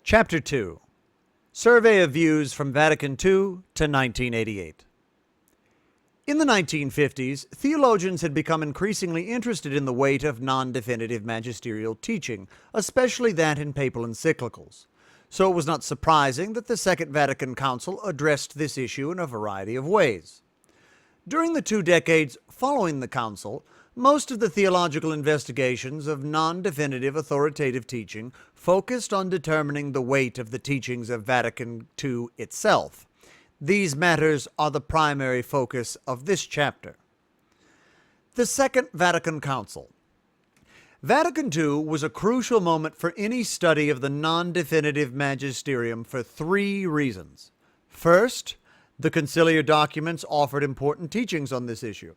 Chapter 2. Survey of Views from Vatican II to 1988. In the 1950s, theologians had become increasingly interested in the weight of non-definitive magisterial teaching, especially that in papal encyclicals. So it was not surprising that the Second Vatican Council addressed this issue in a variety of ways. During the 2 decades following the Council, most of the theological investigations of non-definitive authoritative teaching focused on determining the weight of the teachings of Vatican II itself. These matters are the primary focus of this chapter. The Second Vatican Council. Vatican II was a crucial moment for any study of the non-definitive magisterium for 3 reasons. First, the conciliar documents offered important teachings on this issue.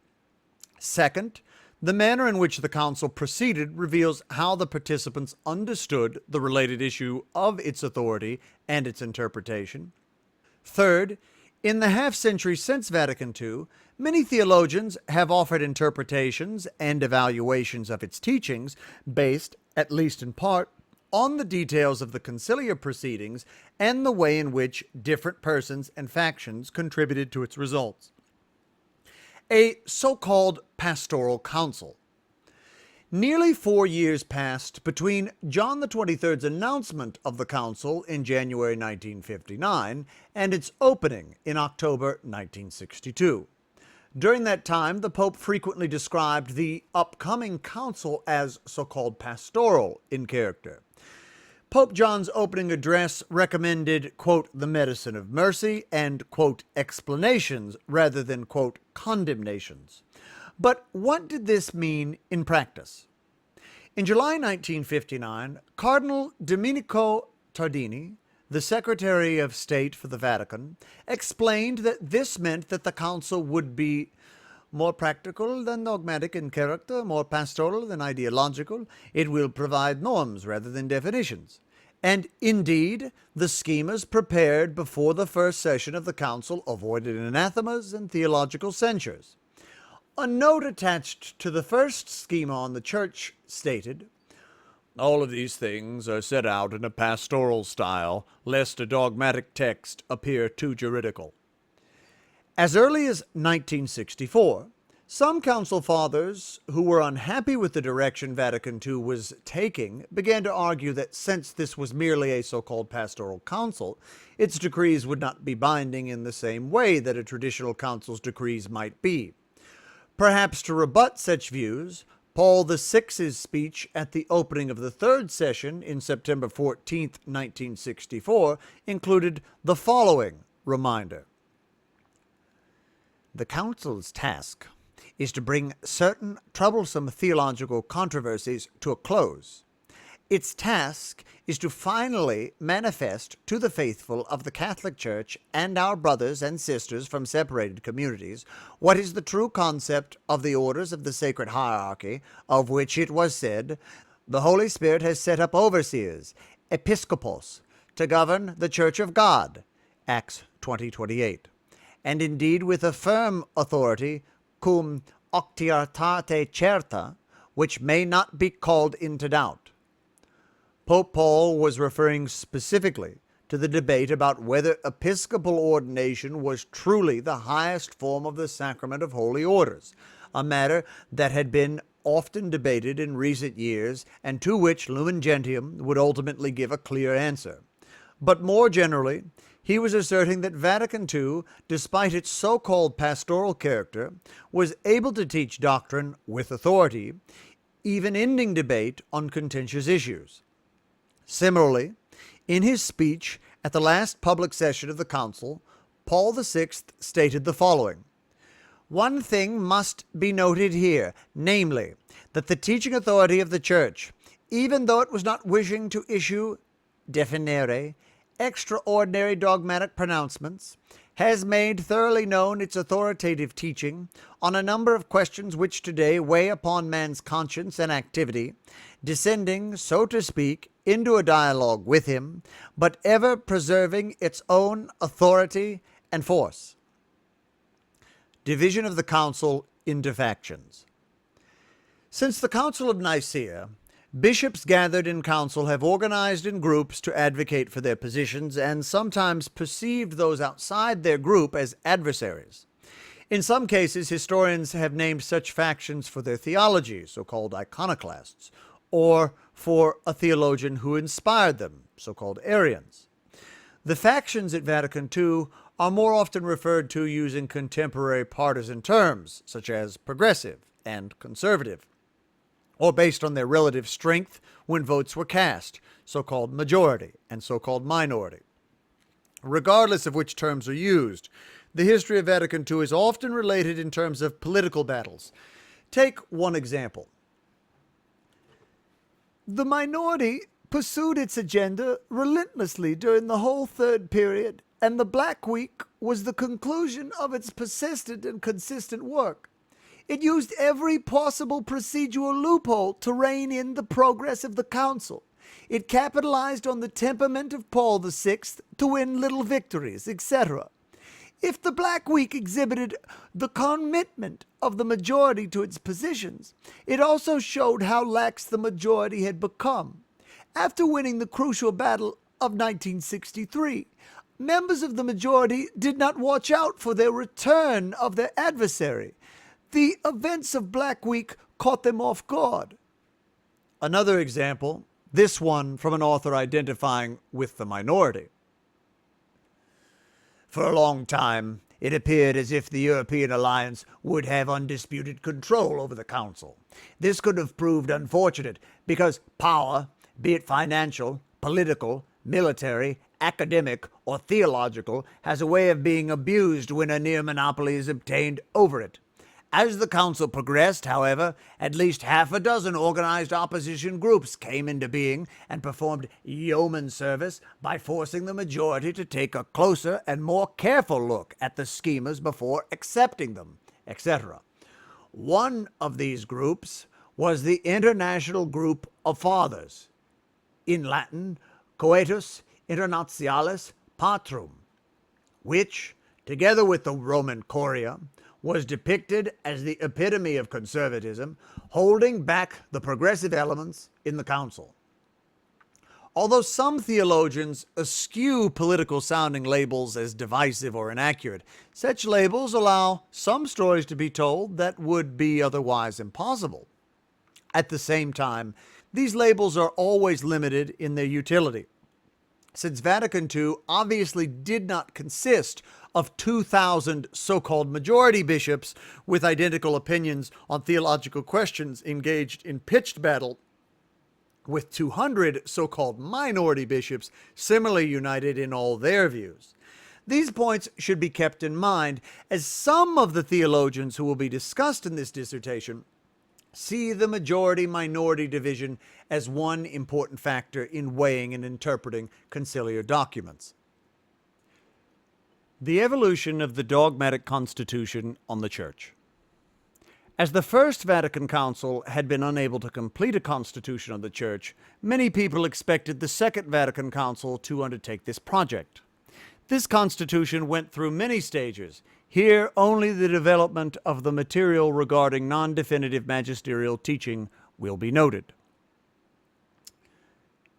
Second, the manner in which the Council proceeded reveals how the participants understood the related issue of its authority and its interpretation. Third, in the half-century since Vatican II, many theologians have offered interpretations and evaluations of its teachings based, at least in part, on the details of the conciliar proceedings and the way in which different persons and factions contributed to its results. A so-called Pastoral Council. Nearly 4 years passed between John XXIII's announcement of the Council in January 1959 and its opening in October 1962. During that time, the Pope frequently described the upcoming Council as so-called pastoral in character. Pope John's opening address recommended, quote, the medicine of mercy and, quote, explanations rather than, quote, condemnations. But what did this mean in practice? In July 1959, Cardinal Domenico Tardini, the Secretary of State for the Vatican, explained that this meant that the Council would be more practical than dogmatic in character, more pastoral than ideological. It will provide norms rather than definitions. And indeed, the schemas prepared before the first session of the Council avoided anathemas and theological censures. A note attached to the first schema on the Church stated, "All of these things are set out in a pastoral style, lest a dogmatic text appear too juridical." As early as 1964, some Council Fathers who were unhappy with the direction Vatican II was taking began to argue that since this was merely a so-called Pastoral Council, its decrees would not be binding in the same way that a traditional council's decrees might be. Perhaps to rebut such views, Paul VI's speech at the opening of the third session in September 14, 1964, included the following reminder. The Council's task is to bring certain troublesome theological controversies to a close. Its task is to finally manifest to the faithful of the Catholic Church and our brothers and sisters from separated communities what is the true concept of the orders of the sacred hierarchy, of which it was said, the Holy Spirit has set up overseers, episkopos, to govern the Church of God, Acts 20:28, and indeed with a firm authority, cum auctoritate certa, which may not be called into doubt. Pope Paul was referring specifically to the debate about whether episcopal ordination was truly the highest form of the sacrament of holy orders, a matter that had been often debated in recent years and to which Lumen Gentium would ultimately give a clear answer. But more generally, he was asserting that Vatican II, despite its so-called pastoral character, was able to teach doctrine with authority, even ending debate on contentious issues. Similarly, in his speech at the last public session of the Council, Paul VI stated the following, "One thing must be noted here, namely, that the teaching authority of the Church, even though it was not wishing to issue definere extraordinary dogmatic pronouncements, has made thoroughly known its authoritative teaching on a number of questions which today weigh upon man's conscience and activity, descending, so to speak, into a dialogue with him, but ever preserving its own authority and force." Division of the Council into factions. Since the Council of Nicaea, Bishops gathered in council have organized in groups to advocate for their positions and sometimes perceived those outside their group as adversaries. In some cases, historians have named such factions for their theology, so-called iconoclasts, or for a theologian who inspired them, so-called Arians. The factions at Vatican II are more often referred to using contemporary partisan terms, such as progressive and conservative, or based on their relative strength when votes were cast, so-called majority and so-called minority. Regardless of which terms are used, the history of Vatican II is often related in terms of political battles. Take one example. The minority pursued its agenda relentlessly during the whole Third Period, and the Black Week was the conclusion of its persistent and consistent work. It used every possible procedural loophole to rein in the progress of the Council. It capitalized on the temperament of Paul VI to win little victories, etc. If the Black Week exhibited the commitment of the majority to its positions, it also showed how lax the majority had become. After winning the crucial battle of 1963, members of the majority did not watch out for their return of their adversary. The events of Black Week caught them off guard. Another example, this one from an author identifying with the minority. For a long time, it appeared as if the European alliance would have undisputed control over the Council. This could have proved unfortunate because power, be it financial, political, military, academic, or theological, has a way of being abused when a near monopoly is obtained over it. As the Council progressed, however, at least half a dozen organized opposition groups came into being and performed yeoman service by forcing the majority to take a closer and more careful look at the schemas before accepting them, etc. One of these groups was the International Group of Fathers, in Latin, Coetus Internationalis Patrum, which, together with the Roman Curia, was depicted as the epitome of conservatism, holding back the progressive elements in the Council. Although some theologians eschew political-sounding labels as divisive or inaccurate, such labels allow some stories to be told that would be otherwise impossible. At the same time, these labels are always limited in their utility, since Vatican II obviously did not consist of 2,000 so-called majority bishops with identical opinions on theological questions engaged in pitched battle with 200 so-called minority bishops similarly united in all their views. These points should be kept in mind, as some of the theologians who will be discussed in this dissertation see the majority-minority division as one important factor in weighing and interpreting conciliar documents. The evolution of the Dogmatic Constitution on the Church. As the First Vatican Council had been unable to complete a constitution of the Church, many people expected the Second Vatican Council to undertake this project. This constitution went through many stages. Here, only the development of the material regarding non-definitive magisterial teaching will be noted.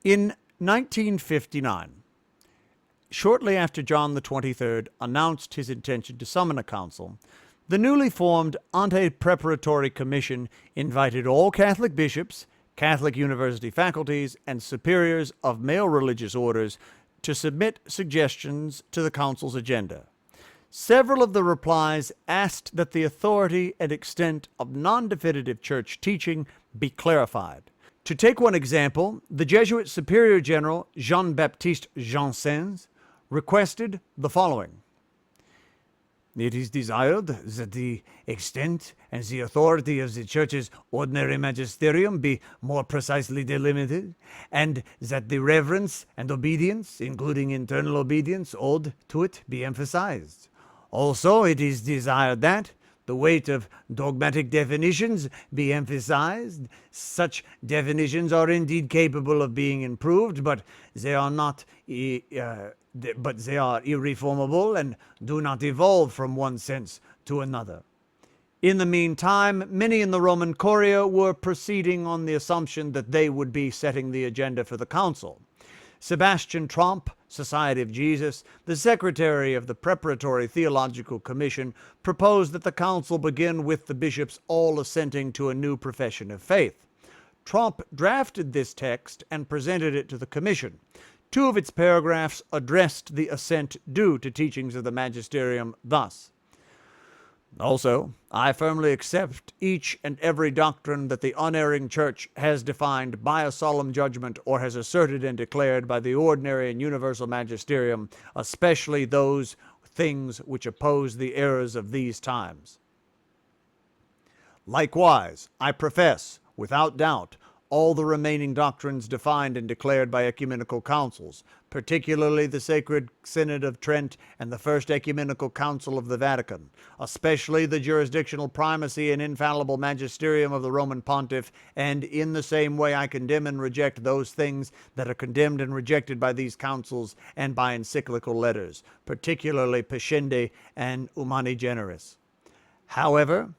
In 1959, shortly after John XXIII announced his intention to summon a council, the newly formed Ante-Preparatory Commission invited all Catholic bishops, Catholic university faculties, and superiors of male religious orders to submit suggestions to the council's agenda. Several of the replies asked that the authority and extent of non-definitive church teaching be clarified. To take one example, the Jesuit Superior General Jean-Baptiste Janssens requested the following. It is desired that the extent and the authority of the Church's ordinary magisterium be more precisely delimited, and that the reverence and obedience, including internal obedience, owed to it, be emphasized. Also, it is desired that the weight of dogmatic definitions be emphasized. Such definitions are indeed capable of being improved, but they are not irreformable and do not evolve from one sense to another. In the meantime, many in the Roman Curia were proceeding on the assumption that they would be setting the agenda for the council. Sebastian Tromp, Society of Jesus, the secretary of the Preparatory Theological Commission, proposed that the council begin with the bishops all assenting to a new profession of faith. Tromp drafted this text and presented it to the commission. Two of its paragraphs addressed the assent due to teachings of the Magisterium thus: "Also, I firmly accept each and every doctrine that the unerring Church has defined by a solemn judgment or has asserted and declared by the ordinary and universal magisterium, especially those things which oppose the errors of these times. Likewise, I profess, without doubt, all the remaining doctrines defined and declared by ecumenical councils, particularly the Sacred Synod of Trent and the First Ecumenical Council of the Vatican, especially the jurisdictional primacy and infallible magisterium of the Roman Pontiff, and in the same way I condemn and reject those things that are condemned and rejected by these councils and by encyclical letters, particularly Pascendi and Humani Generis. However,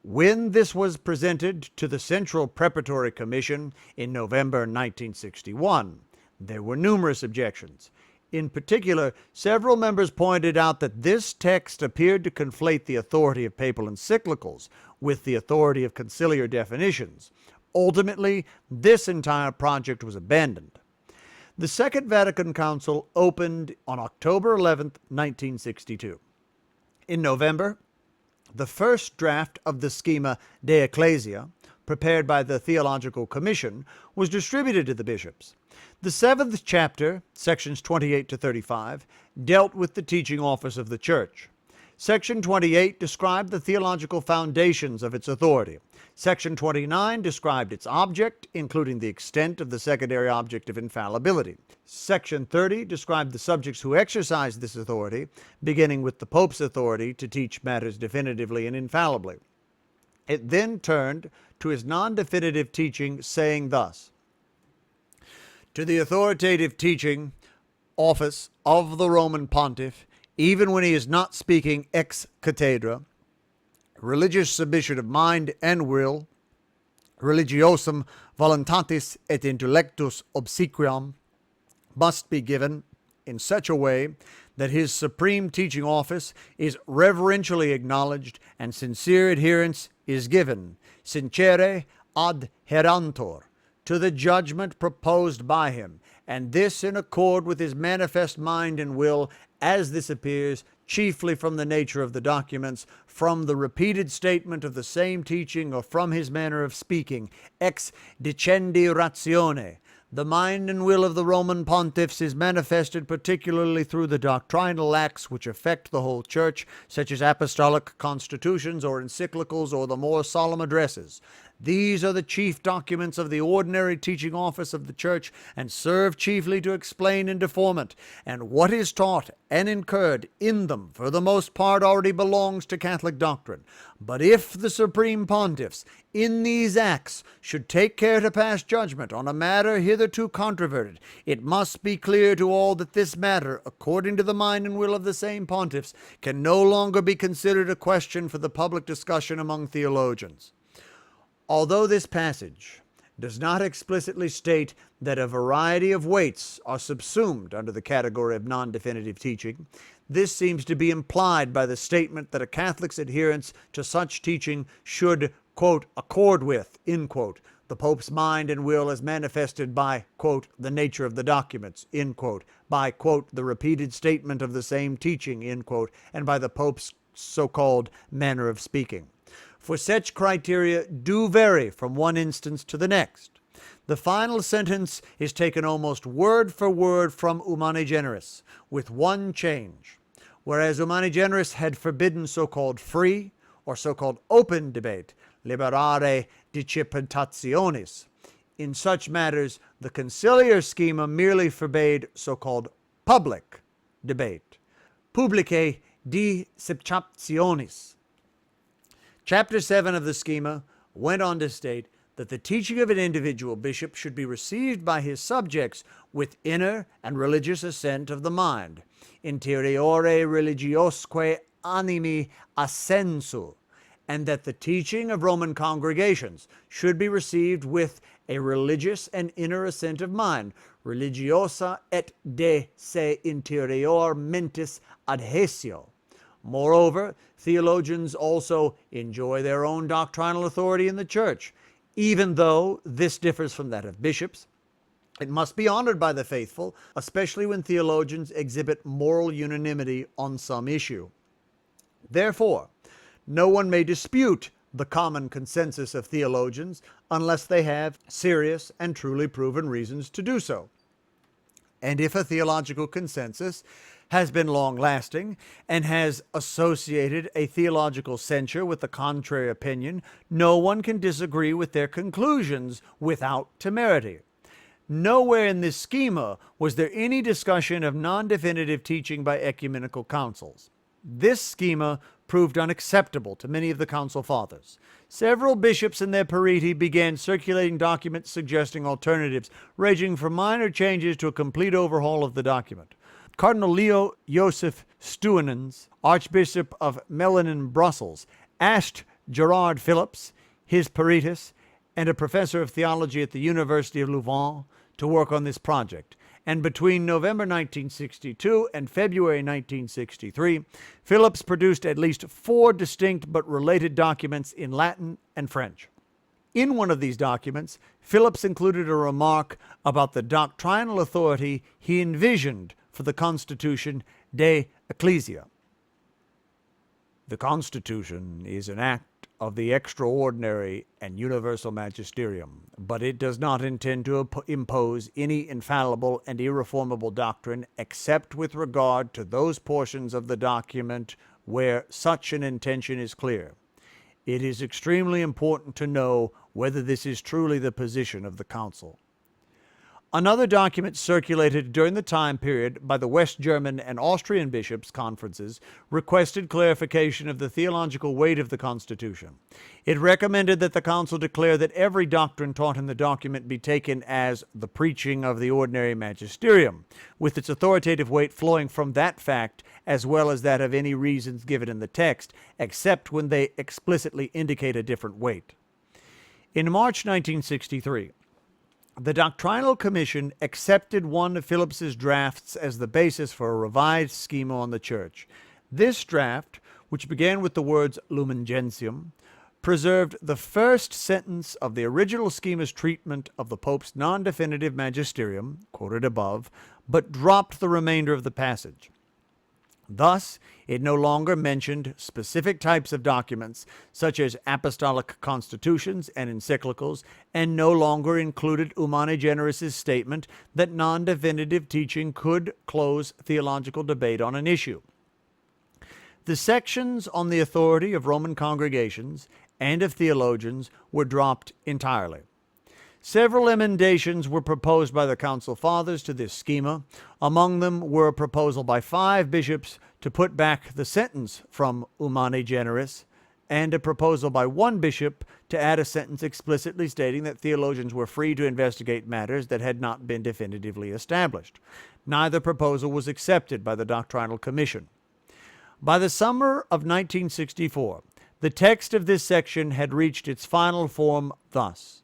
when this was presented to the Central Preparatory Commission in November 1961, there were numerous objections. In particular, several members pointed out that this text appeared to conflate the authority of papal encyclicals with the authority of conciliar definitions. Ultimately, this entire project was abandoned. The Second Vatican Council opened on October 11, 1962. In November, the first draft of the Schema de Ecclesia, prepared by the Theological Commission, was distributed to the bishops. The seventh chapter, sections 28 to 35, dealt with the teaching office of the Church. Section 28 described the theological foundations of its authority. Section 29 described its object, including the extent of the secondary object of infallibility. Section 30 described the subjects who exercise this authority, beginning with the Pope's authority to teach matters definitively and infallibly. It then turned to his non-definitive teaching, saying thus: "To the authoritative teaching office of the Roman Pontiff, even when he is not speaking ex cathedra, religious submission of mind and will, religiosum voluntatis et intellectus obsequiam, must be given in such a way that his supreme teaching office is reverentially acknowledged and sincere adherence is given, sincere adherantur, to the judgment proposed by him, and this in accord with his manifest mind and will, as this appears chiefly from the nature of the documents, from the repeated statement of the same teaching, or from his manner of speaking, ex dicendi ratione. The mind and will of the Roman pontiffs is manifested particularly through the doctrinal acts which affect the whole Church, such as apostolic constitutions or encyclicals or the more solemn addresses. These are the chief documents of the ordinary teaching office of the Church, and serve chiefly to explain and inform it, and what is taught and incurred in them for the most part already belongs to Catholic doctrine. But if the Supreme Pontiffs in these acts should take care to pass judgment on a matter hitherto controverted, it must be clear to all that this matter, according to the mind and will of the same pontiffs, can no longer be considered a question for the public discussion among theologians." Although this passage does not explicitly state that a variety of weights are subsumed under the category of non-definitive teaching, this seems to be implied by the statement that a Catholic's adherence to such teaching should, quote, accord with, end quote, the Pope's mind and will as manifested by, quote, the nature of the documents, end quote, by, quote, the repeated statement of the same teaching, end quote, and by the Pope's so-called manner of speaking. For such criteria do vary from one instance to the next. The final sentence is taken almost word for word from Humani Generis, with one change. Whereas Humani Generis had forbidden so-called free or so-called open debate, liberare discipitationis, in such matters the conciliar schema merely forbade so-called public debate, publicae discipitationis. Chapter 7 of the schema went on to state that the teaching of an individual bishop should be received by his subjects with inner and religious assent of the mind, interiore religiosque animi assensu, and that the teaching of Roman congregations should be received with a religious and inner assent of mind, religiosa et de se interior mentis adhesio. Moreover, theologians also enjoy their own doctrinal authority in the Church. Even though this differs from that of bishops, it must be honored by the faithful, especially when theologians exhibit moral unanimity on some issue. Therefore, no one may dispute the common consensus of theologians unless they have serious and truly proven reasons to do so. And if a theological consensus has been long-lasting and has associated a theological censure with the contrary opinion, no one can disagree with their conclusions without temerity. Nowhere in this schema was there any discussion of non-definitive teaching by ecumenical councils. This schema proved unacceptable to many of the council fathers. Several bishops and their periti began circulating documents suggesting alternatives, ranging from minor changes to a complete overhaul of the document. Cardinal Leo Joseph Stuenens, Archbishop of Melun in Brussels, asked Gerard Philips, his peritus, and a professor of theology at the University of Louvain, to work on this project. And between November 1962 and February 1963, Philips produced at least 4 distinct but related documents in Latin and French. In one of these documents, Philips included a remark about the doctrinal authority he envisioned for the Constitution de Ecclesia. The Constitution is an act of the extraordinary and universal magisterium, but it does not intend to impose any infallible and irreformable doctrine except with regard to those portions of the document where such an intention is clear. It is extremely important to know whether this is truly the position of the Council. Another document circulated during the time period by the West German and Austrian bishops' conferences requested clarification of the theological weight of the Constitution. It recommended that the Council declare that every doctrine taught in the document be taken as the preaching of the ordinary magisterium, with its authoritative weight flowing from that fact as well as that of any reasons given in the text, except when they explicitly indicate a different weight. In March 1963, the Doctrinal Commission accepted one of Phillips's drafts as the basis for a revised schema on the Church. This draft, which began with the words Lumen Gentium, preserved the first sentence of the original schema's treatment of the Pope's non-definitive magisterium, quoted above, but dropped the remainder of the passage. Thus, it no longer mentioned specific types of documents, such as apostolic constitutions and encyclicals, and no longer included Humani Generis' statement that non-definitive teaching could close theological debate on an issue. The sections on the authority of Roman congregations and of theologians were dropped entirely. Several emendations were proposed by the Council Fathers to this schema. Among them were a proposal by 5 bishops to put back the sentence from Humani Generis, and a proposal by 1 bishop to add a sentence explicitly stating that theologians were free to investigate matters that had not been definitively established. Neither proposal was accepted by the Doctrinal Commission. By the summer of 1964, the text of this section had reached its final form thus: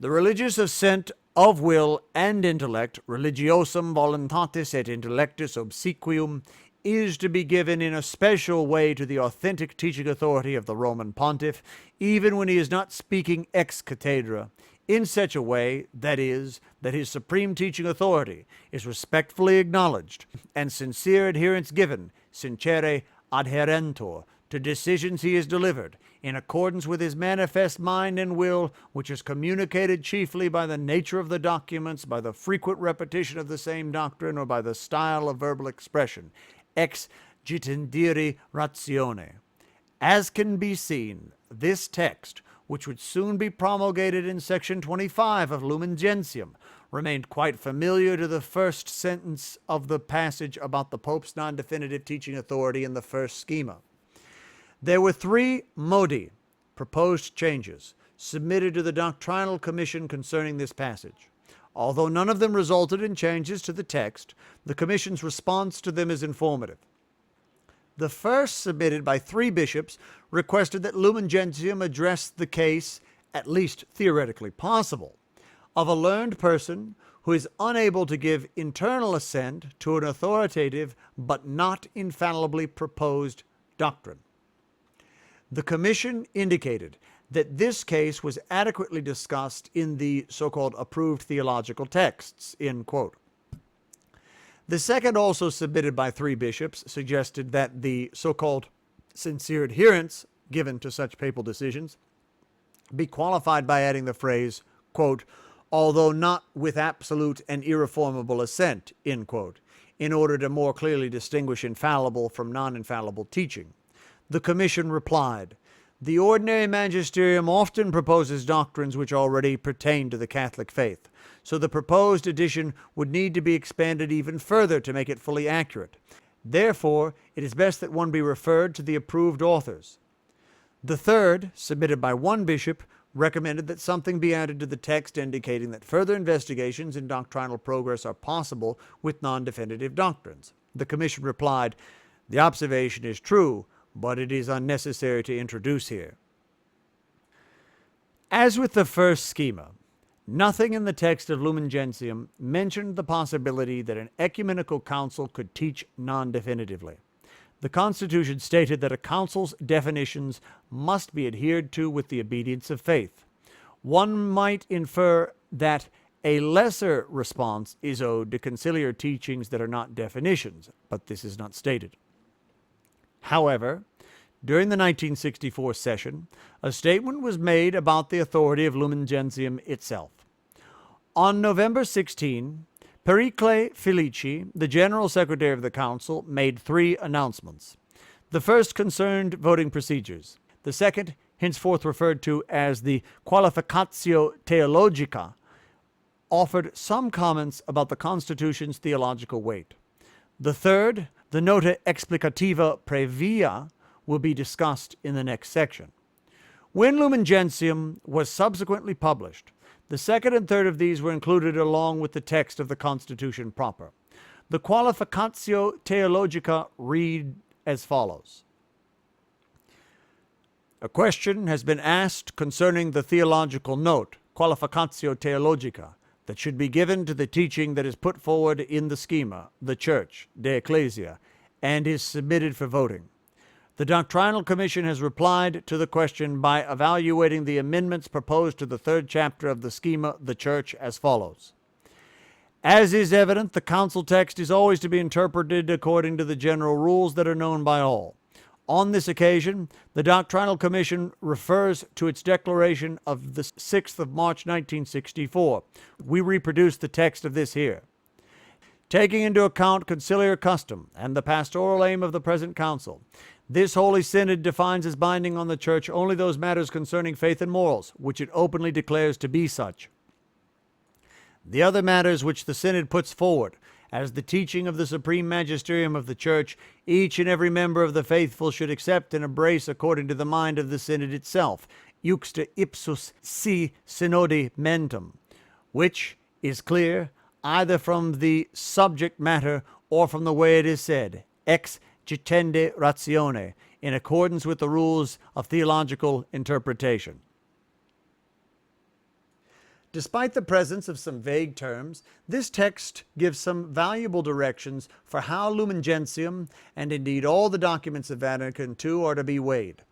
the religious assent of will and intellect, religiosum voluntatis et intellectus obsequium, is to be given in a special way to the authentic teaching authority of the Roman Pontiff, even when he is not speaking ex cathedra, in such a way, that is, that his supreme teaching authority is respectfully acknowledged, and sincere adherence given, sincere adherentur, to decisions he has delivered, in accordance with his manifest mind and will, which is communicated chiefly by the nature of the documents, by the frequent repetition of the same doctrine, or by the style of verbal expression, ex jitendiri ratione. As can be seen, this text, which would soon be promulgated in section 25 of Lumen Gentium, remained quite familiar to the first sentence of the passage about the Pope's non-definitive teaching authority in the first schema. There were 3 modi, proposed changes, submitted to the Doctrinal Commission concerning this passage. Although none of them resulted in changes to the text, the Commission's response to them is informative. The first, submitted by 3 bishops, requested that Lumen Gentium address the case, at least theoretically possible, of a learned person who is unable to give internal assent to an authoritative but not infallibly proposed doctrine. The Commission indicated that this case was adequately discussed in the so-called approved theological texts, end quote. The second, also submitted by 3 bishops, suggested that the so-called sincere adherence given to such papal decisions be qualified by adding the phrase, quote, although not with absolute and irreformable assent, end quote, in order to more clearly distinguish infallible from non-infallible teaching. The Commission replied, the ordinary magisterium often proposes doctrines which already pertain to the Catholic faith, so the proposed addition would need to be expanded even further to make it fully accurate. Therefore, it is best that one be referred to the approved authors. The third, submitted by 1 bishop, recommended that something be added to the text indicating that further investigations in doctrinal progress are possible with non-definitive doctrines. The Commission replied, the observation is true, but it is unnecessary to introduce here. As with the first schema, nothing in the text of Lumen Gentium mentioned the possibility that an ecumenical council could teach non-definitively. The Constitution stated that a council's definitions must be adhered to with the obedience of faith. One might infer that a lesser response is owed to conciliar teachings that are not definitions, but this is not stated. However, during the 1964 session, a statement was made about the authority of Lumen Gentium itself. On November 16, Pericle Felici, the General Secretary of the Council, made 3 announcements. The first concerned voting procedures. The second, henceforth referred to as the Qualificatio Theologica, offered some comments about the Constitution's theological weight. The third, the Nota Explicativa Previa, will be discussed in the next section. When Lumen Gentium was subsequently published, the second and third of these were included along with the text of the Constitution proper. The Qualificatio Theologica read as follows. A question has been asked concerning the theological note, Qualificatio Theologica, that should be given to the teaching that is put forward in the schema, the Church, de Ecclesia, and is submitted for voting. The Doctrinal Commission has replied to the question by evaluating the amendments proposed to the 3rd chapter of the schema, the Church, as follows. As is evident, the council text is always to be interpreted according to the general rules that are known by all. On this occasion, the Doctrinal Commission refers to its declaration of the 6th of March 1964. We reproduce the text of this here. Taking into account conciliar custom and the pastoral aim of the present council, this Holy Synod defines as binding on the Church only those matters concerning faith and morals, which it openly declares to be such. The other matters which the Synod puts forward, as the teaching of the Supreme Magisterium of the Church, each and every member of the faithful should accept and embrace according to the mind of the Synod itself, juxta ipsus si synodi mentum, which is clear either from the subject matter or from the way it is said, ex citende ratione, in accordance with the rules of theological interpretation. Despite the presence of some vague terms, this text gives some valuable directions for how Lumen Gentium, and indeed all the documents of Vatican II, are to be weighed.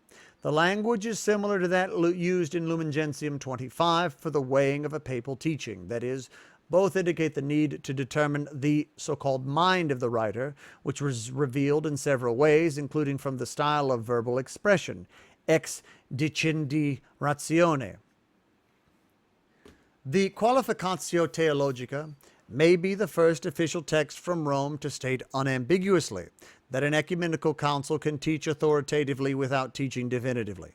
The language is similar to that used in Lumen Gentium 25 for the weighing of a papal teaching, that is, both indicate the need to determine the so-called mind of the writer, which was revealed in several ways, including from the style of verbal expression, ex dicendi ratione. The Qualificatio Theologica may be the first official text from Rome to state unambiguously that an ecumenical council can teach authoritatively without teaching definitively.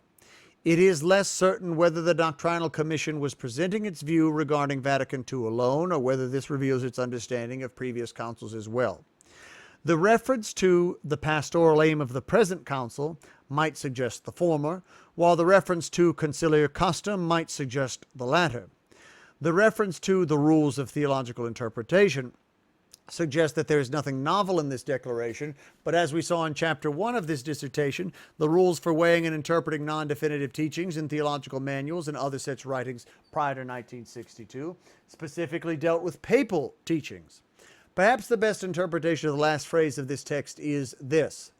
It is less certain whether the Doctrinal Commission was presenting its view regarding Vatican II alone, or whether this reveals its understanding of previous councils as well. The reference to the pastoral aim of the present council might suggest the former, while the reference to conciliar custom might suggest the latter. The reference to the rules of theological interpretation suggests that there is nothing novel in this declaration, but as we saw in Chapter 1 of this dissertation, the rules for weighing and interpreting non-definitive teachings in theological manuals and other such writings prior to 1962 specifically dealt with papal teachings. Perhaps the best interpretation of the last phrase of this text is this: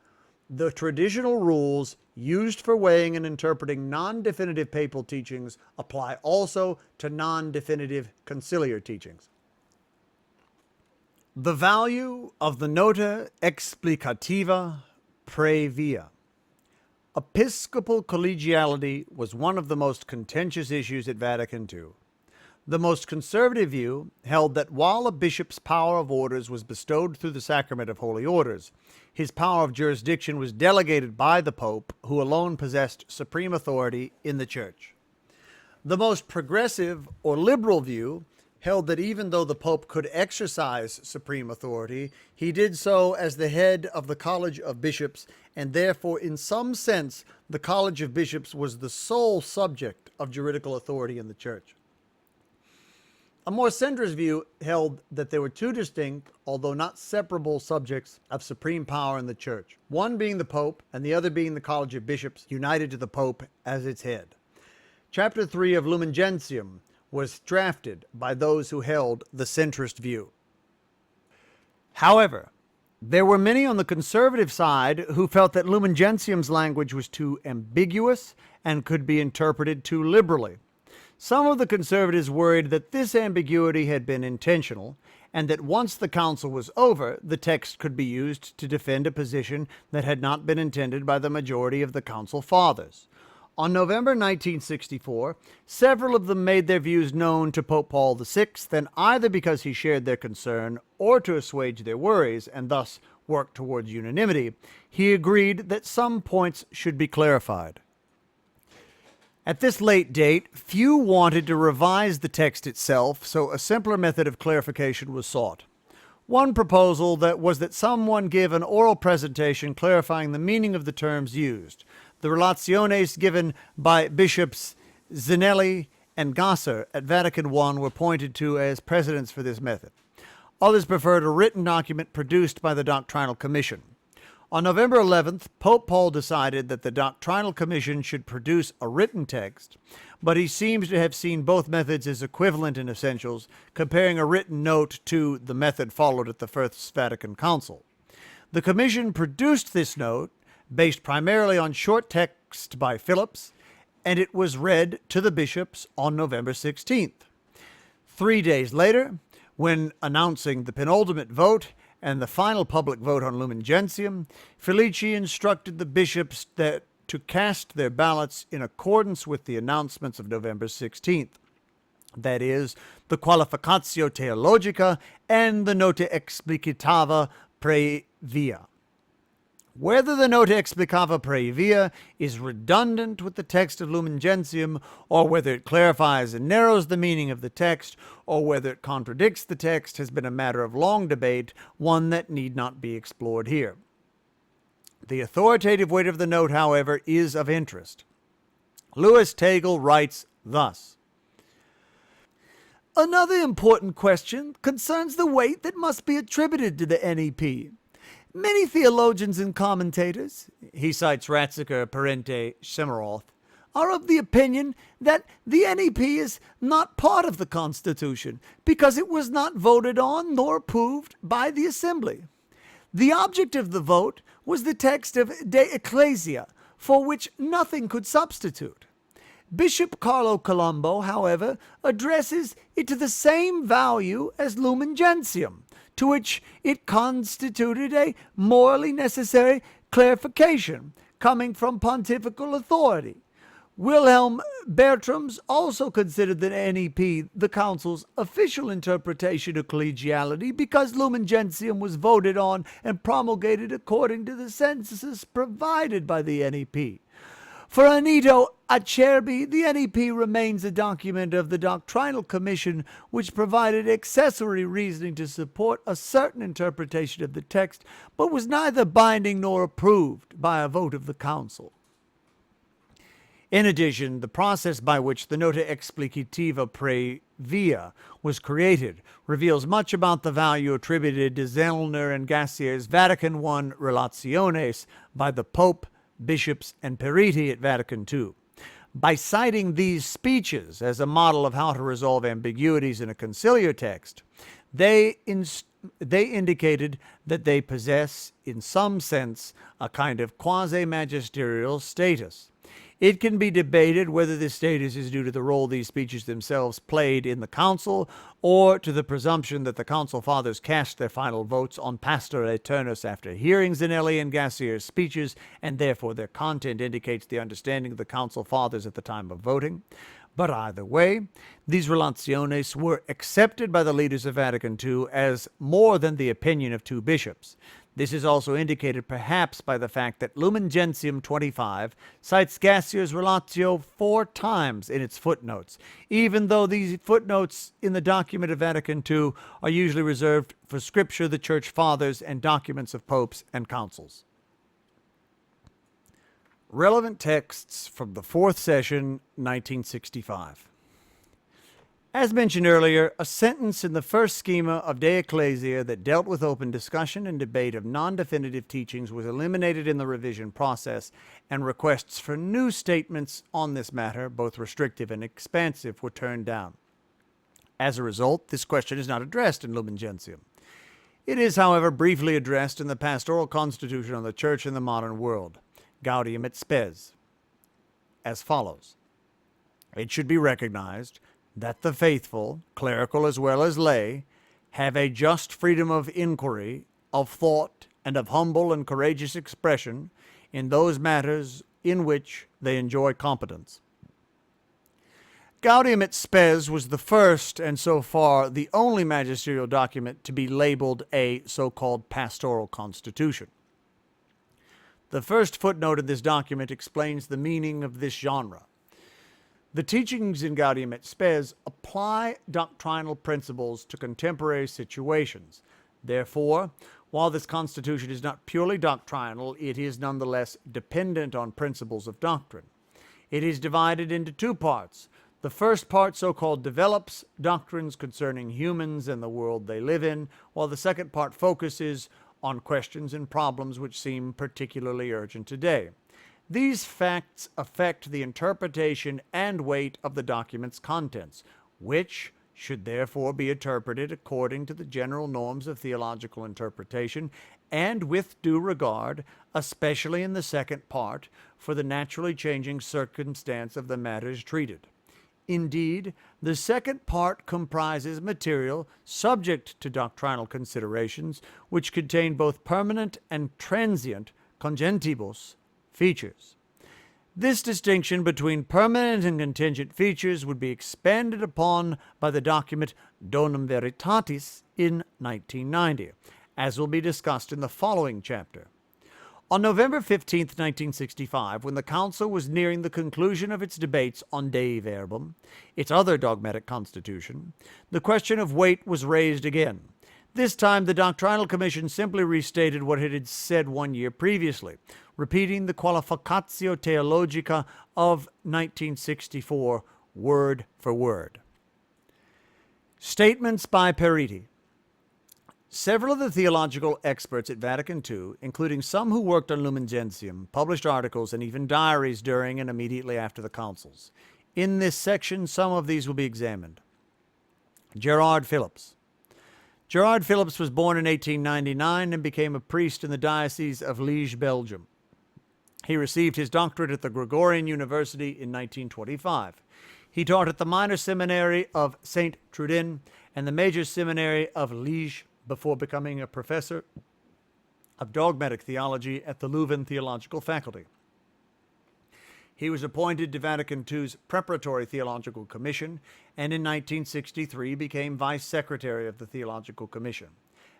the traditional rules used for weighing and interpreting non-definitive papal teachings apply also to non-definitive conciliar teachings. The value of the Nota Explicativa Praevia. Episcopal collegiality was one of the most contentious issues at Vatican II. The most conservative view held that while a bishop's power of orders was bestowed through the sacrament of holy orders, his power of jurisdiction was delegated by the Pope, who alone possessed supreme authority in the Church. The most progressive or liberal view held that even though the Pope could exercise supreme authority, he did so as the head of the College of Bishops, and therefore, in some sense, the College of Bishops was the sole subject of juridical authority in the Church. A more centrist view held that there were two distinct, although not separable, subjects of supreme power in the Church, one being the Pope and the other being the College of Bishops, united to the Pope as its head. Chapter 3 of Lumen Gentium was drafted by those who held the centrist view. However, there were many on the conservative side who felt that Lumen Gentium's language was too ambiguous and could be interpreted too liberally. Some of the conservatives worried that this ambiguity had been intentional, and that once the council was over, the text could be used to defend a position that had not been intended by the majority of the council fathers. On November 1964, several of them made their views known to Pope Paul VI, and either because he shared their concern or to assuage their worries and thus work towards unanimity, he agreed that some points should be clarified. At this late date, few wanted to revise the text itself, so a simpler method of clarification was sought. One proposal was that someone give an oral presentation clarifying the meaning of the terms used. The relationes given by Bishops Zinelli and Gasser at Vatican I were pointed to as precedents for this method. Others preferred a written document produced by the Doctrinal Commission. On November 11th, Pope Paul decided that the Doctrinal Commission should produce a written text, but he seems to have seen both methods as equivalent in essentials, comparing a written note to the method followed at the First Vatican Council. The Commission produced this note, based primarily on short text by Phillips, and it was read to the bishops on November 16th. 3 days later, when announcing the penultimate vote and the final public vote on Lumen Gentium, Felici instructed the bishops to cast their ballots in accordance with the announcements of November 16th. That is, the Qualificatio Theologica and the Nota Explicitava Praevia. Whether the Nota Explicava Praevia is redundant with the text of Lumen Gentium, or whether it clarifies and narrows the meaning of the text, or whether it contradicts the text has been a matter of long debate, one that need not be explored here. The authoritative weight of the note, however, is of interest. Louis Tegel writes thus: another important question concerns the weight that must be attributed to the NEP. Many theologians and commentators, he cites Ratzinger, Parente, Semmelroth, are of the opinion that the NEP is not part of the Constitution because it was not voted on nor approved by the Assembly. The object of the vote was the text of De Ecclesia, for which nothing could substitute. Bishop Carlo Colombo, however, addresses it to the same value as Lumen Gentium, to which it constituted a morally necessary clarification coming from pontifical authority. Wilhelm Bertrams also considered the NEP the Council's official interpretation of collegiality because Lumen Gentium was voted on and promulgated according to the census provided by the NEP. For Anito Acerbi, the NEP remains a document of the Doctrinal Commission which provided accessory reasoning to support a certain interpretation of the text, but was neither binding nor approved by a vote of the Council. In addition, the process by which the Nota Explicativa Previa was created reveals much about the value attributed to Zellner and Gassier's Vatican I Relationes by the Pope, bishops, and periti at Vatican II. By citing these speeches as a model of how to resolve ambiguities in a conciliar text, they indicated that they possess, in some sense, a kind of quasi-magisterial status. It can be debated whether this status is due to the role these speeches themselves played in the Council, or to the presumption that the Council Fathers cast their final votes on Pastor Aeternus after hearing Zinelli and Gassier's speeches, and therefore their content indicates the understanding of the Council Fathers at the time of voting. But either way, these relationes were accepted by the leaders of Vatican II as more than the opinion of two bishops. This is also indicated perhaps by the fact that Lumen Gentium 25 cites Gassier's relatio 4 times in its footnotes, even though these footnotes in the document of Vatican II are usually reserved for Scripture, the Church Fathers, and documents of popes and councils. Relevant texts from the 4th session, 1965. As mentioned earlier, a sentence in the first schema of De Ecclesia that dealt with open discussion and debate of non-definitive teachings was eliminated in the revision process, and requests for new statements on this matter, both restrictive and expansive, were turned down. As a result, this question is not addressed in Lumen Gentium. It is, however, briefly addressed in the Pastoral Constitution on the Church in the Modern World, Gaudium et Spes, as follows. It should be recognized that the faithful, clerical as well as lay, have a just freedom of inquiry, of thought, and of humble and courageous expression in those matters in which they enjoy competence. Gaudium et Spes was the first, and so far the only magisterial document to be labeled a so-called Pastoral Constitution. The first footnote of this document explains the meaning of this genre. The teachings in Gaudium et Spes apply doctrinal principles to contemporary situations. Therefore, while this constitution is not purely doctrinal, it is nonetheless dependent on principles of doctrine. It is divided into 2 parts. The first part, so-called, develops doctrines concerning humans and the world they live in, while the second part focuses on questions and problems which seem particularly urgent today. These facts affect the interpretation and weight of the document's contents, which should therefore be interpreted according to the general norms of theological interpretation and with due regard, especially in the second part, for the naturally changing circumstance of the matters treated. Indeed, the second part comprises material subject to doctrinal considerations, which contain both permanent and transient congentibus features. This distinction between permanent and contingent features would be expanded upon by the document Donum Veritatis in 1990, as will be discussed in the following chapter. On November 15, 1965, when the Council was nearing the conclusion of its debates on Dei Verbum, its other dogmatic constitution, the question of weight was raised again. This time, the Doctrinal Commission simply restated what it had said 1 year previously, repeating the Qualificatio Theologica of 1964, word for word. Statements by periti. Several of the theological experts at Vatican II, including some who worked on Lumen Gentium, published articles and even diaries during and immediately after the councils. In this section, some of these will be examined. Gerard Phillips. Gerard Phillips was born in 1899 and became a priest in the Diocese of Liège, Belgium. He received his doctorate at the Gregorian University in 1925. He taught at the Minor Seminary of Saint Trudin and the Major Seminary of Liège before becoming a professor of dogmatic theology at the Leuven Theological Faculty. He was appointed to Vatican II's Preparatory Theological Commission and in 1963 became Vice Secretary of the Theological Commission.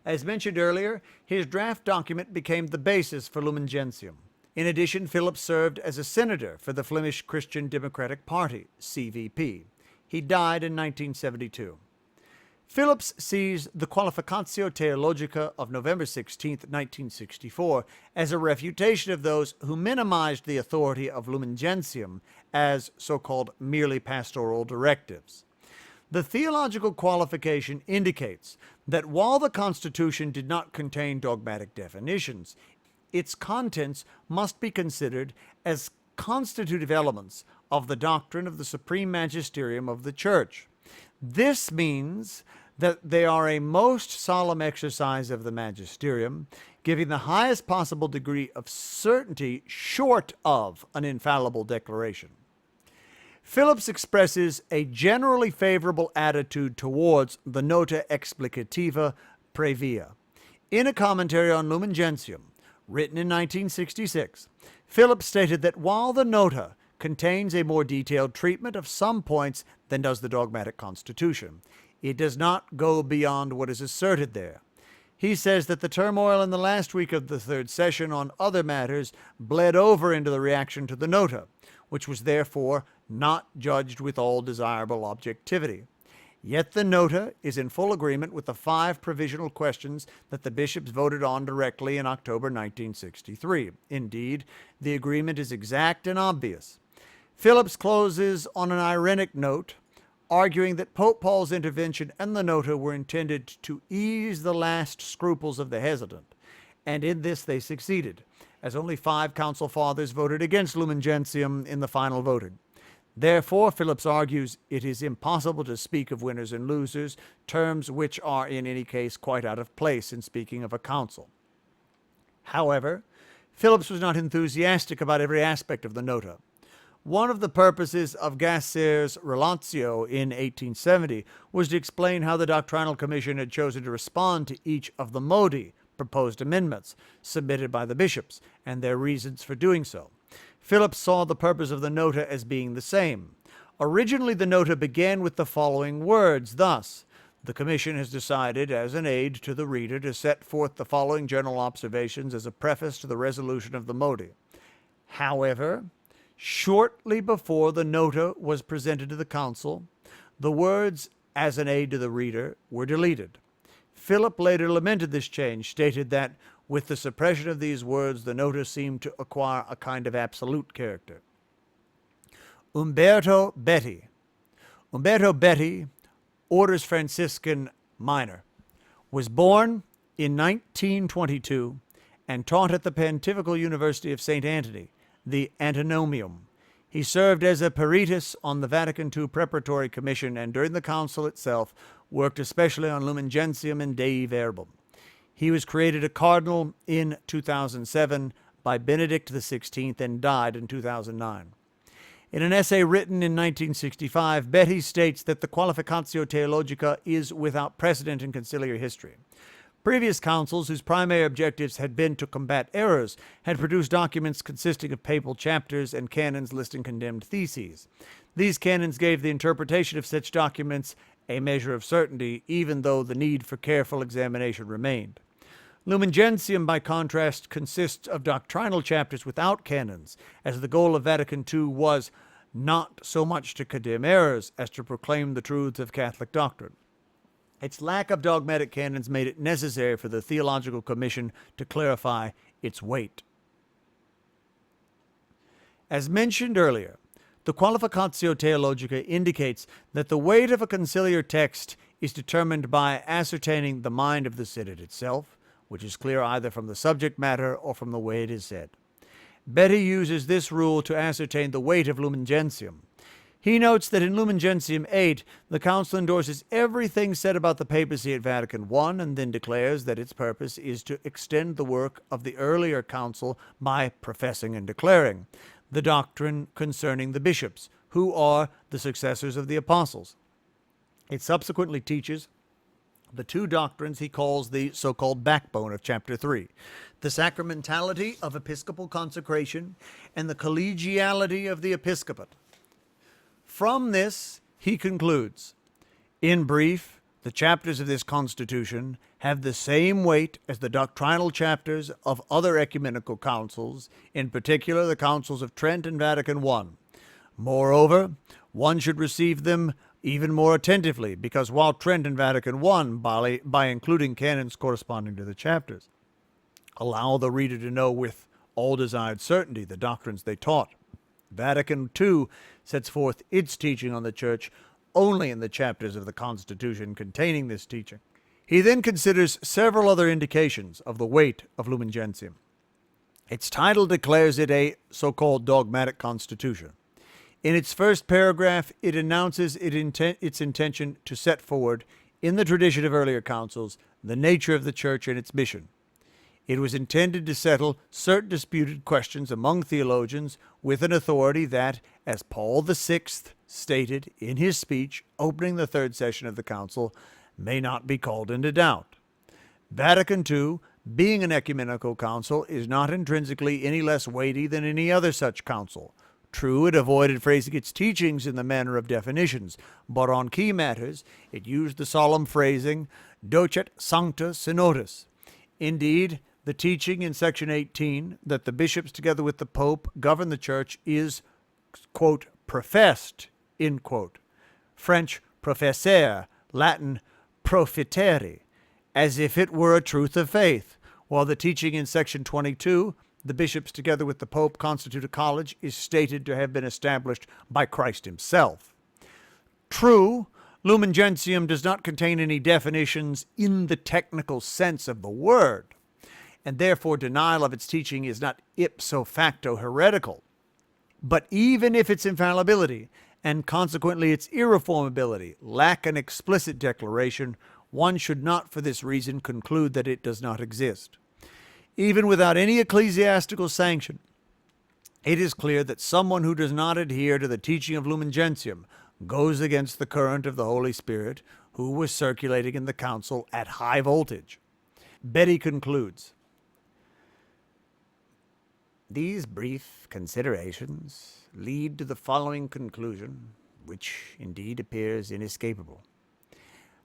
As mentioned earlier, his draft document became the basis for Lumen Gentium. In addition, Phillips served as a senator for the Flemish Christian Democratic Party, CVP. He died in 1972. Phillips sees the Qualificatio Theologica of November 16, 1964, as a refutation of those who minimized the authority of Lumen Gentium as so-called merely pastoral directives. The theological qualification indicates that while the Constitution did not contain dogmatic definitions, its contents must be considered as constitutive elements of the doctrine of the supreme magisterium of the Church. This means that they are a most solemn exercise of the magisterium, giving the highest possible degree of certainty short of an infallible declaration. Phillips expresses a generally favorable attitude towards the Nota Explicativa Previa. In a commentary on Lumen Gentium, written in 1966, Phillips stated that while the Nota contains a more detailed treatment of some points than does the Dogmatic Constitution, it does not go beyond what is asserted there. He says that the turmoil in the last week of the third session on other matters bled over into the reaction to the Nota, which was therefore not judged with all desirable objectivity. Yet the Nota is in full agreement with the 5 provisional questions that the bishops voted on directly in October 1963. Indeed, the agreement is exact and obvious. Phillips closes on an ironic note, arguing that Pope Paul's intervention and the Nota were intended to ease the last scruples of the hesitant, and in this they succeeded, as only 5 council fathers voted against Lumen Gentium in the final voting. Therefore, Phillips argues it is impossible to speak of winners and losers, terms which are in any case quite out of place in speaking of a council. However, Phillips was not enthusiastic about every aspect of the Nota. One of the purposes of Gasser's Relatio in 1870 was to explain how the Doctrinal Commission had chosen to respond to each of the modi, proposed amendments, submitted by the bishops, and their reasons for doing so. Phillips saw the purpose of the Nota as being the same. Originally, the Nota began with the following words, thus, "The Commission has decided, as an aid to the reader, to set forth the following general observations as a preface to the resolution of the modi." However, shortly before the Nota was presented to the Council, the words, "as an aid to the reader," were deleted. Philip later lamented this change, stated that, with the suppression of these words, the Nota seemed to acquire a kind of absolute character. Umberto Betti, Orders Franciscan Minor, was born in 1922 and taught at the Pontifical University of St. Antony, the Antinomium. He served as a peritus on the Vatican II Preparatory Commission and during the Council itself worked especially on Lumen Gentium and Dei Verbum. He was created a cardinal in 2007 by Benedict XVI and died in 2009. In an essay written in 1965, Betti states that the Qualificatio Theologica is without precedent in conciliar history. Previous councils, whose primary objectives had been to combat errors, had produced documents consisting of papal chapters and canons listing condemned theses. These canons gave the interpretation of such documents a measure of certainty, even though the need for careful examination remained. Lumen Gentium, by contrast, consists of doctrinal chapters without canons, as the goal of Vatican II was not so much to condemn errors as to proclaim the truths of Catholic doctrine. Its lack of dogmatic canons made it necessary for the Theological Commission to clarify its weight. As mentioned earlier, the Qualificatio Theologica indicates that the weight of a conciliar text is determined by ascertaining the mind of the synod itself, which is clear either from the subject matter or from the way it is said. Betti uses this rule to ascertain the weight of Lumen Gentium. He notes that in Lumen Gentium 8, the Council endorses everything said about the papacy at Vatican I and then declares that its purpose is to extend the work of the earlier Council by professing and declaring the doctrine concerning the bishops, who are the successors of the apostles. It subsequently teaches the 2 doctrines he calls the so-called backbone of chapter 3, the sacramentality of episcopal consecration and the collegiality of the episcopate. From this, he concludes, in brief, the chapters of this Constitution have the same weight as the doctrinal chapters of other ecumenical councils, in particular the councils of Trent and Vatican I. Moreover, one should receive them even more attentively, because while Trent and Vatican I, by including canons corresponding to the chapters, allow the reader to know with all desired certainty the doctrines they taught, Vatican II sets forth its teaching on the Church only in the chapters of the Constitution containing this teaching. He then considers several other indications of the weight of Lumen Gentium. Its title declares it a so-called Dogmatic Constitution. In its first paragraph, it announces its intention to set forward, in the tradition of earlier councils, the nature of the Church and its mission. It was intended to settle certain disputed questions among theologians with an authority that, as Paul VI stated in his speech opening the third session of the council, may not be called into doubt. Vatican II, being an ecumenical council, is not intrinsically any less weighty than any other such council. True, it avoided phrasing its teachings in the manner of definitions, but on key matters it used the solemn phrasing, docet sancta synodus. Indeed, the teaching in section 18 that the bishops together with the Pope govern the Church is, quote, professed, end quote. French professere, Latin profitere, as if it were a truth of faith, while the teaching in section 22, the bishops together with the Pope constitute a college, is stated to have been established by Christ himself. True, Lumen Gentium does not contain any definitions in the technical sense of the word, and therefore denial of its teaching is not ipso facto heretical. But even if its infallibility, and consequently its irreformability, lack an explicit declaration, one should not for this reason conclude that it does not exist. Even without any ecclesiastical sanction, it is clear that someone who does not adhere to the teaching of Lumen Gentium goes against the current of the Holy Spirit, who was circulating in the council at high voltage. Betty concludes, "These brief considerations lead to the following conclusion, which indeed appears inescapable.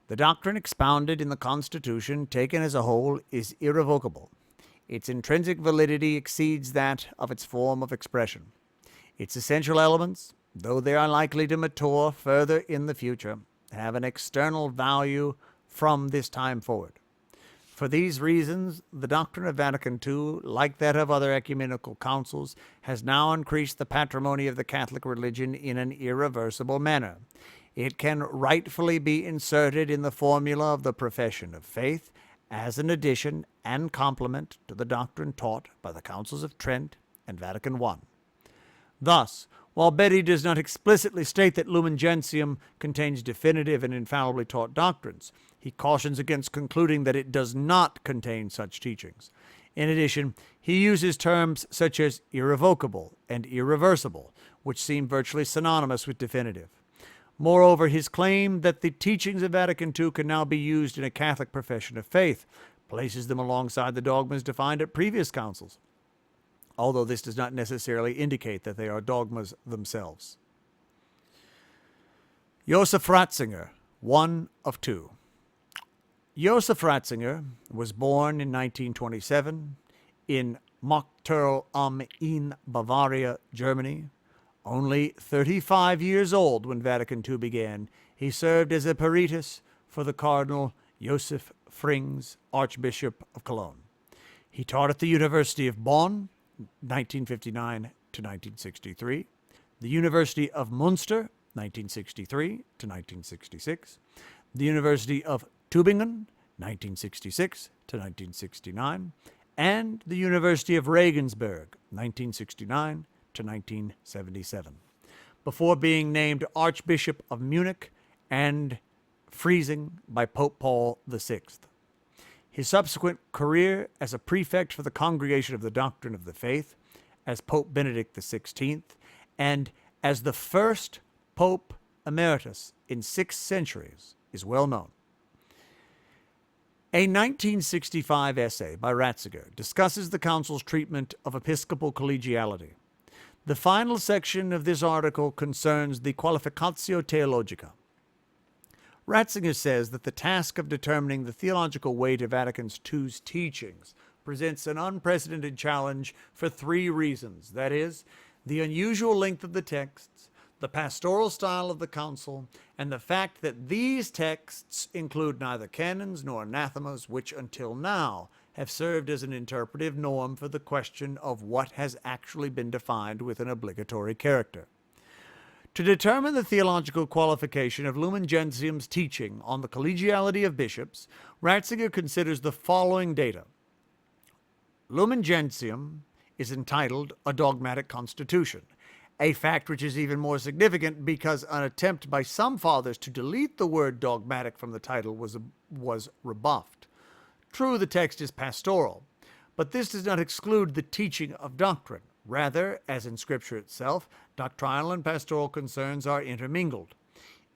The doctrine expounded in the Constitution, taken as a whole, is irrevocable. Its intrinsic validity exceeds that of its form of expression. Its essential elements, though they are likely to mature further in the future, have an external value from this time forward. For these reasons, the doctrine of Vatican II, like that of other ecumenical councils, has now increased the patrimony of the Catholic religion in an irreversible manner. It can rightfully be inserted in the formula of the profession of faith as an addition and complement to the doctrine taught by the Councils of Trent and Vatican I. Thus, while Betty does not explicitly state that Lumen Gentium contains definitive and infallibly taught doctrines, he cautions against concluding that it does not contain such teachings. In addition, he uses terms such as irrevocable and irreversible, which seem virtually synonymous with definitive. Moreover, his claim that the teachings of Vatican II can now be used in a Catholic profession of faith places them alongside the dogmas defined at previous councils, although this does not necessarily indicate that they are dogmas themselves. Joseph Ratzinger, one of two. Joseph Ratzinger was born in 1927 in Magisterial in Bavaria, Germany. Only 35 years old when Vatican II began, he served as a peritus for the Cardinal Joseph Frings, Archbishop of Cologne. He taught at the University of Bonn, 1959 to 1963, the University of Münster, 1963 to 1966, the University of Tübingen, 1966 to 1969, and the University of Regensburg, 1969 to 1977, before being named Archbishop of Munich and Freising by Pope Paul VI. His subsequent career as a prefect for the Congregation of the Doctrine of the Faith, as Pope Benedict XVI, and as the first Pope Emeritus in 6 centuries is well known. A 1965 essay by Ratzinger discusses the Council's treatment of episcopal collegiality. The final section of this article concerns the Qualificatio Theologica. Ratzinger says that the task of determining the theological weight of Vatican II's teachings presents an unprecedented challenge for 3 reasons. That is, the unusual length of the texts, the the pastoral style of the council, and the fact that these texts include neither canons nor anathemas, which until now have served as an interpretive norm for the question of what has actually been defined with an obligatory character. To determine the theological qualification of Lumen Gentium's teaching on the collegiality of bishops, Ratzinger considers the following data. Lumen Gentium is entitled a Dogmatic Constitution, a fact which is even more significant because an attempt by some fathers to delete the word dogmatic from the title was rebuffed. True, the text is pastoral, but this does not exclude the teaching of doctrine. Rather, as in Scripture itself, doctrinal and pastoral concerns are intermingled.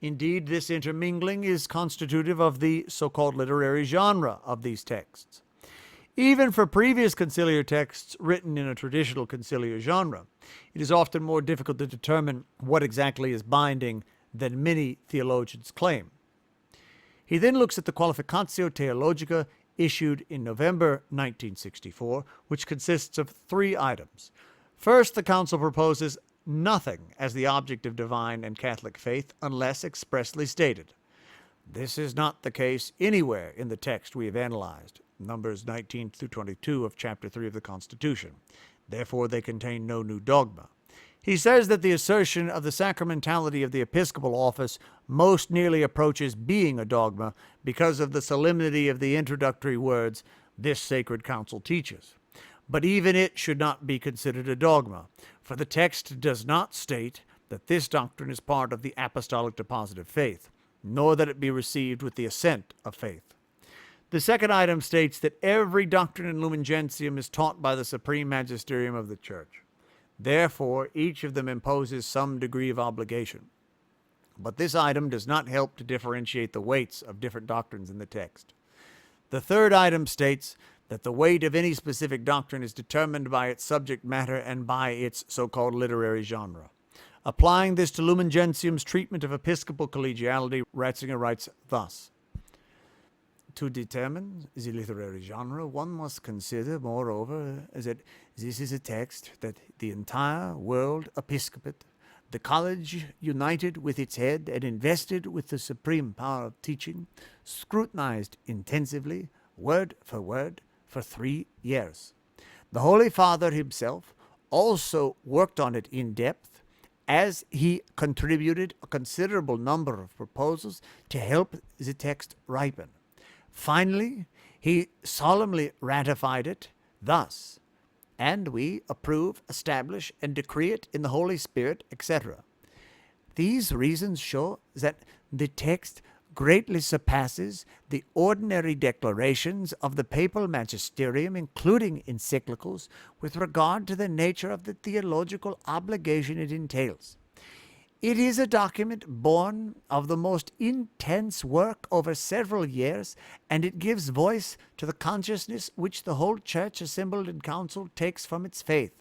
Indeed, this intermingling is constitutive of the so-called literary genre of these texts. Even for previous conciliar texts written in a traditional conciliar genre, it is often more difficult to determine what exactly is binding than many theologians claim. He then looks at the Qualificatio Theologica issued in November 1964, which consists of 3 items. First, the Council proposes nothing as the object of divine and Catholic faith unless expressly stated. This is not the case anywhere in the text we have analyzed, Numbers 19 through 22 of Chapter 3 of the Constitution. Therefore, they contain no new dogma. He says that the assertion of the sacramentality of the episcopal office most nearly approaches being a dogma because of the solemnity of the introductory words, "This sacred council teaches." But even it should not be considered a dogma, for the text does not state that this doctrine is part of the apostolic deposit of faith, nor that it be received with the assent of faith. The second item states that every doctrine in Lumen Gentium is taught by the supreme magisterium of the Church. Therefore, each of them imposes some degree of obligation. But this item does not help to differentiate the weights of different doctrines in the text. The third item states that the weight of any specific doctrine is determined by its subject matter and by its so-called literary genre. Applying this to Lumen Gentium's treatment of episcopal collegiality, Ratzinger writes thus: to determine the literary genre, one must consider, moreover, that this is a text that the entire world episcopate, the college united with its head and invested with the supreme power of teaching, scrutinized intensively, word for word, for 3 years. The Holy Father himself also worked on it in depth, as he contributed a considerable number of proposals to help the text ripen. Finally, he solemnly ratified it thus, and we approve, establish, and decree it in the Holy Spirit, etc. These reasons show that the text greatly surpasses the ordinary declarations of the papal magisterium, including encyclicals, with regard to the nature of the theological obligation it entails. It is a document born of the most intense work over several years, and it gives voice to the consciousness which the whole Church assembled in council takes from its faith.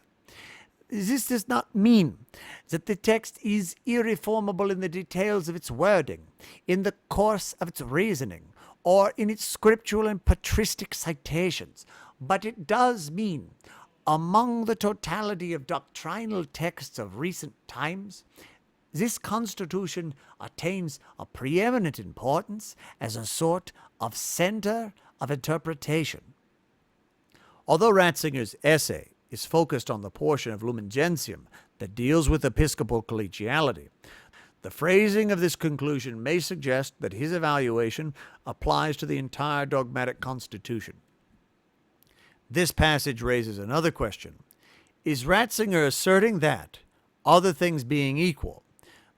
This does not mean that the text is irreformable in the details of its wording, in the course of its reasoning, or in its scriptural and patristic citations, but it does mean, among the totality of doctrinal texts of recent times, this Constitution attains a preeminent importance as a sort of center of interpretation. Although Ratzinger's essay is focused on the portion of Lumen Gentium that deals with episcopal collegiality, the phrasing of this conclusion may suggest that his evaluation applies to the entire Dogmatic Constitution. This passage raises another question. Is Ratzinger asserting that, other things being equal,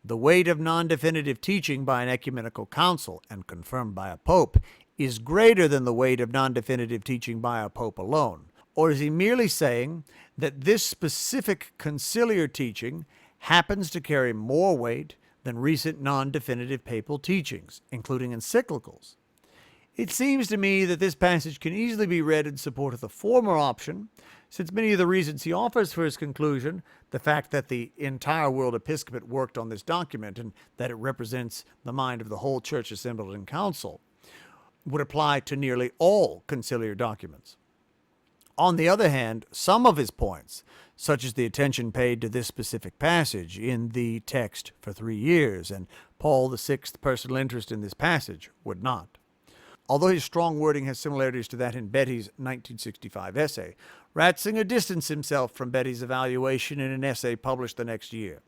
the weight of non-definitive teaching by an ecumenical council and confirmed by a pope is greater than the weight of non-definitive teaching by a pope alone? Or is he merely saying that this specific conciliar teaching happens to carry more weight than recent non-definitive papal teachings, including encyclicals? It seems to me that this passage can easily be read in support of the former option, since many of the reasons he offers for his conclusion, the fact that the entire world episcopate worked on this document and that it represents the mind of the whole Church assembled in council, would apply to nearly all conciliar documents. On the other hand, some of his points, such as the attention paid to this specific passage in the text for 3 years and Paul VI's personal interest in this passage, would not. Although his strong wording has similarities to that in Betty's 1965 essay, Ratzinger distanced himself from Betty's evaluation in an essay published the next year.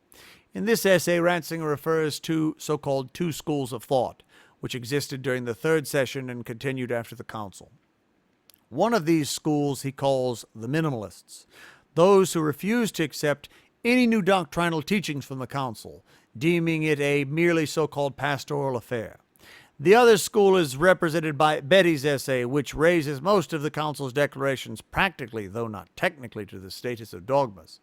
In this essay, Ratzinger refers to so-called two schools of thought, which existed during the third session and continued after the council. One of these schools he calls the minimalists, those who refuse to accept any new doctrinal teachings from the council, deeming it a merely so-called pastoral affair. The other school is represented by Betty's essay, which raises most of the council's declarations practically, though not technically, to the status of dogmas.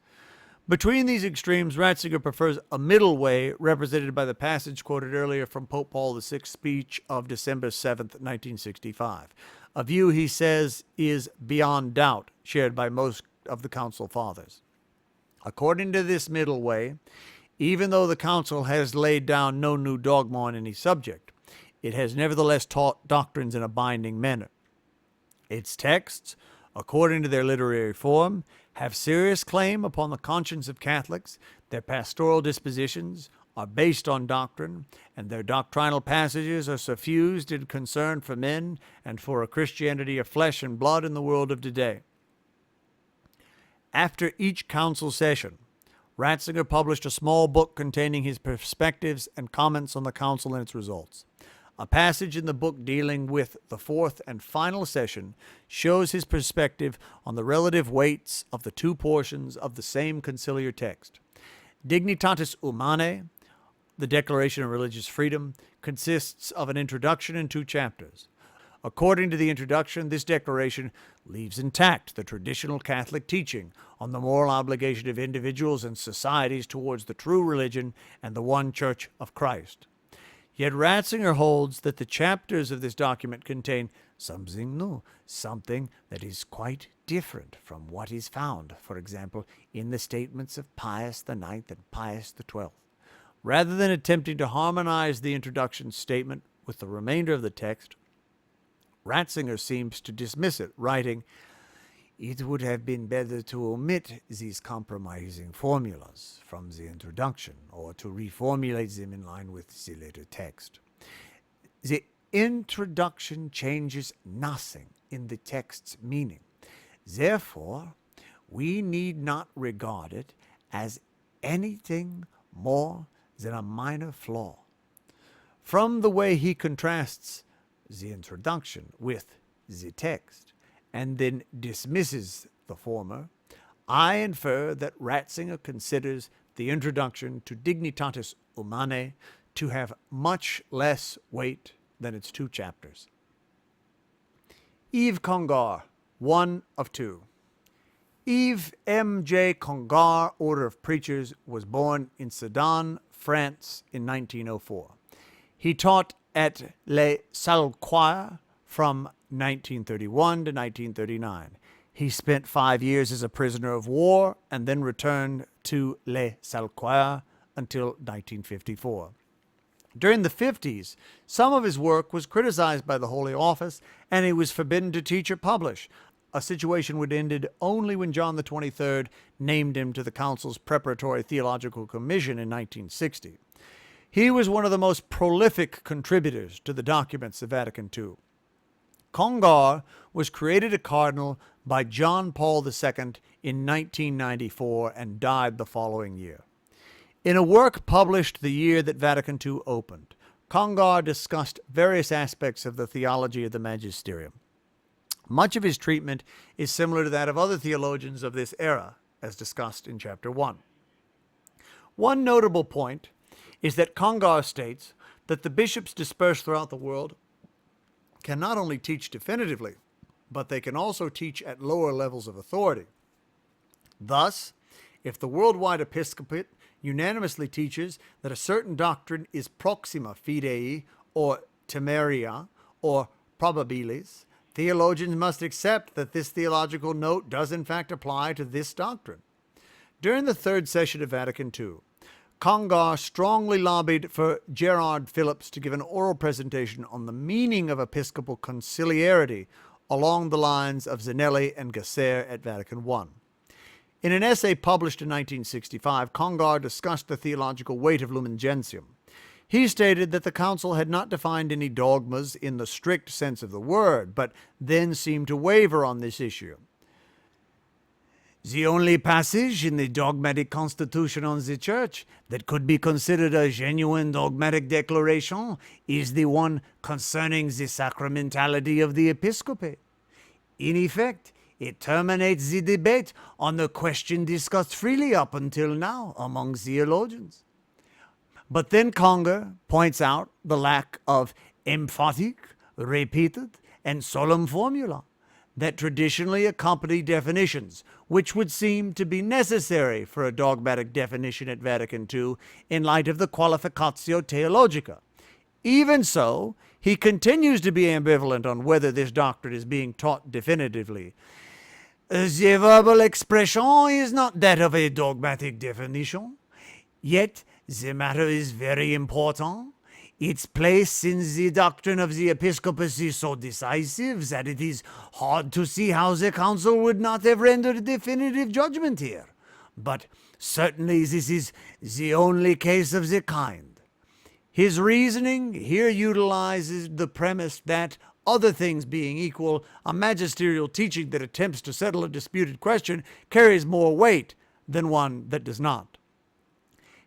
Between these extremes, Ratzinger prefers a middle way, represented by the passage quoted earlier from Pope Paul VI's speech of December 7, 1965. A view, he says, is beyond doubt shared by most of the Council Fathers. According to this middle way, even though the Council has laid down no new dogma on any subject, it has nevertheless taught doctrines in a binding manner. Its texts, according to their literary form, have serious claim upon the conscience of Catholics, their pastoral dispositions are based on doctrine, and their doctrinal passages are suffused in concern for men and for a Christianity of flesh and blood in the world of today. After each council session, Ratzinger published a small book containing his perspectives and comments on the council and its results. A passage in the book dealing with the fourth and final session shows his perspective on the relative weights of the two portions of the same conciliar text. Dignitatis Humanae, the Declaration of Religious Freedom, consists of an introduction and 2 chapters. According to the introduction, this declaration leaves intact the traditional Catholic teaching on the moral obligation of individuals and societies towards the true religion and the one Church of Christ. Yet Ratzinger holds that the chapters of this document contain something new, something that is quite different from what is found, for example, in the statements of Pius IX and Pius XII. Rather than attempting to harmonize the introduction statement with the remainder of the text, Ratzinger seems to dismiss it, writing, "It would have been better to omit these compromising formulas from the introduction, or to reformulate them in line with the later text. The introduction changes nothing in the text's meaning. Therefore, we need not regard it as anything more than a minor flaw." From the way he contrasts the introduction with the text, and then dismisses the former, I infer that Ratzinger considers the introduction to Dignitatis Humanae to have much less weight than its 2 chapters. Yves Congar, one of 2. Yves M.J. Congar, Order of Preachers, was born in Sedan, France in 1904. He taught at Les Salles from 1931 to 1939. He spent 5 years as a prisoner of war and then returned to Les Salles until 1954. During the 50s, some of his work was criticized by the Holy Office, and he was forbidden to teach or publish, a situation which ended only when John XXIII named him to the Council's Preparatory Theological Commission in 1960. He was one of the most prolific contributors to the documents of Vatican II. Congar was created a cardinal by John Paul II in 1994 and died the following year. In a work published the year that Vatican II opened, Congar discussed various aspects of the theology of the Magisterium. Much of his treatment is similar to that of other theologians of this era, as discussed in Chapter 1. One notable point is that Congar states that the bishops dispersed throughout the world can not only teach definitively, but they can also teach at lower levels of authority. Thus, if the worldwide episcopate unanimously teaches that a certain doctrine is proxima fidei, or temeria, or probabilis, theologians must accept that this theological note does in fact apply to this doctrine. During the third session of Vatican II, Congar strongly lobbied for Gerard Phillips to give an oral presentation on the meaning of episcopal conciliarity, along the lines of Zanelli and Gasser at Vatican I. In an essay published in 1965, Congar discussed the theological weight of Lumen Gentium. He stated that the Council had not defined any dogmas in the strict sense of the word, but then seemed to waver on this issue. The only passage in the Dogmatic Constitution on the Church that could be considered a genuine dogmatic declaration is the one concerning the sacramentality of the episcopate. In effect, it terminates the debate on the question discussed freely up until now among theologians. But then Conger points out the lack of emphatic, repeated, and solemn formula that traditionally accompany definitions, which would seem to be necessary for a dogmatic definition at Vatican II in light of the Qualificatio Theologica. Even so, he continues to be ambivalent on whether this doctrine is being taught definitively. The verbal expression is not that of a dogmatic definition, yet the matter is very important. Its place in the doctrine of the episcopacy is so decisive that it is hard to see how the Council would not have rendered a definitive judgment here. But certainly this is the only case of the kind. His reasoning here utilizes the premise that, other things being equal, a magisterial teaching that attempts to settle a disputed question carries more weight than one that does not.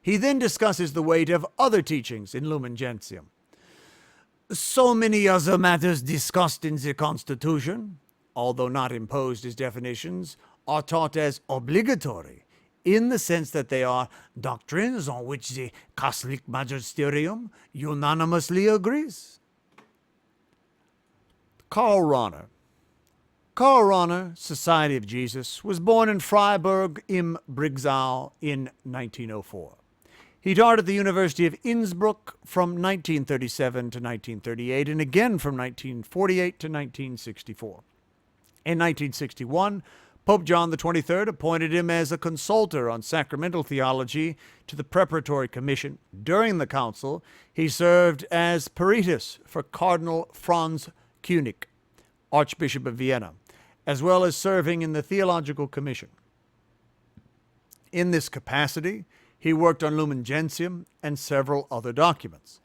He then discusses the weight of other teachings in Lumen Gentium. So many other matters discussed in the Constitution, although not imposed as definitions, are taught as obligatory, in the sense that they are doctrines on which the Catholic Magisterium unanimously agrees. Karl Rahner. Karl Rahner, Society of Jesus, was born in Freiburg im Brigau in 1904. He taught at the University of Innsbruck from 1937 to 1938 and again from 1948 to 1964. In 1961, Pope John XXIII appointed him as a consultor on sacramental theology to the Preparatory Commission. During the council, he served as peritus for Cardinal Franz König, Archbishop of Vienna, as well as serving in the Theological Commission. In this capacity, he worked on Lumen Gentium and several other documents.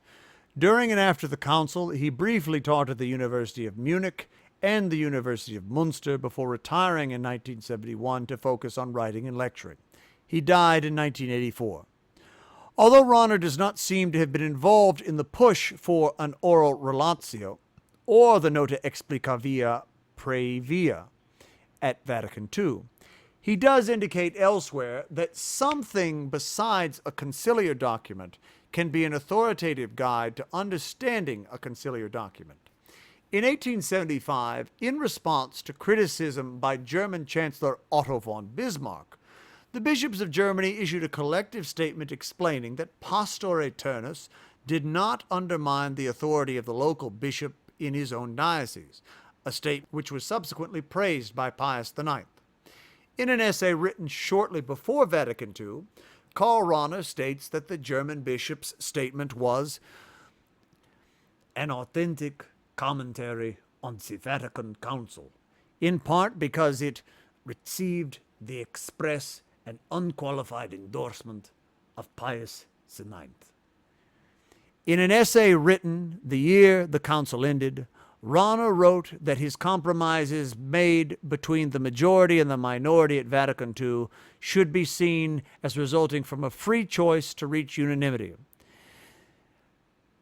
During and after the council, he briefly taught at the University of Munich and the University of Munster before retiring in 1971 to focus on writing and lecturing. He died in 1984. Although Rahner does not seem to have been involved in the push for an oral relatio or the Nota Explicavia Previa at Vatican II, he does indicate elsewhere that something besides a conciliar document can be an authoritative guide to understanding a conciliar document. In 1875, in response to criticism by German Chancellor Otto von Bismarck, the bishops of Germany issued a collective statement explaining that Pastor Aeternus did not undermine the authority of the local bishop in his own diocese, a statement which was subsequently praised by Pius IX. In an essay written shortly before Vatican II, Karl Rahner states that the German bishop's statement was an authentic commentary on the Vatican Council, in part because it received the express and unqualified endorsement of Pius IX. In an essay written the year the council ended, Rahner wrote that his compromises made between the majority and the minority at Vatican II should be seen as resulting from a free choice to reach unanimity.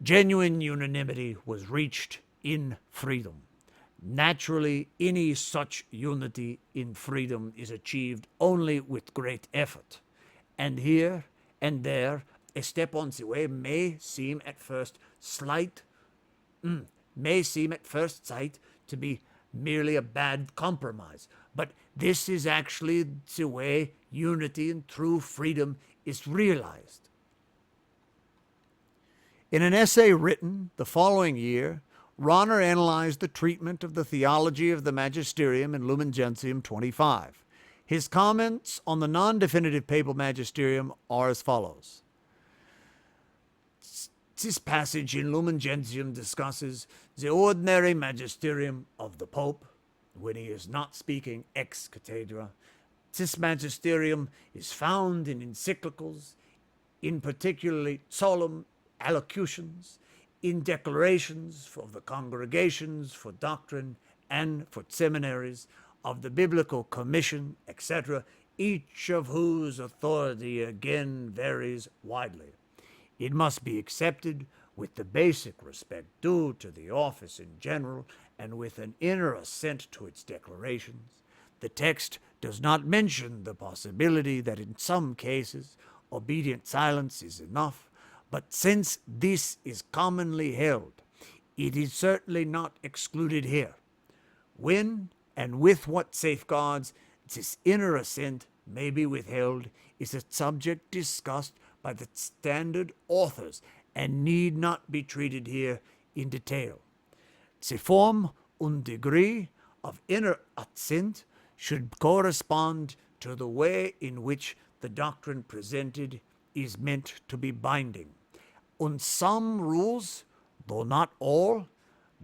Genuine unanimity was reached in freedom. Naturally, any such unity in freedom is achieved only with great effort. And here and there, a step on the way may seem at first sight to be merely a bad compromise. But this is actually the way unity and true freedom is realized. In an essay written the following year, Rahner analyzed the treatment of the theology of the Magisterium in Lumen Gentium 25. His comments on the non-definitive papal magisterium are as follows. This passage in Lumen Gentium discusses the ordinary magisterium of the Pope, when he is not speaking ex cathedra. This magisterium is found in encyclicals, in particularly solemn allocutions, in declarations of the congregations for doctrine and for seminaries, of the biblical commission, etc., each of whose authority again varies widely. It must be accepted with the basic respect due to the office in general and with an inner assent to its declarations. The text does not mention the possibility that in some cases obedient silence is enough, but since this is commonly held, it is certainly not excluded here. When and with what safeguards this inner assent may be withheld is a subject discussed by the standard authors and need not be treated here in detail. The form and degree of inner assent should correspond to the way in which the doctrine presented is meant to be binding. On some rules, though not all,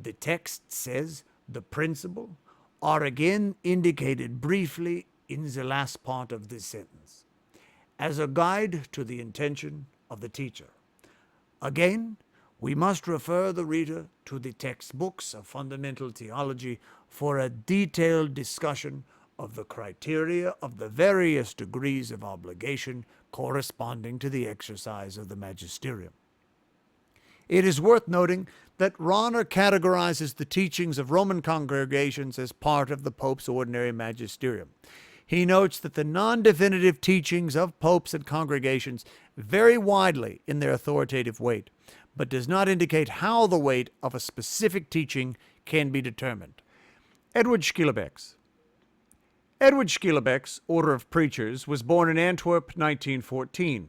the text says the principle are again indicated briefly in the last part of this sentence, as a guide to the intention of the teacher. Again, we must refer the reader to the textbooks of fundamental theology for a detailed discussion of the criteria of the various degrees of obligation corresponding to the exercise of the magisterium. It is worth noting that Rahner categorizes the teachings of Roman congregations as part of the Pope's ordinary magisterium. He notes that the non-definitive teachings of popes and congregations vary widely in their authoritative weight, but does not indicate how the weight of a specific teaching can be determined. Edward Schielebecks. Edward Schielebecks, Order of Preachers, was born in Antwerp, 1914.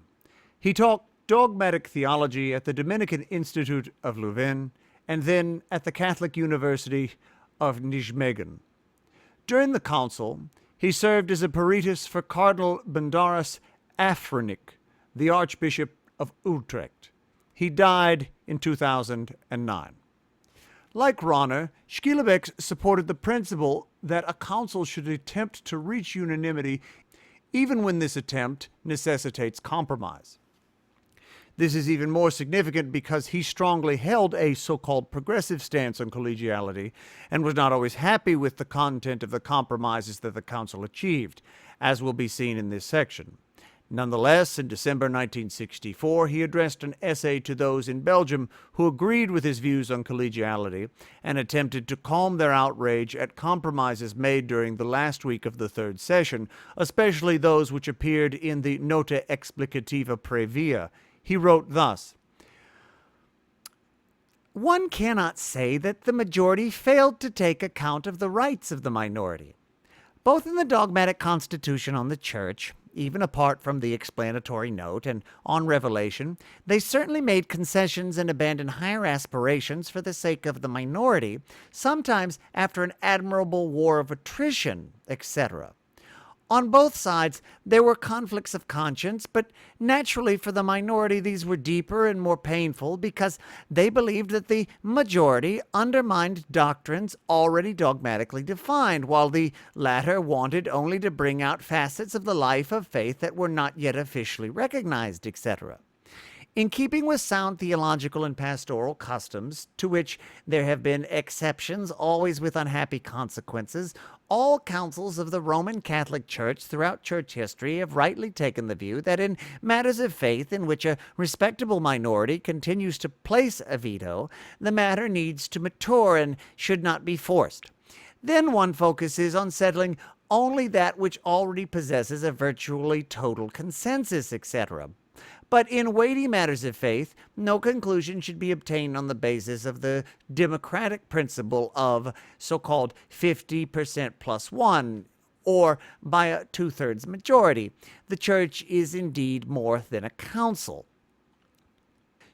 He taught dogmatic theology at the Dominican Institute of Lumen and then at the Catholic University of Nijmegen. During the council, he served as a peritus for Cardinal Bandaras Afrinik, the Archbishop of Utrecht. He died in 2009. Like Rahner, Schielebecks supported the principle that a council should attempt to reach unanimity even when this attempt necessitates compromise. This is even more significant because he strongly held a so-called progressive stance on collegiality and was not always happy with the content of the compromises that the council achieved, as will be seen in this section. Nonetheless, in December 1964, he addressed an essay to those in Belgium who agreed with his views on collegiality and attempted to calm their outrage at compromises made during the last week of the third session, especially those which appeared in the Nota Explicativa Previa. He wrote thus: "One cannot say that the majority failed to take account of the rights of the minority. Both in the Dogmatic Constitution on the Church, even apart from the explanatory note, and on Revelation, they certainly made concessions and abandoned higher aspirations for the sake of the minority, sometimes after an admirable war of attrition, etc. On both sides, there were conflicts of conscience, but naturally for the minority these were deeper and more painful because they believed that the majority undermined doctrines already dogmatically defined, while the latter wanted only to bring out facets of the life of faith that were not yet officially recognized, etc. In keeping with sound theological and pastoral customs, to which there have been exceptions, always with unhappy consequences, all councils of the Roman Catholic Church throughout church history have rightly taken the view that in matters of faith in which a respectable minority continues to place a veto, the matter needs to mature and should not be forced. Then one focuses on settling only that which already possesses a virtually total consensus, etc. But in weighty matters of faith, no conclusion should be obtained on the basis of the democratic principle of so-called 50% plus one, or by a two-thirds majority. The Church is indeed more than a council."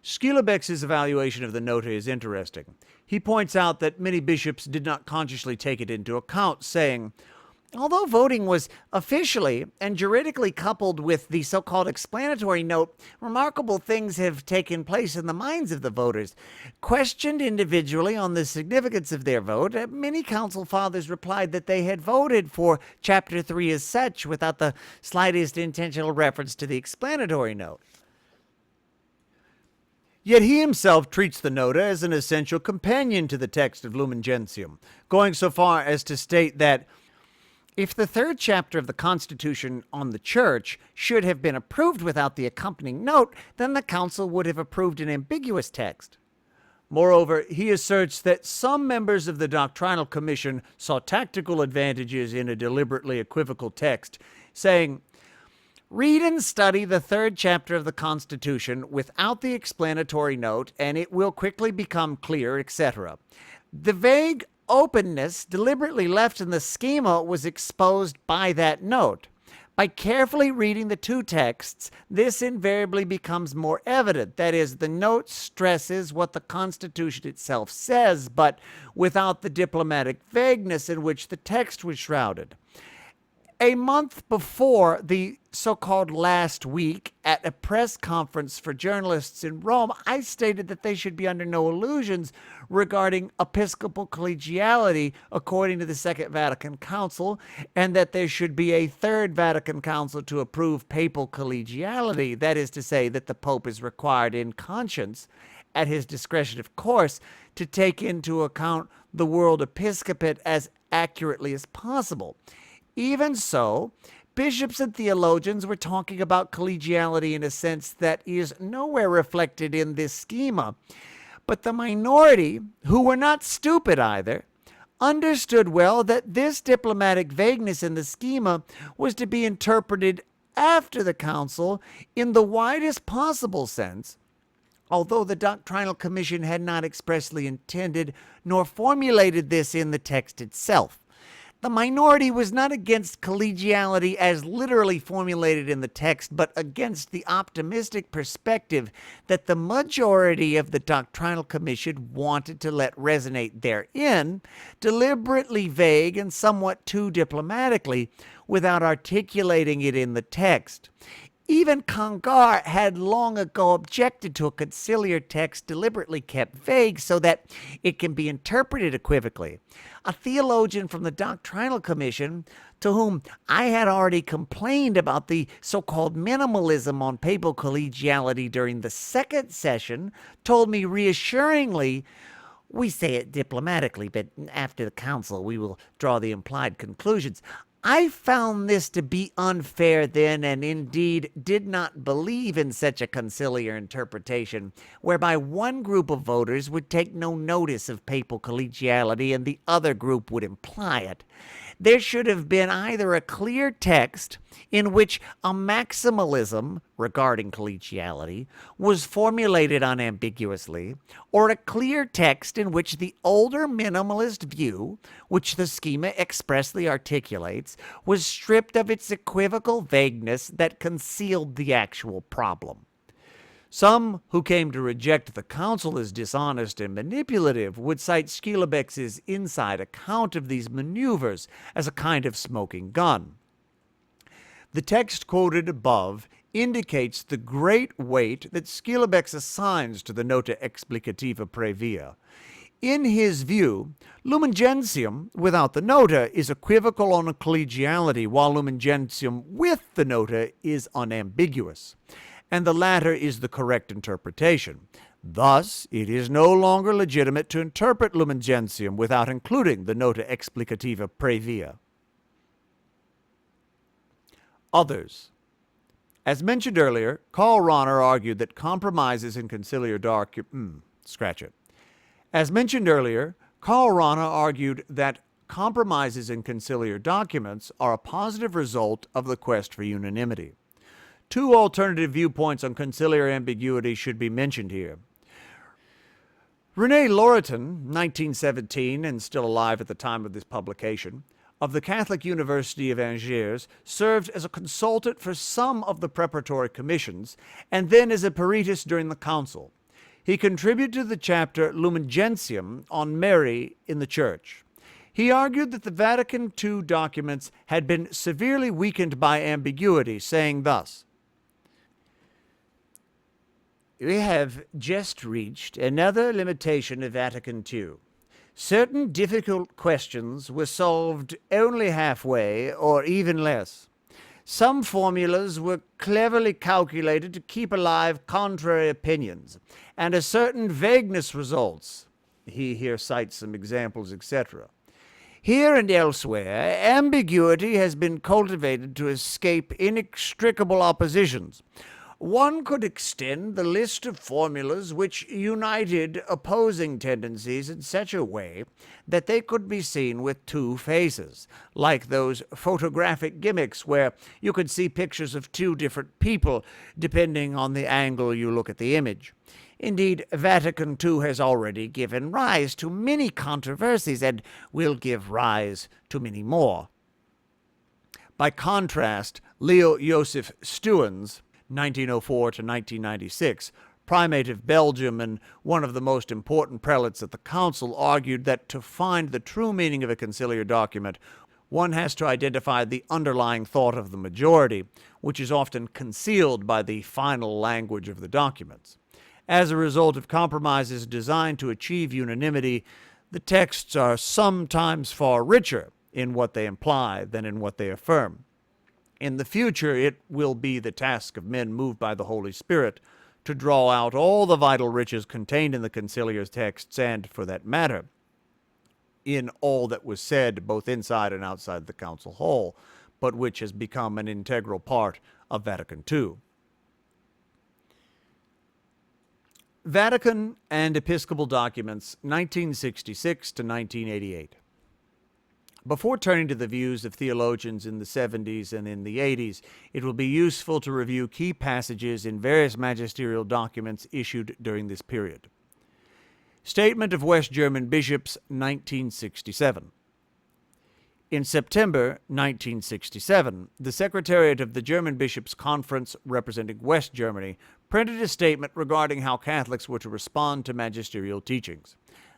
Schielebecks' evaluation of the Nota is interesting. He points out that many bishops did not consciously take it into account, saying, Although voting was officially and juridically coupled with the so-called explanatory note, remarkable things have taken place in the minds of the voters. Questioned individually on the significance of their vote, many council fathers replied that they had voted for Chapter 3 as such without the slightest intentional reference to the explanatory note. Yet he himself treats the nota as an essential companion to the text of Lumen Gentium, going so far as to state that if the third chapter of the Constitution on the Church should have been approved without the accompanying note, then the Council would have approved an ambiguous text. Moreover, he asserts that some members of the Doctrinal Commission saw tactical advantages in a deliberately equivocal text, saying, "Read and study the third chapter of the Constitution without the explanatory note, and it will quickly become clear," etc. The vague openness deliberately left in the schema was exposed by that note. By carefully reading the two texts, this invariably becomes more evident. That is, the note stresses what the Constitution itself says, but without the diplomatic vagueness in which the text was shrouded. A month before the so-called last week, at a press conference for journalists in Rome, I stated that they should be under no illusions regarding episcopal collegiality according to the Second Vatican Council, and that there should be a Third Vatican Council to approve papal collegiality. That is to say, that the Pope is required in conscience, at his discretion of course, to take into account the world episcopate as accurately as possible. Even so, bishops and theologians were talking about collegiality in a sense that is nowhere reflected in this schema. But the minority, who were not stupid either, understood well that this diplomatic vagueness in the schema was to be interpreted after the council in the widest possible sense, although the Doctrinal Commission had not expressly intended nor formulated this in the text itself. The minority was not against collegiality as literally formulated in the text, but against the optimistic perspective that the majority of the Doctrinal Commission wanted to let resonate therein, deliberately vague and somewhat too diplomatically, without articulating it in the text. Even Congar had long ago objected to a conciliar text deliberately kept vague so that it can be interpreted equivocally. A theologian from the Doctrinal Commission, to whom I had already complained about the so-called minimalism on papal collegiality during the second session, told me reassuringly, "We say it diplomatically, but after the council we will draw the implied conclusions." I found this to be unfair then, and indeed did not believe in such a conciliar interpretation, whereby one group of voters would take no notice of papal collegiality and the other group would imply it. There should have been either a clear text in which a maximalism regarding collegiality was formulated unambiguously, or a clear text in which the older minimalist view, which the schema expressly articulates, was stripped of its equivocal vagueness that concealed the actual problem. Some who came to reject the council as dishonest and manipulative would cite Schielebecks' inside account of these maneuvers as a kind of smoking gun. The text quoted above indicates the great weight that Schielebecks assigns to the nota explicativa previa. In his view, Lumen Gentium without the nota is equivocal on collegiality, while Lumen Gentium with the nota is unambiguous, and the latter is the correct interpretation. Thus, it is no longer legitimate to interpret Lumen Gentium without including the nota explicativa previa. Others. As mentioned earlier, Karl Rahner argued that compromises in conciliar As mentioned earlier, Karl Rahner argued that compromises in conciliar documents are a positive result of the quest for unanimity. Two alternative viewpoints on conciliar ambiguity should be mentioned here. René Lauretin, 1917 and still alive at the time of this publication, of the Catholic University of Angers, served as a consultant for some of the preparatory commissions, and then as a peritus during the council. He contributed to the chapter Lumen Gentium on Mary in the Church. He argued that the Vatican II documents had been severely weakened by ambiguity, saying thus, "We have just reached another limitation of Vatican II. Certain difficult questions were solved only halfway, or even less. Some formulas were cleverly calculated to keep alive contrary opinions, and a certain vagueness results." He here cites some examples, etc. "Here and elsewhere, ambiguity has been cultivated to escape inextricable oppositions. One could extend the list of formulas which united opposing tendencies in such a way that they could be seen with two faces, like those photographic gimmicks where you could see pictures of two different people depending on the angle you look at the image. Indeed, Vatican II has already given rise to many controversies and will give rise to many more." By contrast, Leo Joseph Stuyvesant, 1904 to 1996, primate of Belgium and one of the most important prelates at the council, argued that to find the true meaning of a conciliar document, one has to identify the underlying thought of the majority, which is often concealed by the final language of the documents. As a result of compromises designed to achieve unanimity, the texts are sometimes far richer in what they imply than in what they affirm. In the future, it will be the task of men moved by the Holy Spirit to draw out all the vital riches contained in the conciliar texts and, for that matter, in all that was said both inside and outside the council hall, but which has become an integral part of Vatican II. Vatican and Episcopal Documents, 1966 to 1988. Before turning to the views of theologians in the 70s and in the 80s, it will be useful to review key passages in various magisterial documents issued during this period. Statement of West German Bishops, 1967. In September 1967, the Secretariat of the German Bishops' Conference representing West Germany printed a statement regarding how Catholics were to respond to magisterial teachings.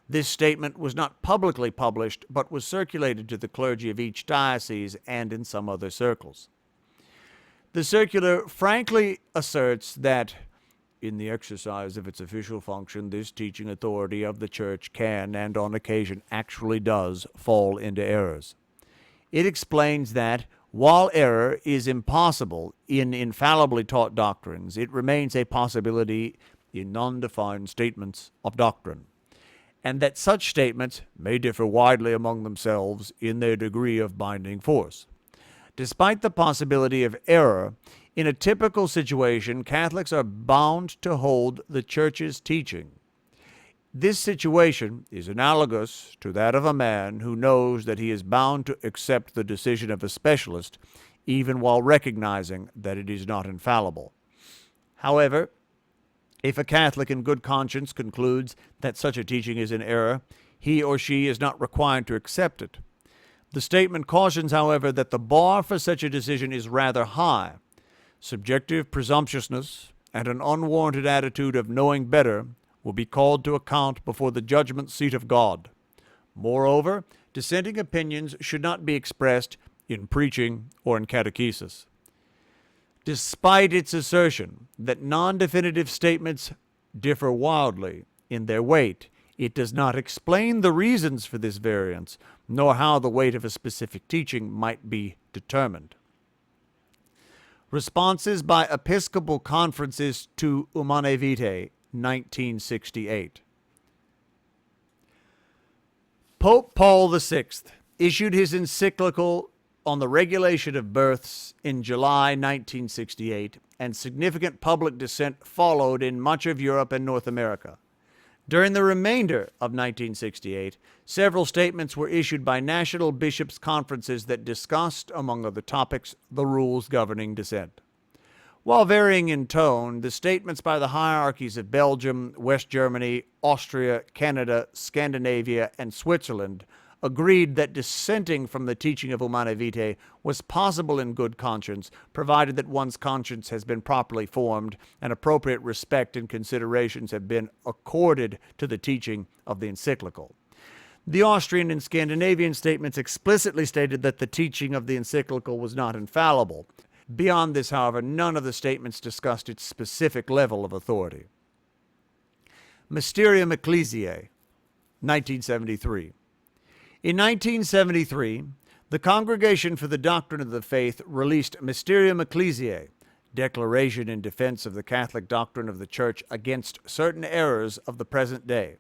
This statement was not publicly published, but was circulated to the clergy of each diocese and in some other circles. The circular frankly asserts that, in the exercise of its official function, this teaching authority of the Church can, and on occasion actually does, fall into errors. It explains that, while error is impossible in infallibly taught doctrines, it remains a possibility in non-defined statements of doctrine, and that such statements may differ widely among themselves in their degree of binding force. Despite the possibility of error, in a typical situation, Catholics are bound to hold the Church's teaching. This situation is analogous to that of a man who knows that he is bound to accept the decision of a specialist, even while recognizing that it is not infallible. However, if a Catholic in good conscience concludes that such a teaching is in error, he or she is not required to accept it. The statement cautions, however, that the bar for such a decision is rather high. Subjective presumptuousness and an unwarranted attitude of knowing better will be called to account before the judgment seat of God. Moreover, dissenting opinions should not be expressed in preaching or in catechesis. Despite its assertion that non-definitive statements differ wildly in their weight, it does not explain the reasons for this variance, nor how the weight of a specific teaching might be determined. Responses by Episcopal Conferences to Humanae Vitae, 1968. Pope Paul VI issued his encyclical on the regulation of births in July 1968, and significant public dissent followed in much of Europe and North America. During the remainder of 1968, several statements were issued by national bishops' conferences that discussed, among other topics, the rules governing dissent. While varying in tone, the statements by the hierarchies of Belgium, West Germany, Austria, Canada, Scandinavia, and Switzerland agreed that dissenting from the teaching of Humanae Vitae was possible in good conscience, provided that one's conscience has been properly formed and appropriate respect and considerations have been accorded to the teaching of the encyclical. The Austrian and Scandinavian statements explicitly stated that the teaching of the encyclical was not infallible. Beyond this, however, none of the statements discussed its specific level of authority. Mysterium Ecclesiae, 1973. In 1973, the Congregation for the Doctrine of the Faith released Mysterium Ecclesiae, Declaration in Defense of the Catholic Doctrine of the Church against certain errors of the present day.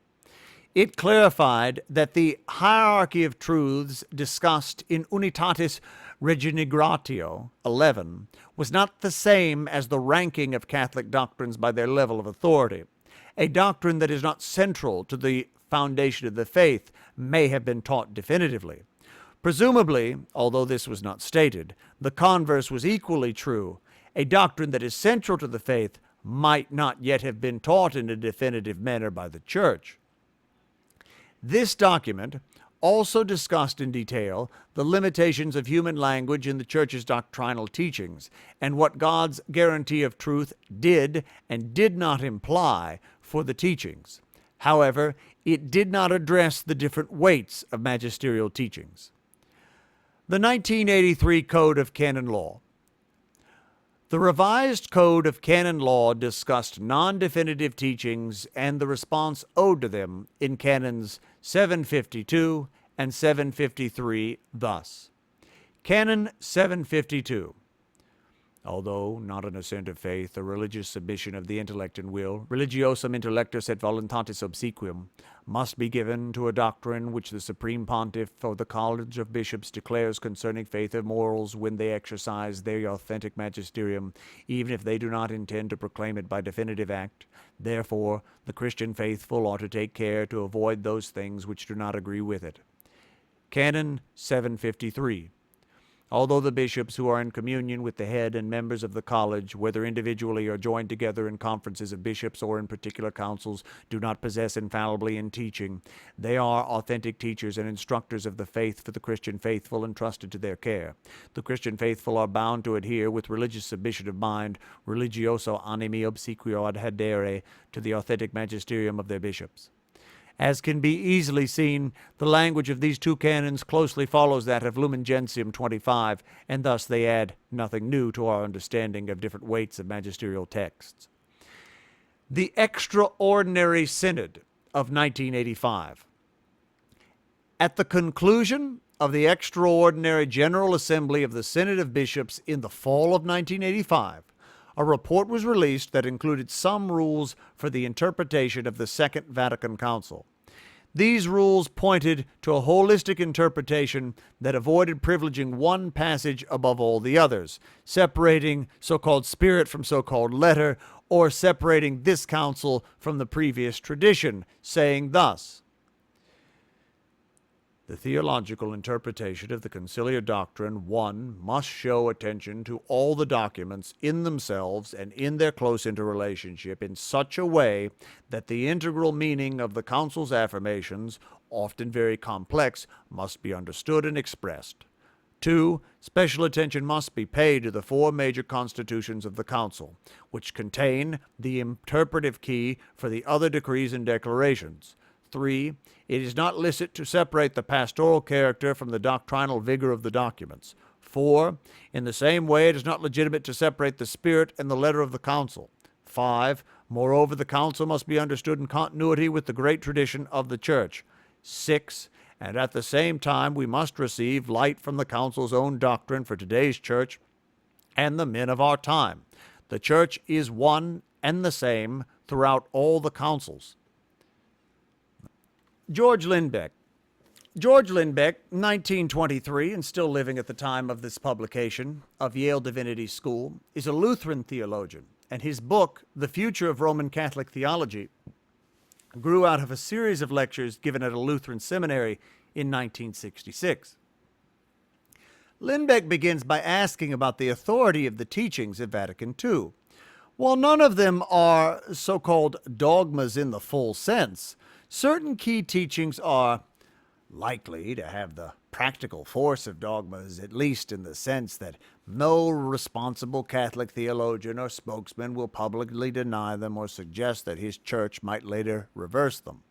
It clarified that the hierarchy of truths discussed in Unitatis Regenigratio 11 was not the same as the ranking of Catholic doctrines by their level of authority. A doctrine that is not central to the foundation of the faith may have been taught definitively. Presumably, although this was not stated, the converse was equally true. A doctrine that is central to the faith might not yet have been taught in a definitive manner by the Church. This document also discussed in detail the limitations of human language in the Church's doctrinal teachings and what God's guarantee of truth did and did not imply for the teachings. However, it did not address the different weights of magisterial teachings. The 1983 Code of Canon Law. The revised Code of Canon Law discussed non-definitive teachings and the response owed to them in Canons 752 and 753 thus. Canon 752. Although not an assent of faith, a religious submission of the intellect and will, religiosum intellectus et voluntatis obsequium, must be given to a doctrine which the Supreme Pontiff or the College of Bishops declares concerning faith and morals when they exercise their authentic magisterium, even if they do not intend to proclaim it by definitive act. Therefore, the Christian faithful ought to take care to avoid those things which do not agree with it. Canon 753. Although the bishops who are in communion with the head and members of the college, whether individually or joined together in conferences of bishops or in particular councils, do not possess infallibly in teaching, they are authentic teachers and instructors of the faith for the Christian faithful entrusted to their care. The Christian faithful are bound to adhere with religious submission of mind, religioso animi obsequio ad hadere, to the authentic magisterium of their bishops. As can be easily seen, the language of these two canons closely follows that of Lumen Gentium 25, and thus they add nothing new to our understanding of different weights of magisterial texts. The Extraordinary Synod of 1985. At the conclusion of the Extraordinary General Assembly of the Synod of Bishops in the fall of 1985, a report was released that included some rules for the interpretation of the Second Vatican Council. These rules pointed to a holistic interpretation that avoided privileging one passage above all the others, separating so-called spirit from so-called letter, or separating this council from the previous tradition, saying thus: the theological interpretation of the conciliar doctrine, 1, must show attention to all the documents in themselves and in their close interrelationship in such a way that the integral meaning of the Council's affirmations, often very complex, must be understood and expressed. 2, special attention must be paid to the 4 major constitutions of the Council, which contain the interpretive key for the other decrees and declarations. 3, it is not licit to separate the pastoral character from the doctrinal vigor of the documents. 4, in the same way it is not legitimate to separate the spirit and the letter of the council. 5, moreover, the council must be understood in continuity with the great tradition of the Church. 6, and at the same time we must receive light from the council's own doctrine for today's Church and the men of our time. The Church is one and the same throughout all the councils. George Lindbeck. George Lindbeck, 1923, and still living at the time of this publication, of Yale Divinity School, is a Lutheran theologian, and his book, The Future of Roman Catholic Theology, grew out of a series of lectures given at a Lutheran seminary in 1966. Lindbeck begins by asking about the authority of the teachings of Vatican II. While none of them are so-called dogmas in the full sense, certain key teachings are likely to have the practical force of dogmas, at least in the sense that no responsible Catholic theologian or spokesman will publicly deny them or suggest that his church might later reverse them.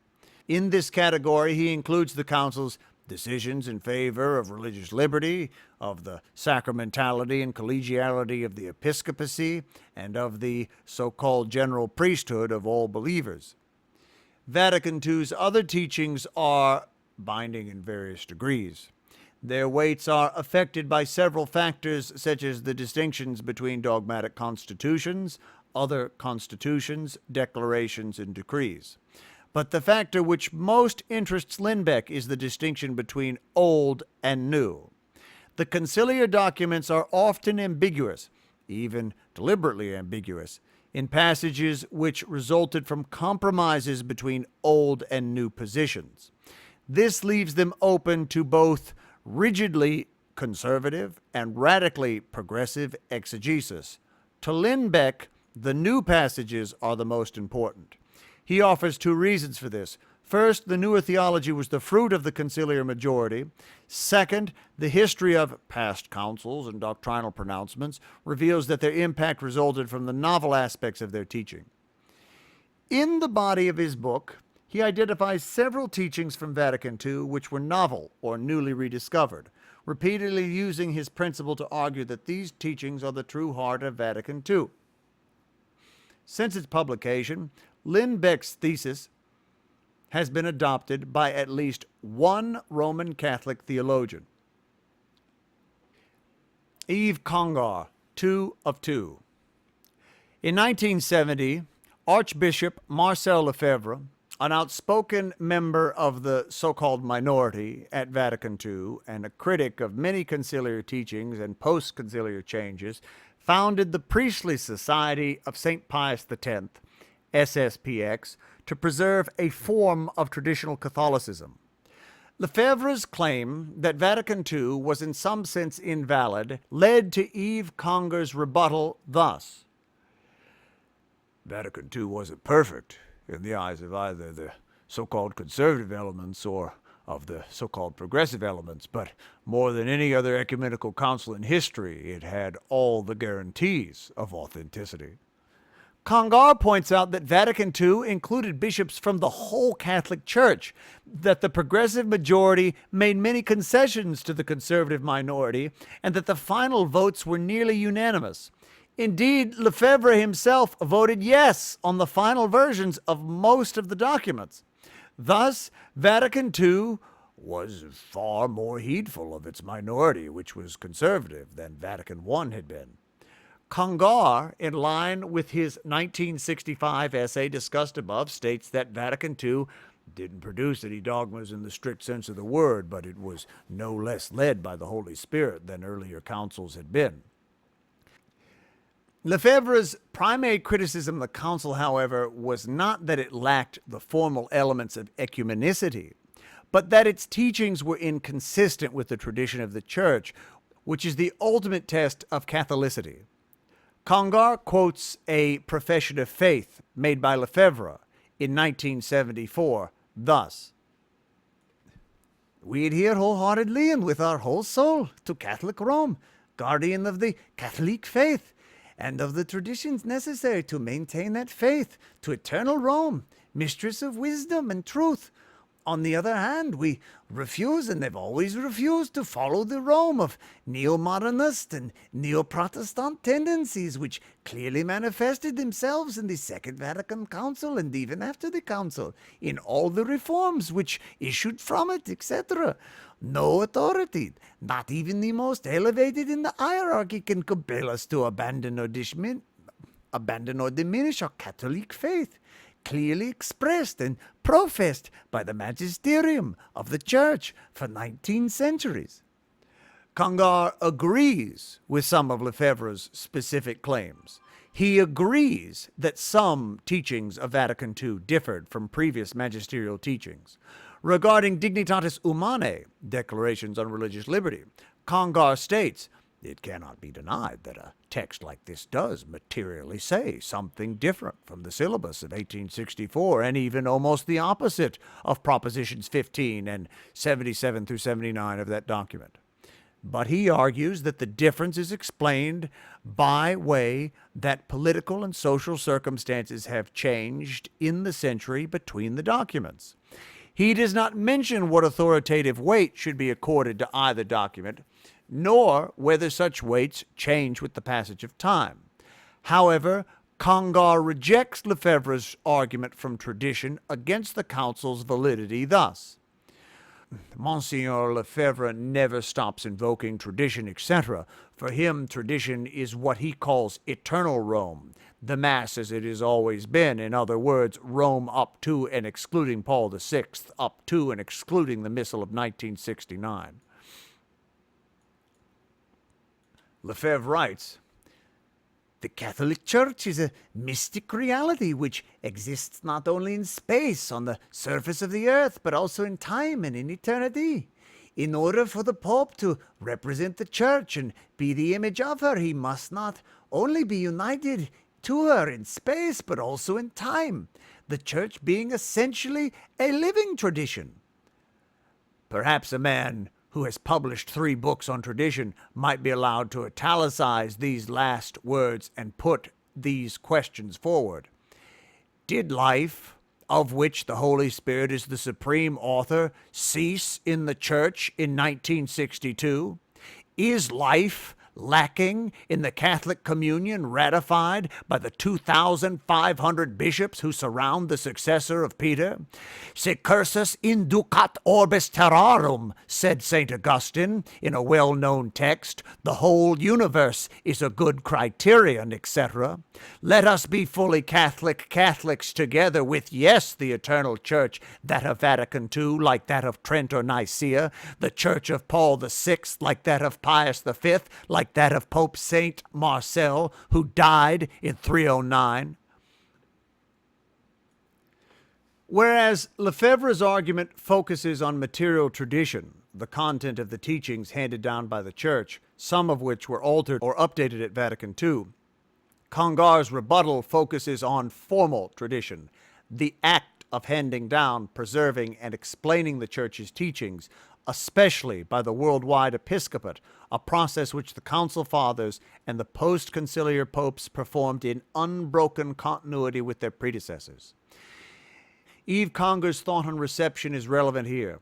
In this category, he includes the Council's decisions in favor of religious liberty, of the sacramentality and collegiality of the episcopacy, and of the so-called general priesthood of all believers. Vatican II's other teachings are binding in various degrees. Their weights are affected by several factors, such as the distinctions between dogmatic constitutions, other constitutions, declarations, and decrees. But the factor which most interests Lindbeck is the distinction between old and new. The conciliar documents are often ambiguous, even deliberately ambiguous, in passages which resulted from compromises between old and new positions. This leaves them open to both rigidly conservative and radically progressive exegesis. To Lindbeck, the new passages are the most important. He offers two reasons for this. First, the newer theology was the fruit of the conciliar majority. Second, the history of past councils and doctrinal pronouncements reveals that their impact resulted from the novel aspects of their teaching. In the body of his book, he identifies several teachings from Vatican II which were novel or newly rediscovered, repeatedly using his principle to argue that these teachings are the true heart of Vatican II. Since its publication, Lindbeck's thesis has been adopted by at least one Roman Catholic theologian. Yves Congar, 2 of 2. In 1970, Archbishop Marcel Lefebvre, an outspoken member of the so-called minority at Vatican II and a critic of many conciliar teachings and post-conciliar changes, founded the Priestly Society of St. Pius X, SSPX, to preserve a form of traditional Catholicism. Lefebvre's claim that Vatican II was in some sense invalid led to Yves Congar's rebuttal thus: Vatican II wasn't perfect in the eyes of either the so-called conservative elements or of the so-called progressive elements, but more than any other ecumenical council in history, it had all the guarantees of authenticity. Congar points out that Vatican II included bishops from the whole Catholic Church, that the progressive majority made many concessions to the conservative minority, and that the final votes were nearly unanimous. Indeed, Lefebvre himself voted yes on the final versions of most of the documents. Thus, Vatican II was far more heedful of its minority, which was conservative, than Vatican I had been. Congar, in line with his 1965 essay discussed above, states that Vatican II didn't produce any dogmas in the strict sense of the word, but it was no less led by the Holy Spirit than earlier councils had been. Lefebvre's primary criticism of the council, however, was not that it lacked the formal elements of ecumenicity, but that its teachings were inconsistent with the tradition of the Church, which is the ultimate test of Catholicity. Congar quotes a profession of faith made by Lefebvre in 1974 thus: We adhere wholeheartedly and with our whole soul to Catholic Rome, guardian of the Catholic faith, and of the traditions necessary to maintain that faith, to eternal Rome, mistress of wisdom and truth. On the other hand, we refuse and have always refused to follow the Rome of neo-modernist and neo-Protestant tendencies which clearly manifested themselves in the Second Vatican Council and even after the Council, in all the reforms which issued from it, etc. No authority, not even the most elevated in the hierarchy, can compel us to abandon or diminish our Catholic faith, clearly expressed and professed by the Magisterium of the Church for 19 centuries. Congar agrees with some of Lefebvre's specific claims. He agrees that some teachings of Vatican II differed from previous magisterial teachings. Regarding Dignitatis Humanae, Declarations on Religious Liberty, Congar states, it cannot be denied that a text like this does materially say something different from the syllabus of 1864 and even almost the opposite of Propositions 15 and 77 through 79 of that document. But he argues that the difference is explained by way that political and social circumstances have changed in the century between the documents. He does not mention what authoritative weight should be accorded to either document, nor whether such weights change with the passage of time. However, Congar rejects Lefebvre's argument from tradition against the Council's validity thus. Monsignor Lefebvre never stops invoking tradition, etc. For him, tradition is what he calls eternal Rome, the Mass as it has always been. In other words, Rome up to and excluding Paul VI, up to and excluding the Missal of 1969. Lefebvre writes, "The Catholic Church is a mystic reality which exists not only in space, on the surface of the earth, but also in time and in eternity. In order for the Pope to represent the Church and be the image of her, he must not only be united to her in space, but also in time, the Church being essentially a living tradition." Perhaps a man who has published 3 books on tradition might be allowed to italicize these last words and put these questions forward. Did life, of which the Holy Spirit is the supreme author, cease in the Church in 1962? Is life lacking in the Catholic communion ratified by the 2,500 bishops who surround the successor of Peter? "Se cursus inducat orbis terrarum," said St. Augustine in a well-known text. The whole universe is a good criterion, etc. Let us be fully Catholic Catholics together with, yes, the eternal Church, that of Vatican II, like that of Trent or Nicaea, the Church of Paul VI, like that of Pius V, like that of Pope Saint Marcel, who died in 309. Whereas Lefebvre's argument focuses on material tradition, the content of the teachings handed down by the Church, some of which were altered or updated at Vatican II, Congar's rebuttal focuses on formal tradition, the act of handing down, preserving, and explaining the Church's teachings, especially by the worldwide episcopate, a process which the Council Fathers and the post-conciliar popes performed in unbroken continuity with their predecessors. Yves Congar's thought on reception is relevant here.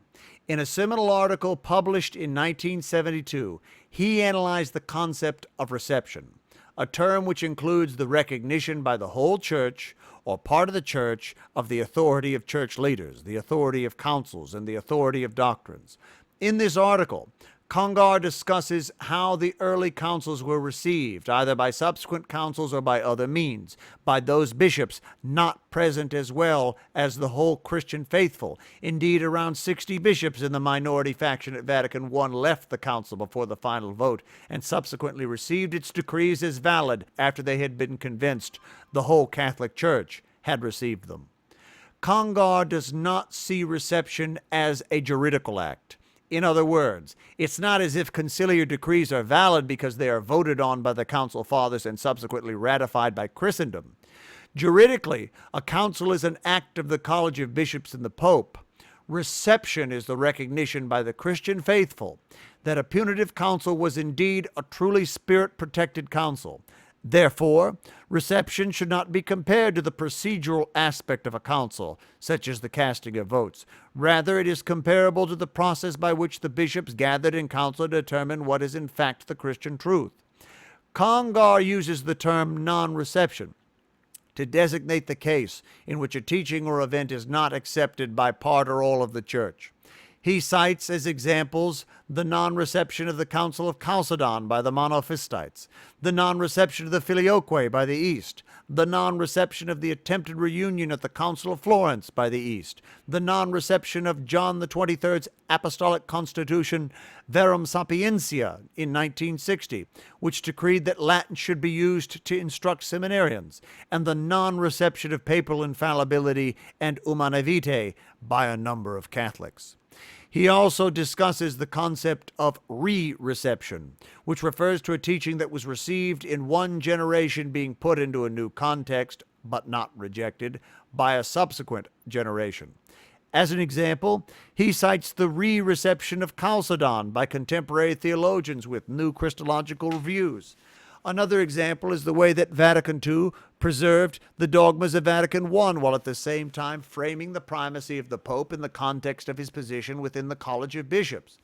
In a seminal article published in 1972, he analyzed the concept of reception, a term which includes the recognition by the whole Church or part of the Church of the authority of church leaders, the authority of councils, and the authority of doctrines. In this article, Congar discusses how the early councils were received, either by subsequent councils or by other means, by those bishops not present as well as the whole Christian faithful. Indeed, around 60 bishops in the minority faction at Vatican I left the council before the final vote and subsequently received its decrees as valid after they had been convinced the whole Catholic Church had received them. Congar does not see reception as a juridical act. In other words, it's not as if conciliar decrees are valid because they are voted on by the Council Fathers and subsequently ratified by Christendom. Juridically, a council is an act of the College of Bishops and the Pope. Reception is the recognition by the Christian faithful that a punitive council was indeed a truly spirit-protected council. Therefore, reception should not be compared to the procedural aspect of a council, such as the casting of votes. Rather, it is comparable to the process by which the bishops gathered in council to determine what is in fact the Christian truth. Congar uses the term non-reception to designate the case in which a teaching or event is not accepted by part or all of the Church. He cites as examples the non-reception of the Council of Chalcedon by the Monophysites, the non-reception of the Filioque by the East, the non-reception of the attempted reunion at the Council of Florence by the East, the non-reception of John XXIII's Apostolic Constitution Verum Sapientia in 1960, which decreed that Latin should be used to instruct seminarians, and the non-reception of papal infallibility and Humanae Vitae by a number of Catholics. He also discusses the concept of re-reception, which refers to a teaching that was received in one generation being put into a new context, but not rejected, by a subsequent generation. As an example, he cites the re-reception of Chalcedon by contemporary theologians with new Christological views. Another example is the way that Vatican II preserved the dogmas of Vatican I, while at the same time framing the primacy of the Pope in the context of his position within the College of Bishops.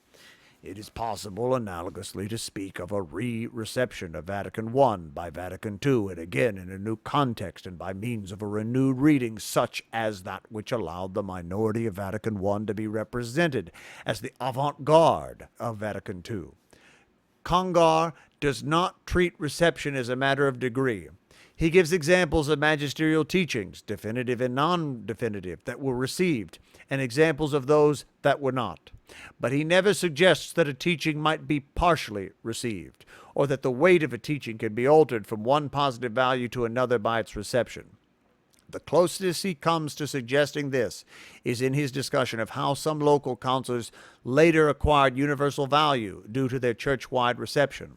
It is possible analogously to speak of a re-reception of Vatican I by Vatican II, and again in a new context and by means of a renewed reading such as that which allowed the minority of Vatican I to be represented as the avant-garde of Vatican II. Congar does not treat reception as a matter of degree. He gives examples of magisterial teachings, definitive and non-definitive, that were received, and examples of those that were not. But he never suggests that a teaching might be partially received, or that the weight of a teaching can be altered from one positive value to another by its reception. The closest he comes to suggesting this is in his discussion of how some local councils later acquired universal value due to their church-wide reception.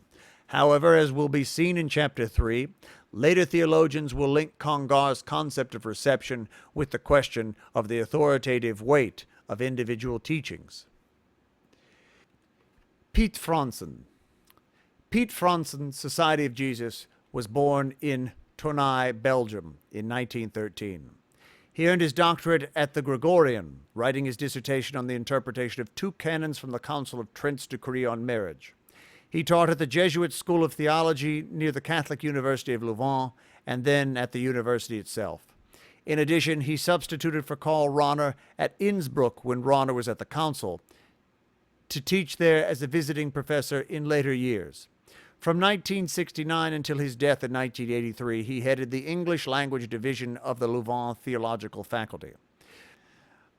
However, as will be seen in Chapter 3, later theologians will link Congar's concept of reception with the question of the authoritative weight of individual teachings. Piet Franson. Piet Franson, Society of Jesus, was born in Tournai, Belgium, in 1913. He earned his doctorate at the Gregorian, writing his dissertation on the interpretation of two canons from the Council of Trent's decree on marriage. He taught at the Jesuit School of Theology near the Catholic University of Louvain, and then at the university itself. In addition, he substituted for Karl Rahner at Innsbruck when Rahner was at the council, to teach there as a visiting professor in later years. From 1969 until his death in 1983, he headed the English language division of the Louvain Theological Faculty.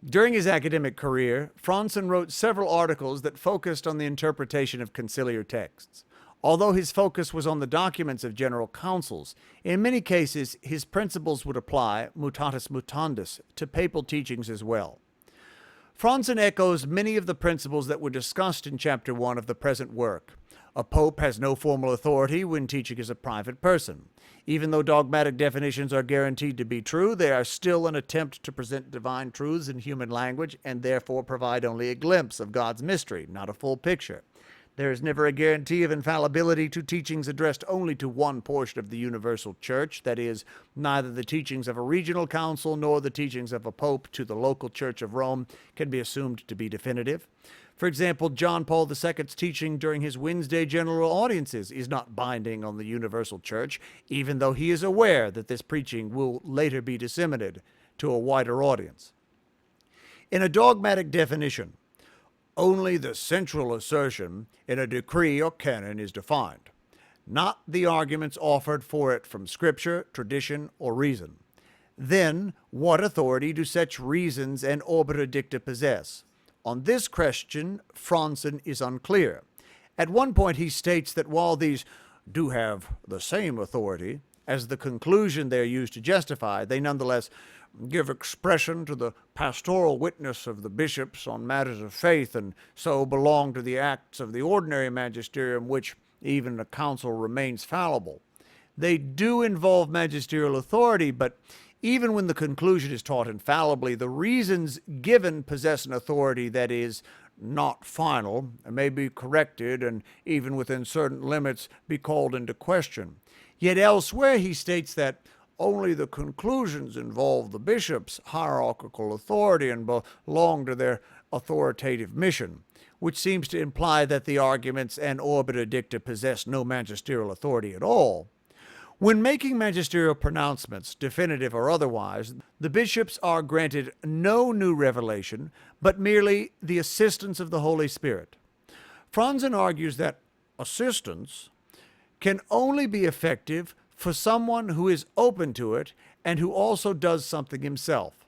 During his academic career, Franson wrote several articles that focused on the interpretation of conciliar texts. Although his focus was on the documents of general councils, in many cases his principles would apply, mutatis mutandis, to papal teachings as well. Franson echoes many of the principles that were discussed in Chapter 1 of the present work. A pope has no formal authority when teaching as a private person. Even though dogmatic definitions are guaranteed to be true, they are still an attempt to present divine truths in human language and therefore provide only a glimpse of God's mystery, not a full picture. There is never a guarantee of infallibility to teachings addressed only to one portion of the universal church, that is, neither the teachings of a regional council nor the teachings of a pope to the local Church of Rome can be assumed to be definitive. For example, John Paul II's teaching during his Wednesday general audiences is not binding on the universal church, even though he is aware that this preaching will later be disseminated to a wider audience. In a dogmatic definition, only the central assertion in a decree or canon is defined, not the arguments offered for it from Scripture, tradition, or reason. Then, what authority do such reasons and obiter dicta possess? On this question, Franson is unclear. At one point he states that while these do have the same authority as the conclusion they are used to justify, they nonetheless give expression to the pastoral witness of the bishops on matters of faith, and so belong to the acts of the ordinary magisterium, which even a council remains fallible. They do involve magisterial authority, but even when the conclusion is taught infallibly, the reasons given possess an authority that is not final, and may be corrected, and even within certain limits be called into question. Yet elsewhere he states that only the conclusions involve the bishop's hierarchical authority and belong to their authoritative mission, which seems to imply that the arguments and obiter dicta possess no magisterial authority at all. When making magisterial pronouncements, definitive or otherwise, the bishops are granted no new revelation, but merely the assistance of the Holy Spirit. Franson argues that assistance can only be effective for someone who is open to it and who also does something himself.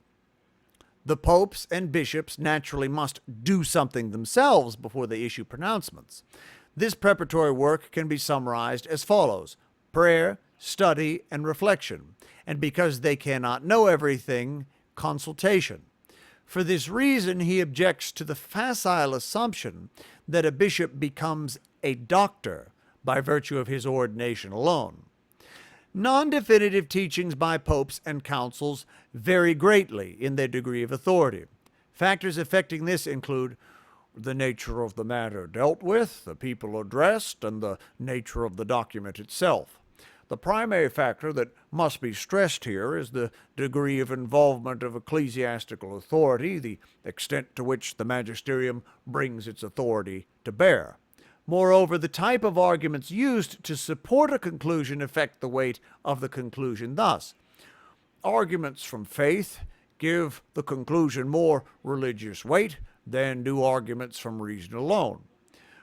The popes and bishops naturally must do something themselves before they issue pronouncements. This preparatory work can be summarized as follows: prayer, study, and reflection, and because they cannot know everything, consultation. For this reason, he objects to the facile assumption that a bishop becomes a doctor by virtue of his ordination alone. Non-definitive teachings by popes and councils vary greatly in their degree of authority. Factors affecting this include the nature of the matter dealt with, the people addressed, and the nature of the document itself. The primary factor that must be stressed here is the degree of involvement of ecclesiastical authority, the extent to which the magisterium brings its authority to bear. Moreover, the type of arguments used to support a conclusion affect the weight of the conclusion. Thus, arguments from faith give the conclusion more religious weight than do arguments from reason alone.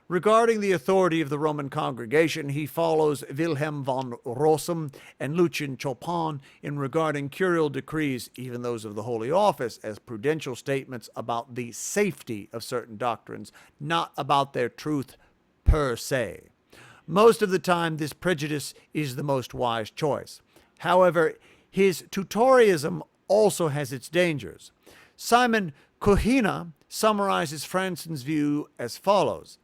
Regarding the authority of the Roman congregation, he follows Wilhelm von Rossum and Lucien Chopin in regarding curial decrees, even those of the Holy Office, as prudential statements about the safety of certain doctrines, not about their truth per se. Most of the time, this prejudice is the most wise choice. However, his tutoriism also has its dangers. Simon Kuhina summarizes Franson's view as follows.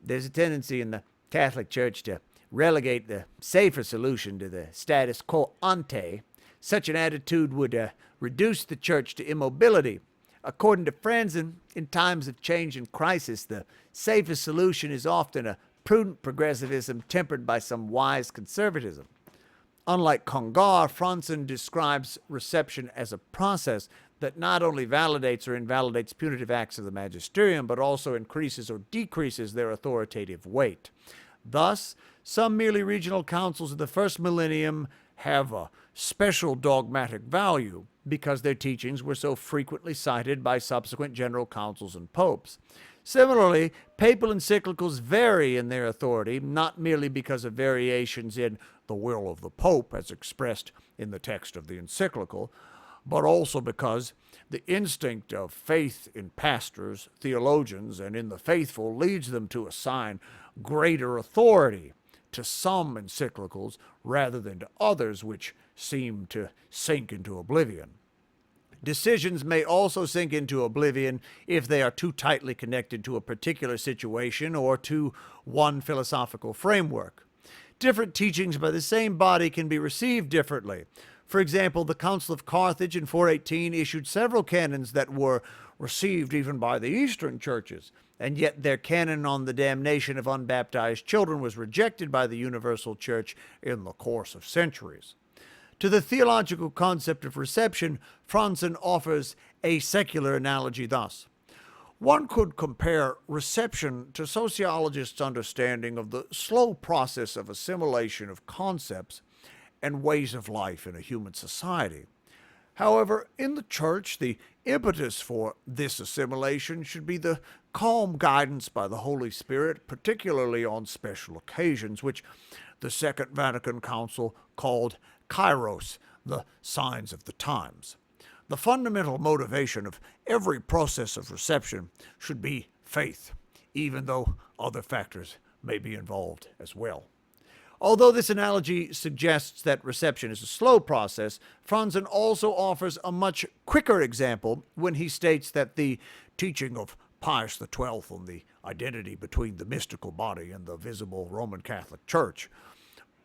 There's a tendency in the Catholic Church to relegate the safer solution to the status quo ante. Such an attitude would reduce the Church to immobility. According to Franson, in times of change and crisis, the safest solution is often a prudent progressivism tempered by some wise conservatism. Unlike Congar, Franson describes reception as a process that not only validates or invalidates punitive acts of the magisterium, but also increases or decreases their authoritative weight. Thus, some merely regional councils of the first millennium have a special dogmatic value because their teachings were so frequently cited by subsequent general councils and popes. Similarly, papal encyclicals vary in their authority, not merely because of variations in the will of the pope as expressed in the text of the encyclical, but also because the instinct of faith in pastors, theologians, and in the faithful leads them to assign greater authority to some encyclicals rather than to others which seem to sink into oblivion. Decisions may also sink into oblivion if they are too tightly connected to a particular situation or to one philosophical framework. Different teachings by the same body can be received differently. For example, the Council of Carthage in 418 issued several canons that were received even by the Eastern churches, and yet their canon on the damnation of unbaptized children was rejected by the Universal Church in the course of centuries. To the theological concept of reception, Franson offers a secular analogy thus. One could compare reception to sociologists' understanding of the slow process of assimilation of concepts and ways of life in a human society. However, in the Church, the impetus for this assimilation should be the calm guidance by the Holy Spirit, particularly on special occasions, which the Second Vatican Council called kairos, the signs of the times. The fundamental motivation of every process of reception should be faith, even though other factors may be involved as well. Although this analogy suggests that reception is a slow process, Franson also offers a much quicker example when he states that the teaching of Pius XII on the identity between the mystical body and the visible Roman Catholic Church,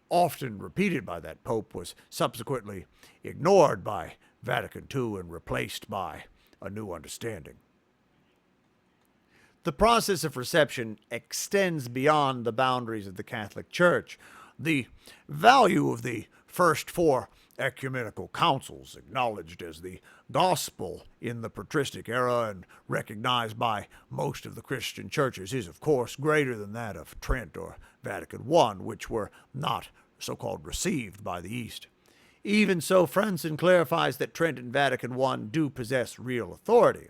often repeated by that pope, was subsequently ignored by Vatican II and replaced by a new understanding. The process of reception extends beyond the boundaries of the Catholic Church. The value of the first four ecumenical councils, acknowledged as the gospel in the patristic era and recognized by most of the Christian churches, is of course greater than that of Trent or Vatican I, which were not so-called received by the East. Even so, Franson clarifies that Trent and Vatican I do possess real authority.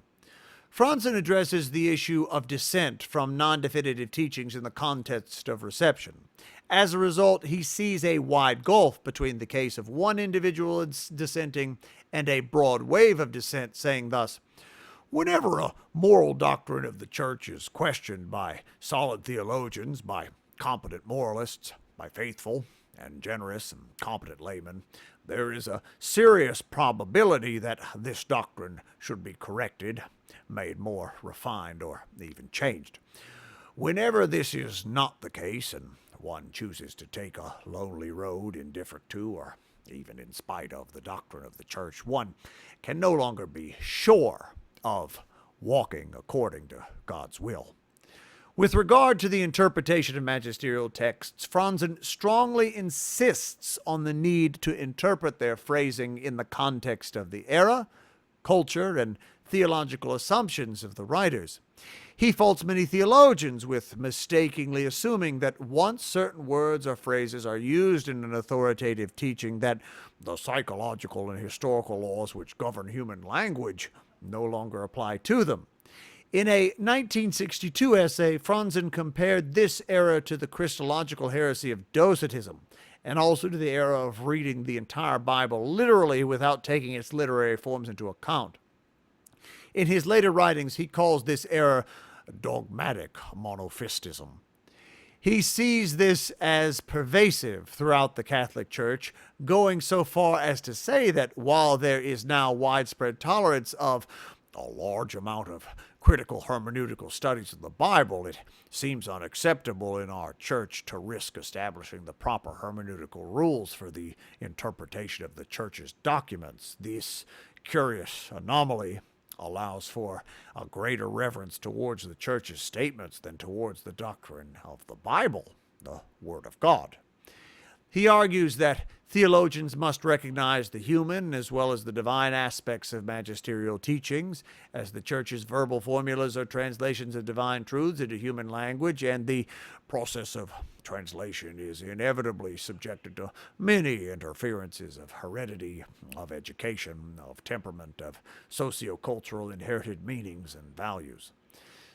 Franson addresses the issue of dissent from non-definitive teachings in the context of reception. As a result, he sees a wide gulf between the case of one individual dissenting and a broad wave of dissent, saying thus, whenever a moral doctrine of the Church is questioned by solid theologians, by competent moralists, by faithful and generous and competent laymen, there is a serious probability that this doctrine should be corrected, made more refined, or even changed. Whenever this is not the case, and one chooses to take a lonely road indifferent to, or even in spite of the doctrine of the Church, one can no longer be sure of walking according to God's will. With regard to the interpretation of magisterial texts, Franson strongly insists on the need to interpret their phrasing in the context of the era, culture, and theological assumptions of the writers. He faults many theologians with mistakenly assuming that once certain words or phrases are used in an authoritative teaching, that the psychological and historical laws which govern human language no longer apply to them. In a 1962 essay, Franson compared this era to the Christological heresy of Docetism, and also to the era of reading the entire Bible literally without taking its literary forms into account. In his later writings, he calls this era dogmatic monophysitism. He sees this as pervasive throughout the Catholic Church, going so far as to say that while there is now widespread tolerance of a large amount of critical hermeneutical studies of the Bible, it seems unacceptable in our church to risk establishing the proper hermeneutical rules for the interpretation of the church's documents. This curious anomaly allows for a greater reverence towards the church's statements than towards the doctrine of the Bible, the Word of God. He argues that theologians must recognize the human as well as the divine aspects of magisterial teachings, as the Church's verbal formulas are translations of divine truths into human language, and the process of translation is inevitably subjected to many interferences of heredity, of education, of temperament, of sociocultural inherited meanings and values.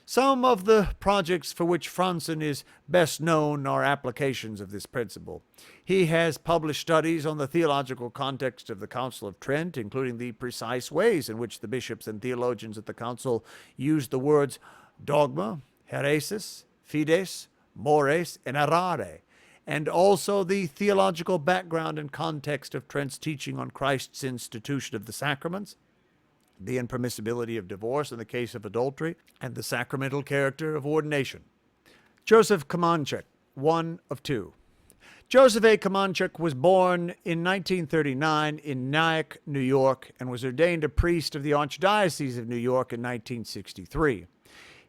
Some of the projects for which Franson is best known are applications of this principle. He has published studies on the theological context of the Council of Trent, including the precise ways in which the bishops and theologians at the Council used the words dogma, heresis, fides, mores, and errare, and also the theological background and context of Trent's teaching on Christ's institution of the sacraments, the impermissibility of divorce in the case of adultery, and the sacramental character of ordination. Joseph Kamanchek, one of two. Joseph A. Kamanchek was born in 1939 in Nyack, New York, and was ordained a priest of the Archdiocese of New York in 1963.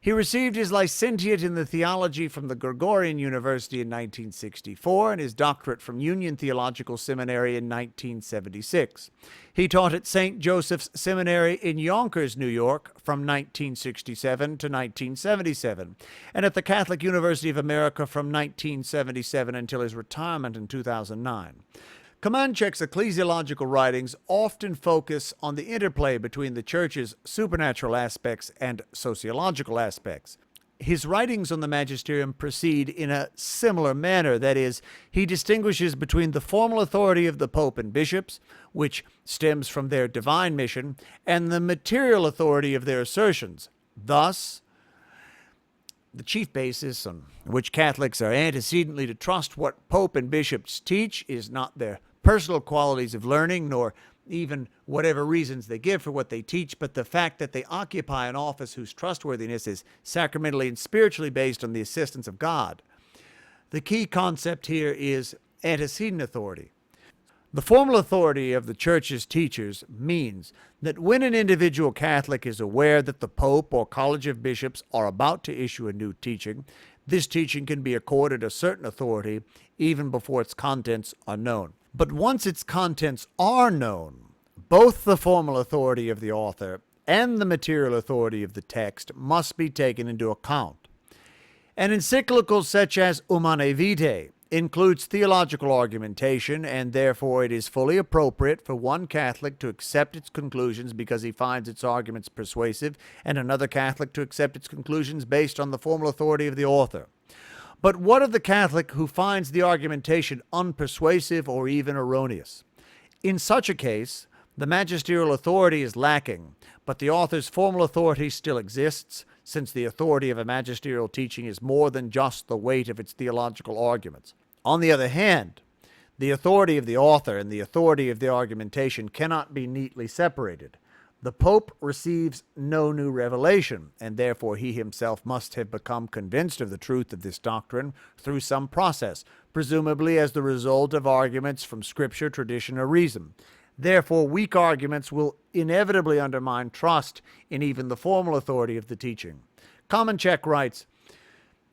He received his licentiate in the theology from the Gregorian University in 1964 and his doctorate from Union Theological Seminary in 1976. He taught at St. Joseph's Seminary in Yonkers, New York from 1967 to 1977, and at the Catholic University of America from 1977 until his retirement in 2009. Kamanchek's ecclesiological writings often focus on the interplay between the Church's supernatural aspects and sociological aspects. His writings on the Magisterium proceed in a similar manner. That is, he distinguishes between the formal authority of the Pope and bishops, which stems from their divine mission, and the material authority of their assertions. Thus, the chief basis on which Catholics are antecedently to trust what Pope and bishops teach is not their personal qualities of learning, nor even whatever reasons they give for what they teach, but the fact that they occupy an office whose trustworthiness is sacramentally and spiritually based on the assistance of God. The key concept here is antecedent authority. The formal authority of the Church's teachers means that when an individual Catholic is aware that the Pope or College of Bishops are about to issue a new teaching, this teaching can be accorded a certain authority even before its contents are known. But once its contents are known, both the formal authority of the author and the material authority of the text must be taken into account. An encyclical such as Humanae Vitae includes theological argumentation, and therefore it is fully appropriate for one Catholic to accept its conclusions because he finds its arguments persuasive, and another Catholic to accept its conclusions based on the formal authority of the author. But what of the Catholic who finds the argumentation unpersuasive or even erroneous? In such a case, the magisterial authority is lacking, but the author's formal authority still exists, since the authority of a magisterial teaching is more than just the weight of its theological arguments. On the other hand, the authority of the author and the authority of the argumentation cannot be neatly separated. The Pope receives no new revelation, and therefore he himself must have become convinced of the truth of this doctrine through some process, presumably as the result of arguments from Scripture, tradition, or reason. Therefore, weak arguments will inevitably undermine trust in even the formal authority of the teaching. Komenchek writes,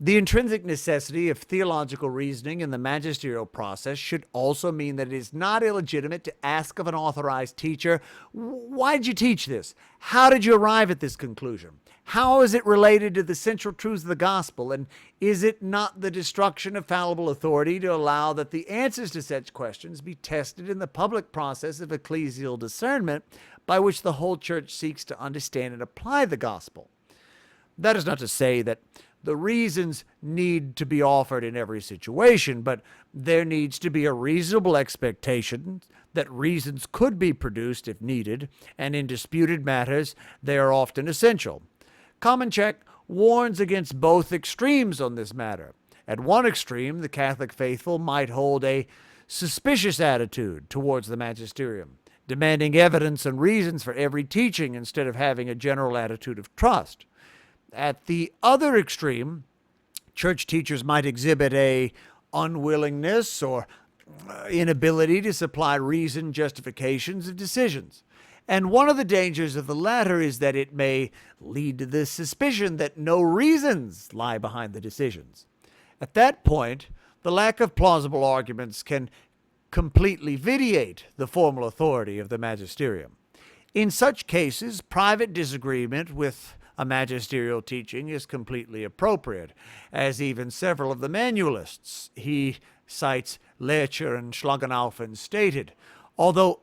the intrinsic necessity of theological reasoning in the magisterial process should also mean that it is not illegitimate to ask of an authorized teacher, why did you teach this? How did you arrive at this conclusion? How is it related to the central truths of the gospel? And is it not the destruction of fallible authority to allow that the answers to such questions be tested in the public process of ecclesial discernment by which the whole church seeks to understand and apply the gospel? That is not to say that the reasons need to be offered in every situation, but there needs to be a reasonable expectation that reasons could be produced if needed, and in disputed matters they are often essential. Komenchek warns against both extremes on this matter. At one extreme, the Catholic faithful might hold a suspicious attitude towards the magisterium, demanding evidence and reasons for every teaching instead of having a general attitude of trust. At the other extreme, church teachers might exhibit a unwillingness or inability to supply reasoned justifications of decisions. And one of the dangers of the latter is that it may lead to the suspicion that no reasons lie behind the decisions. At that point, the lack of plausible arguments can completely vitiate the formal authority of the magisterium. In such cases, private disagreement with a magisterial teaching is completely appropriate, as even several of the manualists he cites, Lercher and Schlagenhaufen, stated. Although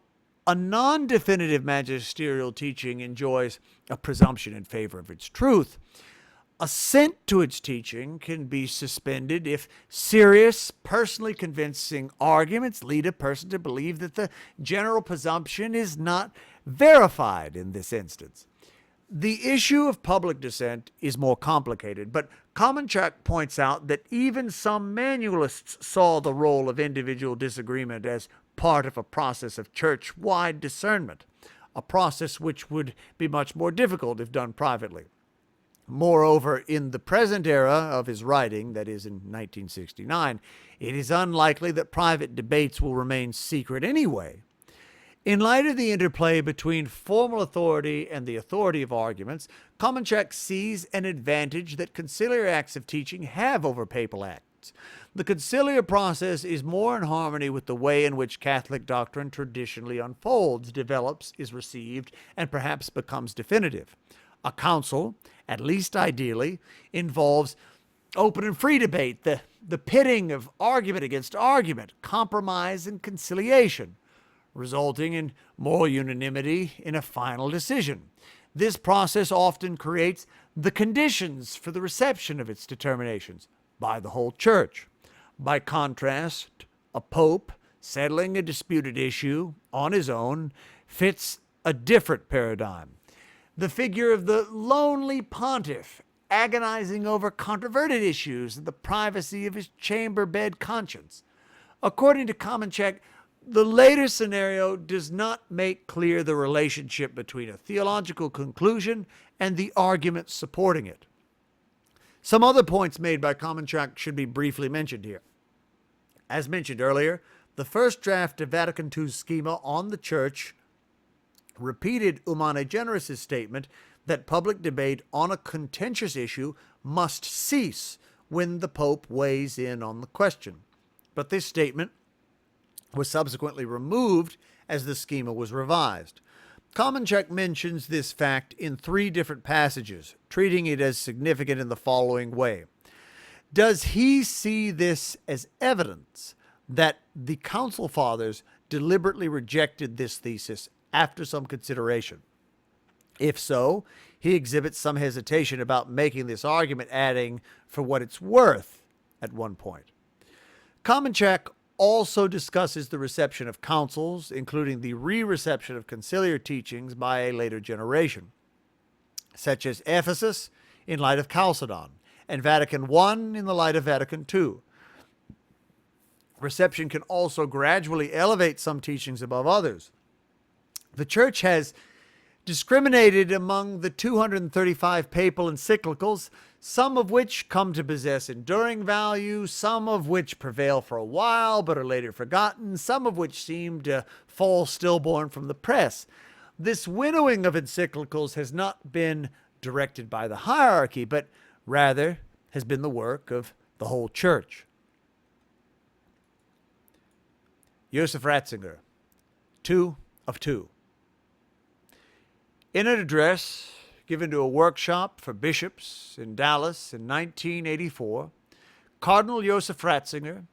a non-definitive magisterial teaching enjoys a presumption in favor of its truth, assent to its teaching can be suspended if serious, personally convincing arguments lead a person to believe that the general presumption is not verified in this instance. The issue of public dissent is more complicated, but Komenchek points out that even some manualists saw the role of individual disagreement as part of a process of church-wide discernment, a process which would be much more difficult if done privately. Moreover, in the present era of his writing, that is in 1969, it is unlikely that private debates will remain secret anyway. In light of the interplay between formal authority and the authority of arguments, Komenchek sees an advantage that conciliar acts of teaching have over papal acts. The conciliar process is more in harmony with the way in which Catholic doctrine traditionally unfolds, develops, is received, and perhaps becomes definitive. A council, at least ideally, involves open and free debate, the pitting of argument against argument, compromise and conciliation, resulting in moral unanimity in a final decision. This process often creates the conditions for the reception of its determinations by the whole church. By contrast, a pope settling a disputed issue on his own fits a different paradigm. The figure of the lonely pontiff agonizing over controverted issues in the privacy of his chamber bed conscience. According to Komenchek, the later scenario does not make clear the relationship between a theological conclusion and the arguments supporting it. Some other points made by Komenchek should be briefly mentioned here. As mentioned earlier, the first draft of Vatican II's schema on the Church repeated Humane Generis' statement that public debate on a contentious issue must cease when the Pope weighs in on the question. But this statement was subsequently removed as the schema was revised. Komenchek mentions this fact in 3 different passages, treating it as significant in the following way. Does he see this as evidence that the Council Fathers deliberately rejected this thesis after some consideration? If so, he exhibits some hesitation about making this argument, adding, for what it's worth, at one point. Komenchek also discusses the reception of councils, including the re-reception of conciliar teachings by a later generation, such as Ephesus in light of Chalcedon, and Vatican I in the light of Vatican II. Reception can also gradually elevate some teachings above others. The Church has discriminated among the 235 papal encyclicals some of which come to possess enduring value, some of which prevail for a while but are later forgotten, some of which seem to fall stillborn from the press. This winnowing of encyclicals has not been directed by the hierarchy, but rather has been the work of the whole Church. Joseph Ratzinger, 2 of 2. In an address given to a workshop for bishops in Dallas in 1984, Cardinal Joseph Ratzinger,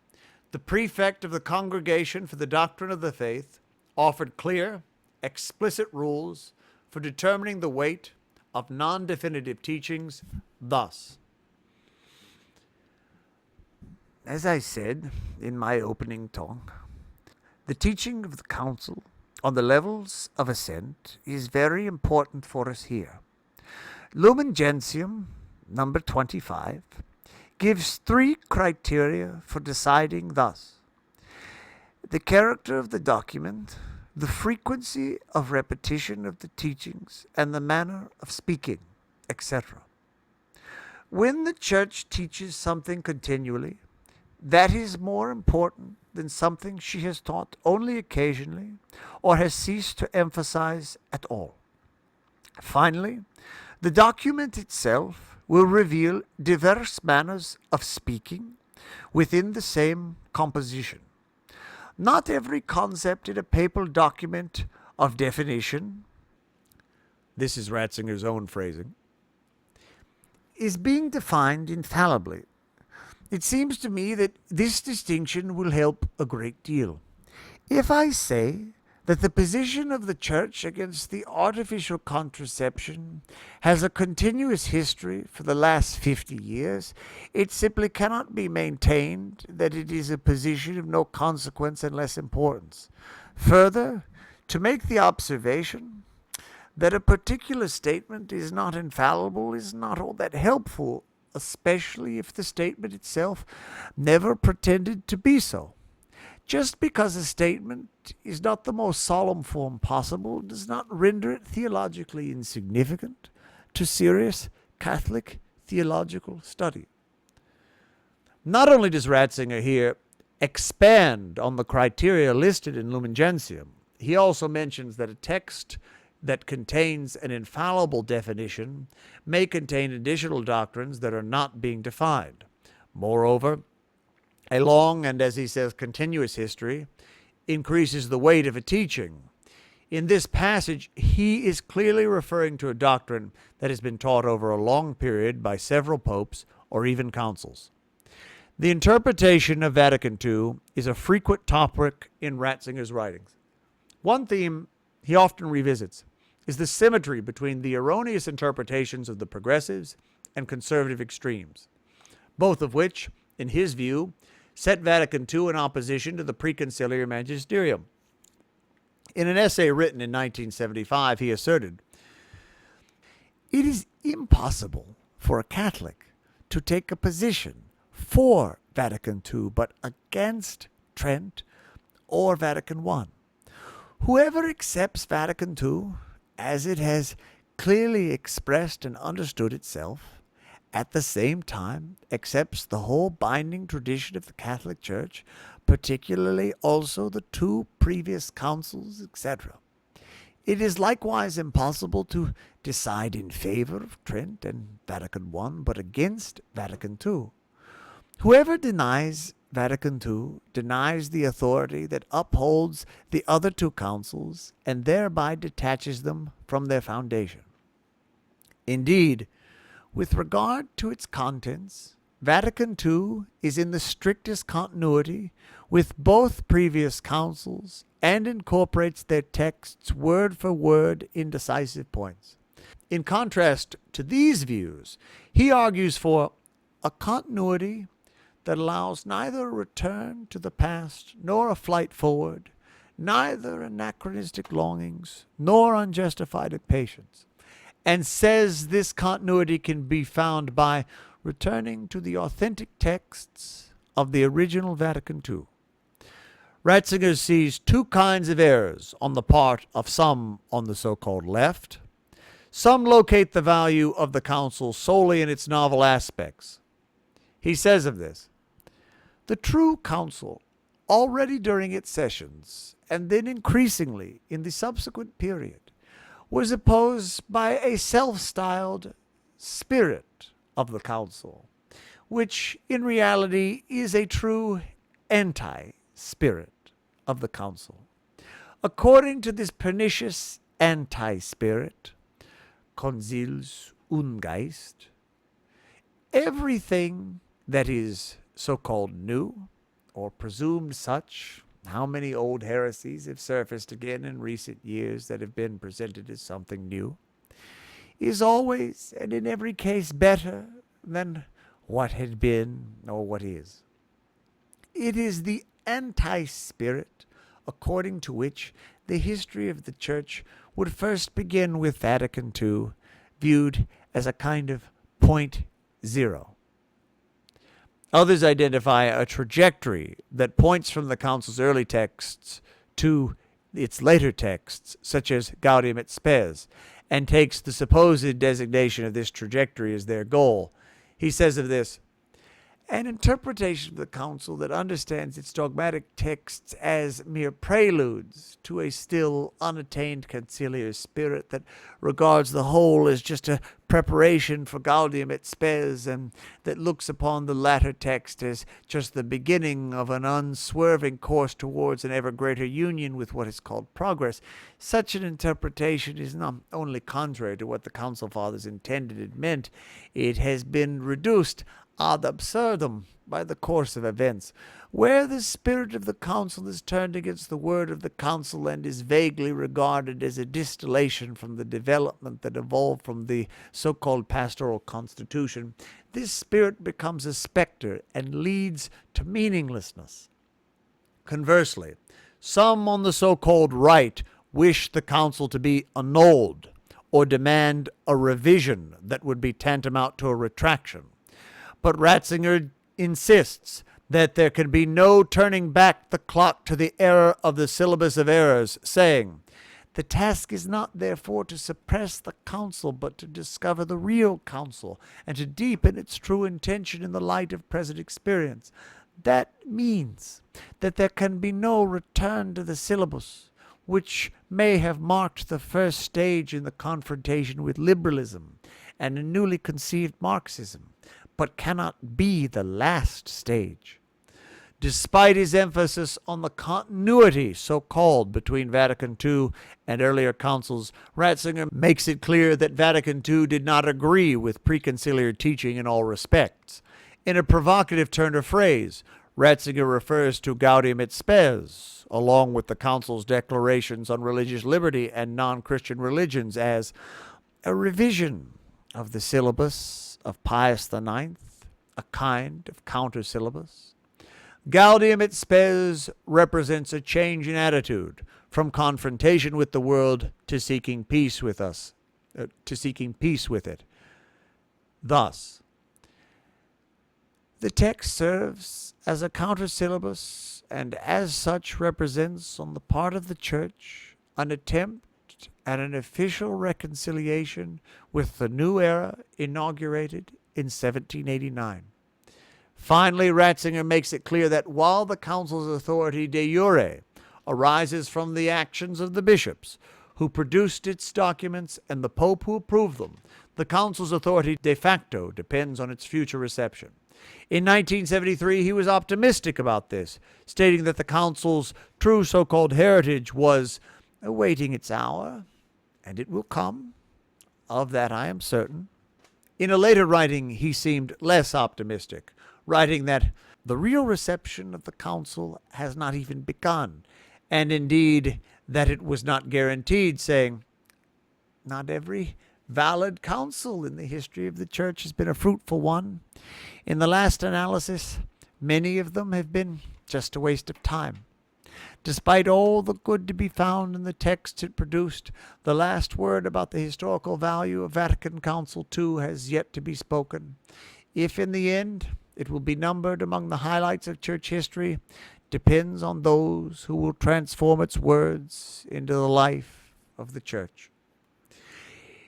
the prefect of the Congregation for the Doctrine of the Faith, offered clear, explicit rules for determining the weight of non-definitive teachings thus. As I said in my opening talk, the teaching of the Council on the levels of assent is very important for us here. Lumen Gentium, number 25, gives 3 criteria for deciding thus: the character of the document, the frequency of repetition of the teachings, and the manner of speaking, etc. When the Church teaches something continually, that is more important than something she has taught only occasionally or has ceased to emphasize at all. Finally, the document itself will reveal diverse manners of speaking within the same composition. Not every concept in a papal document of definition, this is Ratzinger's own phrasing, is being defined infallibly. It seems to me that this distinction will help a great deal. If I say that the position of the Church against the artificial contraception has a continuous history for the last 50 years, it simply cannot be maintained that it is a position of no consequence and less importance. Further, to make the observation that a particular statement is not infallible is not all that helpful, especially if the statement itself never pretended to be so. Just because a statement is not the most solemn form possible does not render it theologically insignificant to serious Catholic theological study. Not only does Ratzinger here expand on the criteria listed in Lumen Gentium, he also mentions that a text that contains an infallible definition may contain additional doctrines that are not being defined. Moreover, a long and, as he says, continuous history increases the weight of a teaching. In this passage, he is clearly referring to a doctrine that has been taught over a long period by several popes or even councils. The interpretation of Vatican II is a frequent topic in Ratzinger's writings. One theme he often revisits is the symmetry between the erroneous interpretations of the progressives and conservative extremes, both of which, in his view, set Vatican II in opposition to the preconciliar Magisterium. In an essay written in 1975, he asserted, "It is impossible for a Catholic to take a position for Vatican II but against Trent or Vatican I. Whoever accepts Vatican II, as it has clearly expressed and understood itself, at the same time accepts the whole binding tradition of the Catholic Church, particularly also the 2 previous councils, etc. It is likewise impossible to decide in favor of Trent and Vatican I, but against Vatican II. Whoever denies Vatican II denies the authority that upholds the other 2 councils and thereby detaches them from their foundation. Indeed, with regard to its contents, Vatican II is in the strictest continuity with both previous councils and incorporates their texts word for word in decisive points. In contrast to these views, he argues for a continuity that allows neither a return to the past nor a flight forward, neither anachronistic longings nor unjustified impatience, and says this continuity can be found by returning to the authentic texts of the original Vatican II. Ratzinger sees 2 kinds of errors on the part of some on the so-called left, Some locate the value of the council solely in its novel aspects. He says of this, "The true council, already during its sessions, and then increasingly in the subsequent period, was opposed by a self-styled spirit of the council, which in reality is a true anti-spirit of the council. According to this pernicious anti-spirit, Consils Ungeist, everything that is so-called new, or presumed such, how many old heresies have surfaced again in recent years that have been presented as something new, is always and in every case better than what had been or what is. It is the anti-spirit according to which the history of the Church would first begin with Vatican II, viewed as a kind of point zero. Others identify a trajectory that points from the Council's early texts to its later texts, such as Gaudium et Spes, and takes the supposed designation of this trajectory as their goal. He says of this, "An interpretation of the Council that understands its dogmatic texts as mere preludes to a still unattained conciliar spirit that regards the whole as just a preparation for Gaudium et Spes, and that looks upon the latter text as just the beginning of an unswerving course towards an ever greater union with what is called progress. Such an interpretation is not only contrary to what the Council Fathers intended and meant, it has been reduced ad absurdum by the course of events. Where the spirit of the Council is turned against the word of the Council and is vaguely regarded as a distillation from the development that evolved from the so-called Pastoral Constitution, this spirit becomes a specter and leads to meaninglessness. Conversely, some on the so-called right wish the Council to be annulled or demand a revision that would be tantamount to a retraction. But Ratzinger insists that there can be no turning back the clock to the era of the syllabus of errors, saying, the task is not therefore to suppress the council, but to discover the real council and to deepen its true intention in the light of present experience. That means that there can be no return to the syllabus, which may have marked the first stage in the confrontation with liberalism and a newly conceived Marxism, but cannot be the last stage. Despite his emphasis on the continuity, so-called, between Vatican II and earlier councils, Ratzinger makes it clear that Vatican II did not agree with preconciliar teaching in all respects. In a provocative turn of phrase, Ratzinger refers to Gaudium et Spes, along with the council's declarations on religious liberty and non-Christian religions, as a revision of the syllabus of Pius IX, a kind of counter-syllabus. Gaudium et Spes represents a change in attitude from confrontation with the world to seeking peace with it. Thus, the text serves as a counter-syllabus and as such represents on the part of the Church an attempt at an official reconciliation with the new era inaugurated in 1789. Finally, Ratzinger makes it clear that while the Council's authority de jure arises from the actions of the bishops who produced its documents and the Pope who approved them, the Council's authority de facto depends on its future reception. In 1973, he was optimistic about this, stating that the Council's true so-called heritage was awaiting its hour, and it will come. Of that I am certain. In a later writing, he seemed less optimistic, writing that the real reception of the Council has not even begun, and indeed that it was not guaranteed, saying, not every valid council in the history of the Church has been a fruitful one. In the last analysis, many of them have been just a waste of time. Despite all the good to be found in the texts it produced, the last word about the historical value of Vatican Council II has yet to be spoken. If in the end it will be numbered among the highlights of Church history, depends on those who will transform its words into the life of the Church.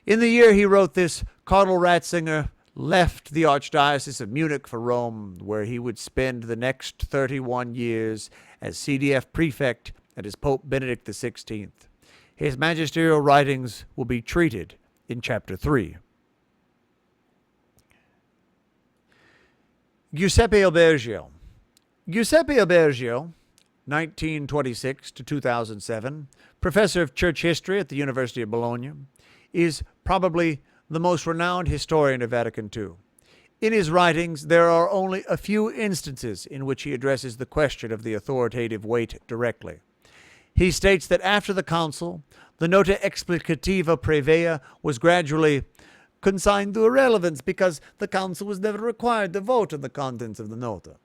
In the year he wrote this, Cardinal Ratzinger left the Archdiocese of Munich for Rome, where he would spend the next 31 years as CDF prefect and as Pope Benedict XVI. His magisterial writings will be treated in Chapter 3. Giuseppe Albergio. Giuseppe Albergio, 1926 to 2007, professor of church history at the University of Bologna, is probably the most renowned historian of Vatican II. In his writings, there are only a few instances in which he addresses the question of the authoritative weight directly. He states that after the council, the nota explicativa previa was gradually consigned to irrelevance because the council was never required to vote on the contents of the nota.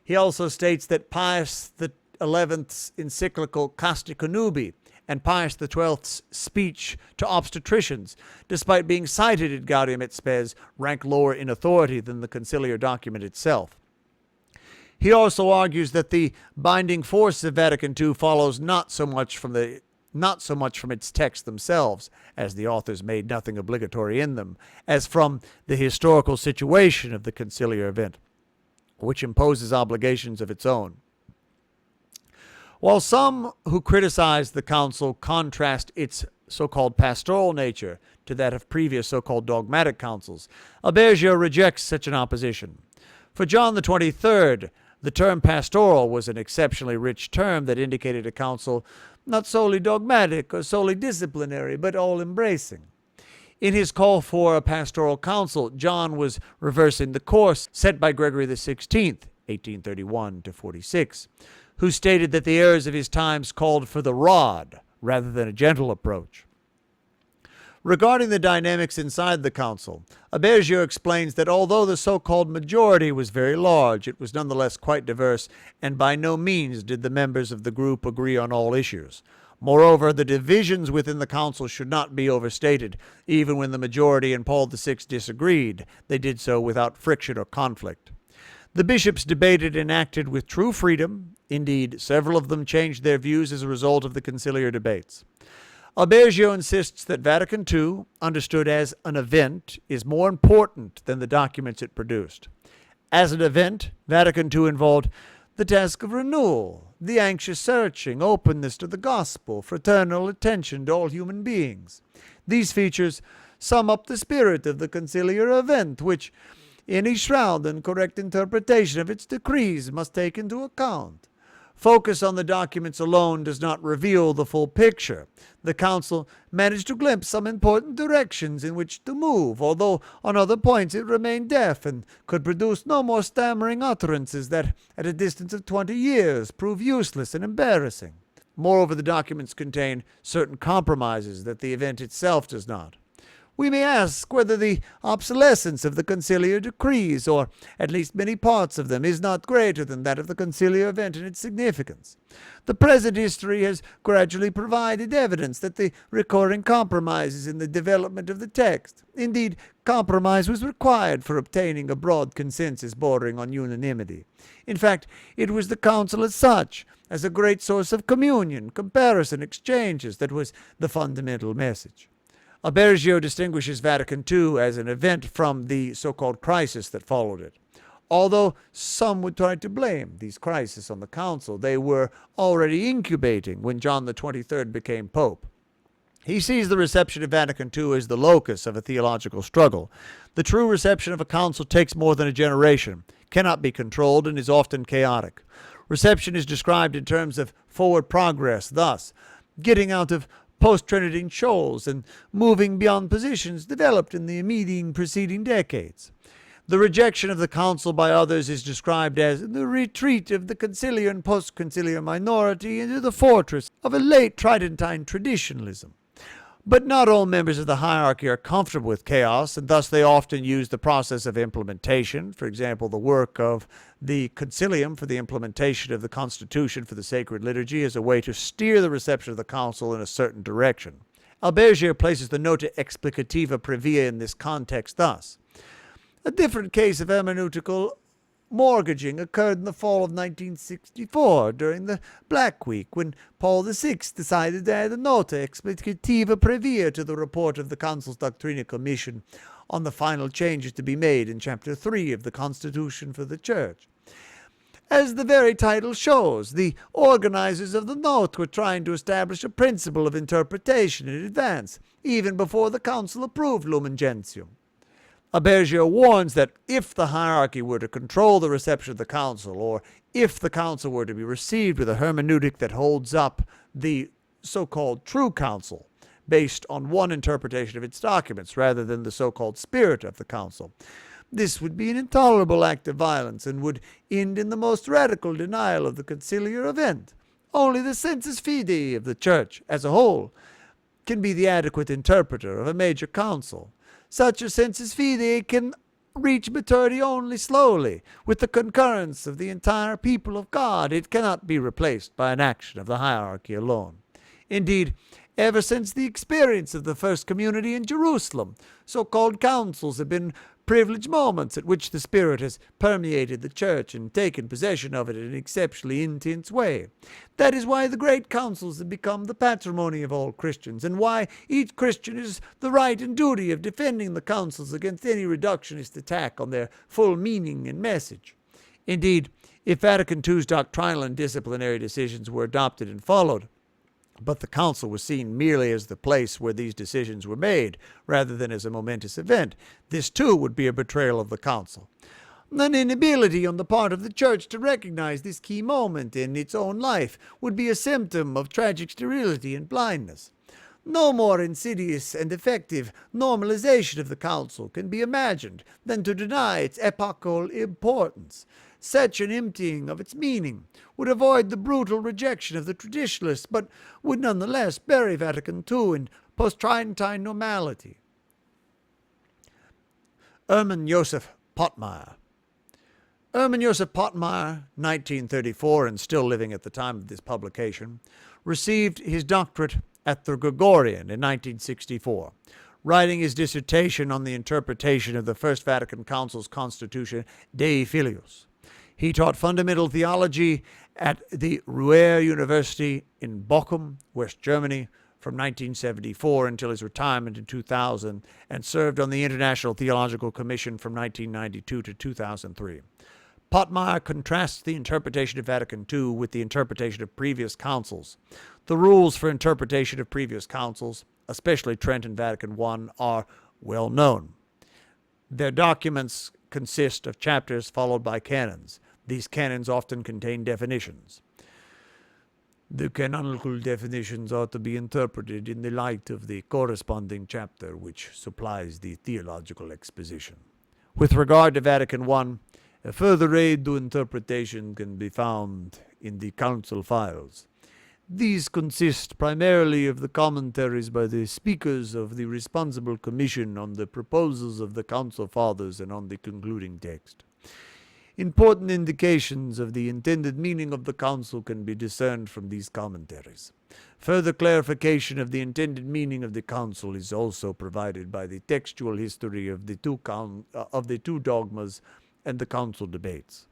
He also states that Pius XI's encyclical Casti Connubii and Pius XII's speech to obstetricians, despite being cited in Gaudium et Spes, rank lower in authority than the conciliar document itself. He also argues that the binding force of Vatican II follows not so much from its texts themselves, as the authors made nothing obligatory in them, as from the historical situation of the conciliar event, which imposes obligations of its own. While some who criticize the council contrast its so-called pastoral nature to that of previous so-called dogmatic councils, Albergio rejects such an opposition. For John the 23rd, the term pastoral was an exceptionally rich term that indicated a council not solely dogmatic or solely disciplinary, but all-embracing. In his call for a pastoral council, John was reversing the course set by Gregory XVI, 1831 to 46, who stated that the errors of his times called for the rod rather than a gentle approach. Regarding the dynamics inside the council, Albergio explains that although the so-called majority was very large, it was nonetheless quite diverse, and by no means did the members of the group agree on all issues. Moreover, the divisions within the council should not be overstated. Even when the majority and Paul VI disagreed, they did so without friction or conflict. The bishops debated and acted with true freedom. Indeed, several of them changed their views as a result of the conciliar debates. Albergio insists that Vatican II, understood as an event, is more important than the documents it produced. As an event, Vatican II involved the task of renewal, the anxious searching, openness to the gospel, fraternal attention to all human beings. These features sum up the spirit of the conciliar event, which any shroud and correct interpretation of its decrees must take into account. Focus on the documents alone does not reveal the full picture. The Council managed to glimpse some important directions in which to move, although on other points it remained deaf and could produce no more stammering utterances that, at a distance of 20 years, prove useless and embarrassing. Moreover, the documents contain certain compromises that the event itself does not. We may ask whether the obsolescence of the conciliar decrees, or at least many parts of them, is not greater than that of the conciliar event in its significance. The present history has gradually provided evidence that the recurring compromises in the development of the text, indeed, compromise was required for obtaining a broad consensus bordering on unanimity. In fact, it was the Council as such, as a great source of communion, comparison, exchanges, that was the fundamental message. Albergio distinguishes Vatican II as an event from the so-called crisis that followed it. Although some would try to blame these crises on the Council, they were already incubating when John the 23rd became Pope. He sees the reception of Vatican II as the locus of a theological struggle. The true reception of a council takes more than a generation, cannot be controlled, and is often chaotic. Reception is described in terms of forward progress, thus, getting out of post-Trinitine shoals and moving beyond positions developed in the immediate preceding decades. The rejection of the council by others is described as the retreat of the conciliar and post-conciliar minority into the fortress of a late Tridentine traditionalism. But not all members of the hierarchy are comfortable with chaos, and thus they often use the process of implementation, for example, the work of the Concilium for the implementation of the Constitution for the Sacred Liturgy, as a way to steer the reception of the Council in a certain direction. Albergio places the nota explicativa previa in this context thus: a different case of hermeneutical mortgaging occurred in the fall of 1964 during the Black Week, when Paul VI decided to add a nota explicativa previa to the report of the Council's Doctrinal Commission on the final changes to be made in Chapter 3 of the Constitution for the Church. As the very title shows, the organizers of the note were trying to establish a principle of interpretation in advance, even before the Council approved Lumen Gentium. Abergio warns that if the hierarchy were to control the reception of the Council, or if the Council were to be received with a hermeneutic that holds up the so-called true Council, based on one interpretation of its documents rather than the so-called spirit of the Council, this would be an intolerable act of violence and would end in the most radical denial of the conciliar event. Only the sensus fidei of the Church as a whole can be the adequate interpreter of a major council. Such a sensus fidei can reach maturity only slowly, with the concurrence of the entire people of God. It cannot be replaced by an action of the hierarchy alone. Indeed, ever since the experience of the first community in Jerusalem, so-called councils have been privileged moments at which the Spirit has permeated the Church and taken possession of it in an exceptionally intense way. That is why the great councils have become the patrimony of all Christians, and why each Christian has the right and duty of defending the councils against any reductionist attack on their full meaning and message. Indeed, if Vatican II's doctrinal and disciplinary decisions were adopted and followed, but the Council was seen merely as the place where these decisions were made, rather than as a momentous event, this too would be a betrayal of the Council. An inability on the part of the Church to recognize this key moment in its own life would be a symptom of tragic sterility and blindness. No more insidious and effective normalization of the Council can be imagined than to deny its epochal importance. Such an emptying of its meaning would avoid the brutal rejection of the traditionalists, but would nonetheless bury Vatican II in post-Tridentine normality. Hermann Joseph Pottmeyer. Hermann Joseph Pottmeyer, 1934 and still living at the time of this publication, received his doctorate at the Gregorian in 1964, writing his dissertation on the interpretation of the First Vatican Council's Constitution Dei Filius. He taught fundamental theology at the Ruhr University in Bochum, West Germany, from 1974 until his retirement in 2000, and served on the International Theological Commission from 1992 to 2003. Pottmeyer contrasts the interpretation of Vatican II with the interpretation of previous councils. The rules for interpretation of previous councils, especially Trent and Vatican I, are well known. Their documents consist of chapters followed by canons. These canons often contain definitions. The canonical definitions are to be interpreted in the light of the corresponding chapter which supplies the theological exposition. With regard to Vatican I, a further aid to interpretation can be found in the council files. These consist primarily of the commentaries by the speakers of the responsible commission on the proposals of the council fathers and on the concluding text. Important indications of the intended meaning of the council can be discerned from these commentaries. Further clarification of the intended meaning of the council is also provided by the textual history of the two dogmas and the council debates.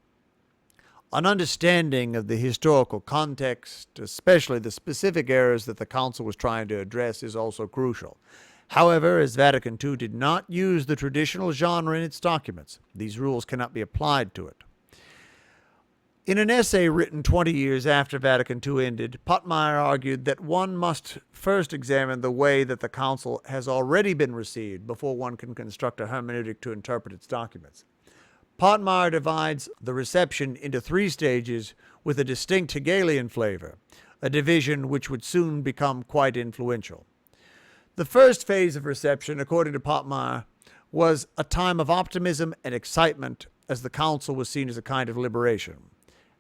An understanding of the historical context, especially the specific errors that the council was trying to address, is also crucial. However, as Vatican II did not use the traditional genre in its documents, these rules cannot be applied to it. In an essay written 20 years after Vatican II ended, Pottmeyer argued that one must first examine the way that the Council has already been received before one can construct a hermeneutic to interpret its documents. Pottmeyer divides the reception into 3 stages with a distinct Hegelian flavor, a division which would soon become quite influential. The first phase of reception, according to Pottmeyer, was a time of optimism and excitement as the Council was seen as a kind of liberation.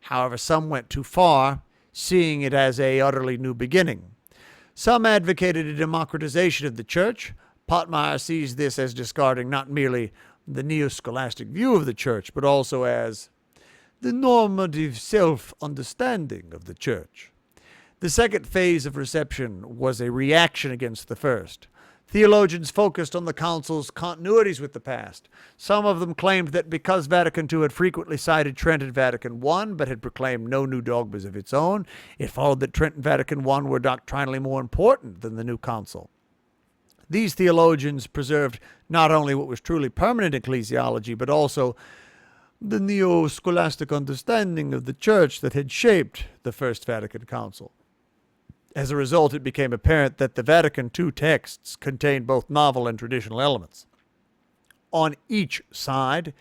However, some went too far, seeing it as a utterly new beginning. Some advocated a democratization of the Church. Pottmeyer sees this as discarding not merely the neo-scholastic view of the Church, but also as the normative self-understanding of the Church. The second phase of reception was a reaction against the first. Theologians focused on the Council's continuities with the past. Some of them claimed that because Vatican II had frequently cited Trent and Vatican I, but had proclaimed no new dogmas of its own, it followed that Trent and Vatican I were doctrinally more important than the new Council. These theologians preserved not only what was truly permanent ecclesiology, but also the neo-scholastic understanding of the Church that had shaped the First Vatican Council. As a result, it became apparent that the Vatican II texts contained both novel and traditional elements. On each side,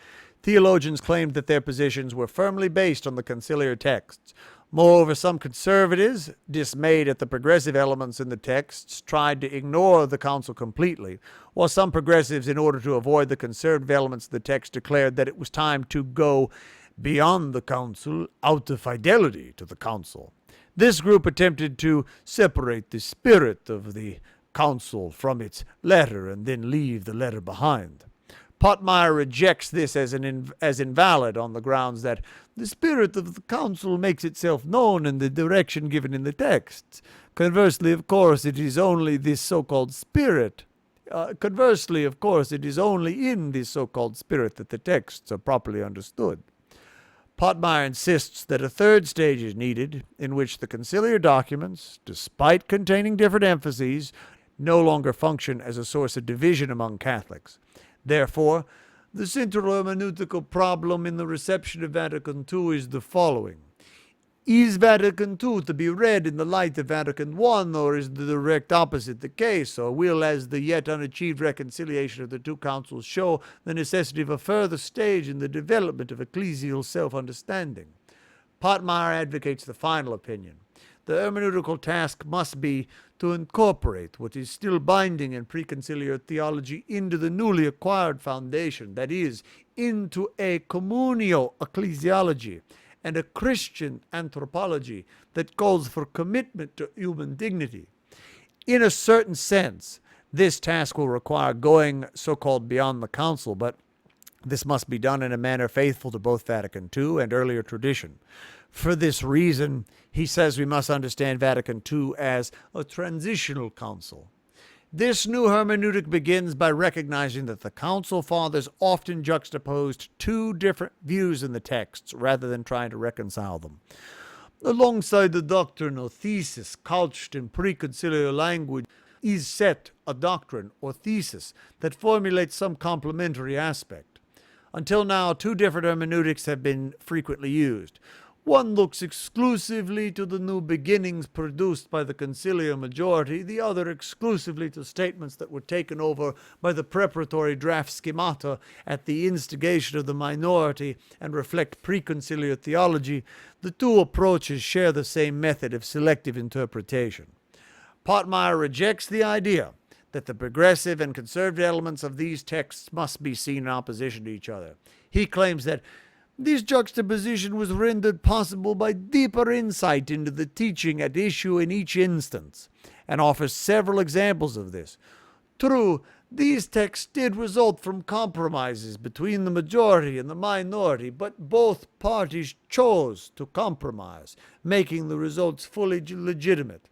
theologians claimed that their positions were firmly based on the conciliar texts. Moreover, some conservatives, dismayed at the progressive elements in the texts, tried to ignore the Council completely, while some progressives, in order to avoid the conservative elements of the text, declared that it was time to go beyond the Council out of fidelity to the Council. This group attempted to separate the spirit of the Council from its letter and then leave the letter behind. Pottmeyer rejects this as invalid on the grounds that the spirit of the Council makes itself known in the direction given in the texts. Conversely, of course, it is only this so-called spirit. Conversely, of course, it is only in this so-called spirit that the texts are properly understood. Pottmeyer insists that a third stage is needed, in which the conciliar documents, despite containing different emphases, no longer function as a source of division among Catholics. Therefore, the central hermeneutical problem in the reception of Vatican II is the following. Is Vatican II to be read in the light of Vatican I, or is the direct opposite the case, or will, as the yet unachieved reconciliation of the two councils show, the necessity of a further stage in the development of ecclesial self-understanding? Pottmeyer advocates the final opinion. The hermeneutical task must be to incorporate what is still binding in preconciliar theology into the newly acquired foundation, that is, into a communio ecclesiology, and a Christian anthropology that calls for commitment to human dignity. In a certain sense, this task will require going so-called beyond the Council, but this must be done in a manner faithful to both Vatican II and earlier tradition. For this reason, he says we must understand Vatican II as a transitional council. This new hermeneutic begins by recognizing that the Council Fathers often juxtaposed two different views in the texts rather than trying to reconcile them. Alongside the doctrinal thesis couched in preconciliar language is set a doctrine or thesis that formulates some complementary aspect. Until now, two different hermeneutics have been frequently used. One looks exclusively to the new beginnings produced by the conciliar majority, the other exclusively to statements that were taken over by the preparatory draft schemata at the instigation of the minority and reflect preconciliar theology. The two approaches share the same method of selective interpretation. Pottmeyer rejects the idea that the progressive and conservative elements of these texts must be seen in opposition to each other. He claims that this juxtaposition was rendered possible by deeper insight into the teaching at issue in each instance, and offers several examples of this. True, these texts did result from compromises between the majority and the minority, but both parties chose to compromise, making the results fully legitimate.